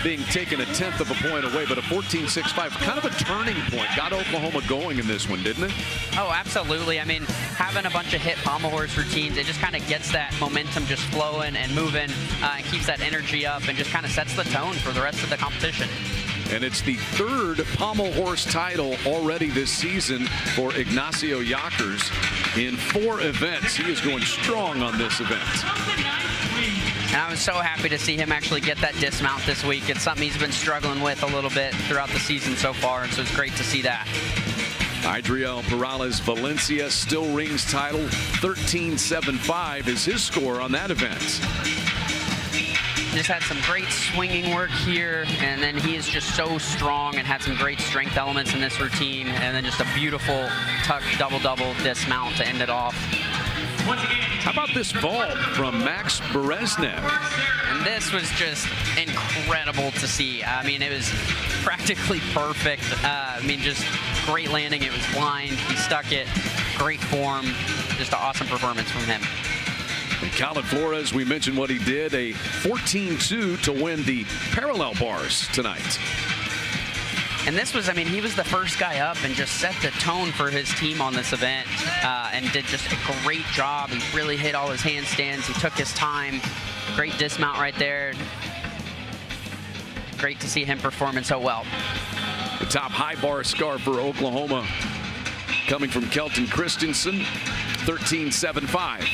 Speaker 7: being taken a 1/10 of a point away, but a 14-6-5. Kind of a turning point. Got Oklahoma going in this one, didn't it?
Speaker 6: Oh, absolutely. I mean, having a bunch of hit pommel horse routines, it just kind of gets that momentum just flowing and moving, and keeps that energy up and just kind of sets the tone for the rest of the competition.
Speaker 7: And it's the 3rd pommel horse title already this season for Ignacio Yakers in 4 events. He is going strong on this event.
Speaker 6: And I was so happy to see him actually get that dismount this week. It's something he's been struggling with a little bit throughout the season so far, and so it's great to see that.
Speaker 7: Adriel Perales Valencia still rings title. 13-7-5 is his score on that event.
Speaker 6: Just had some great swinging work here, and then he is just so strong and had some great strength elements in this routine, and then just a beautiful tuck double-double dismount to end it off.
Speaker 7: How about this vault from Max Bereznev?
Speaker 6: And this was just incredible to see. I mean, it was practically perfect. I mean, just great landing. It was blind. He stuck it. Great form. Just an awesome performance from him.
Speaker 7: And Colin Flores, we mentioned what he did, a 14-2 to win the parallel bars tonight.
Speaker 6: And this was, I mean, he was the first guy up and just set the tone for his team on this event and did just a great job. He really hit all his handstands. He took his time. Great dismount right there. Great to see him performing so well.
Speaker 7: The top high bar scarf for Oklahoma coming from Kelton Christensen, 13.75.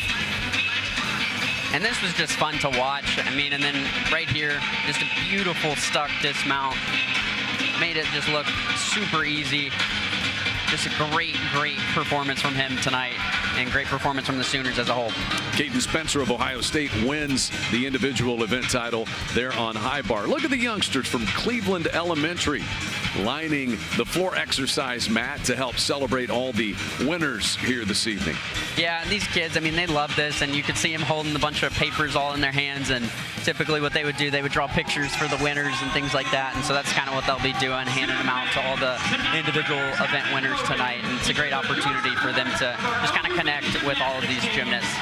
Speaker 6: And this was just fun to watch. I mean, and then right here, just a beautiful stuck dismount. Made it just look super easy. Just a great performance from him tonight, and great performance from the Sooners as a whole.
Speaker 7: Caden Spencer of Ohio State wins the individual event title there on high bar. Look at the youngsters from Cleveland Elementary lining the floor exercise mat to help celebrate all the winners here this evening.
Speaker 6: Yeah, and these kids, I mean, they love this, and you could see them holding a bunch of papers all in their hands, and typically what they would do, they would draw pictures for the winners and things like that, and so that's kind of what they'll be doing, handing them out to all the individual event winners tonight, and it's a great opportunity for them to just kind of connect with all of these gymnasts.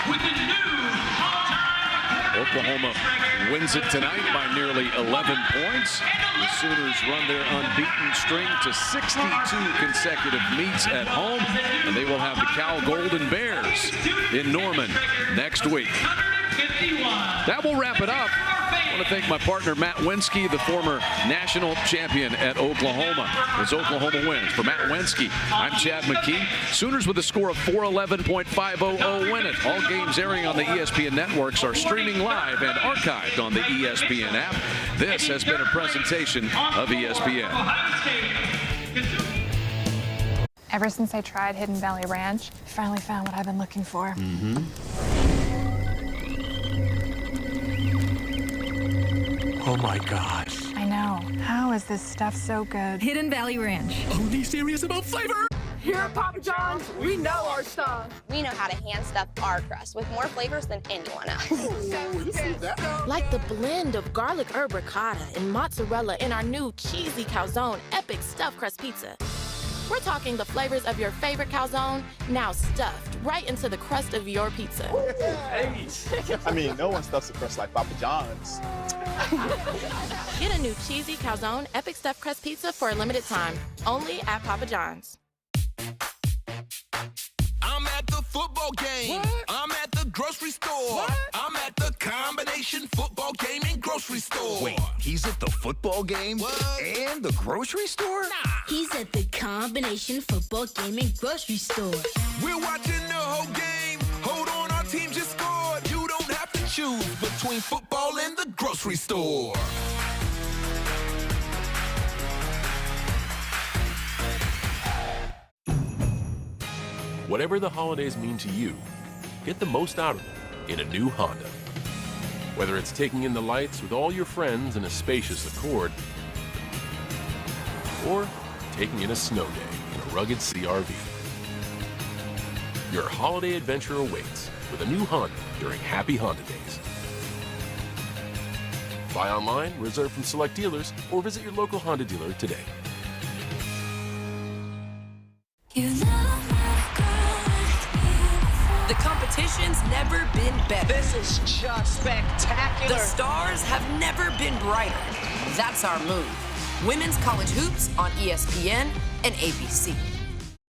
Speaker 7: Oklahoma wins it tonight by nearly 11 points. The Sooners run their unbeaten string to 62 consecutive meets at home, and they will have the Cal Golden Bears in Norman next week. That will wrap it up. I want to thank my partner, Matt Wensky, the former national champion at Oklahoma, as Oklahoma wins. For Matt Wensky, I'm Chad McKee. Sooners with a score of 411.500 win it. All games airing on the ESPN networks are streaming live and archived on the ESPN app. This has been a presentation of ESPN.
Speaker 12: Ever since I tried Hidden Valley Ranch, I finally found what I've been looking for.
Speaker 2: Oh my gosh.
Speaker 12: I know. How is this stuff so good?
Speaker 1: Hidden Valley Ranch.
Speaker 2: Only serious about flavor.
Speaker 21: Here at Papa John's, we know our stuff.
Speaker 9: We know how to hand stuff our crust with more flavors than anyone else.
Speaker 8: Like the blend of garlic herb ricotta and mozzarella in our new cheesy calzone epic stuffed crust pizza. We're talking the flavors of your favorite calzone, now stuffed right into the crust of your pizza.
Speaker 10: Hey. I mean, no one stuffs a crust like Papa John's.
Speaker 8: Get a new cheesy calzone epic stuffed crust pizza for a limited time, only at Papa John's.
Speaker 5: I'm at the football game. What? I'm at the grocery store. What? I'm at the combination football game and grocery store.
Speaker 3: Wait, he's at the football game and the grocery store?
Speaker 5: Nah.
Speaker 1: He's at the combination football game and grocery store.
Speaker 5: We're watching the whole game. Hold on, our team just scored. You don't have to choose between football and the grocery store.
Speaker 4: Whatever the holidays mean to you, get the most out of them in a new Honda. Whether it's taking in the lights with all your friends in a spacious Accord, or taking in a snow day in a rugged CR-V. Your holiday adventure awaits with a new Honda during Happy Honda Days. Buy online, reserve from select dealers, or visit your local Honda dealer today.
Speaker 14: The competition's never been better.
Speaker 20: This is just spectacular.
Speaker 14: The stars have never been brighter. That's our move. Women's College Hoops on ESPN and ABC.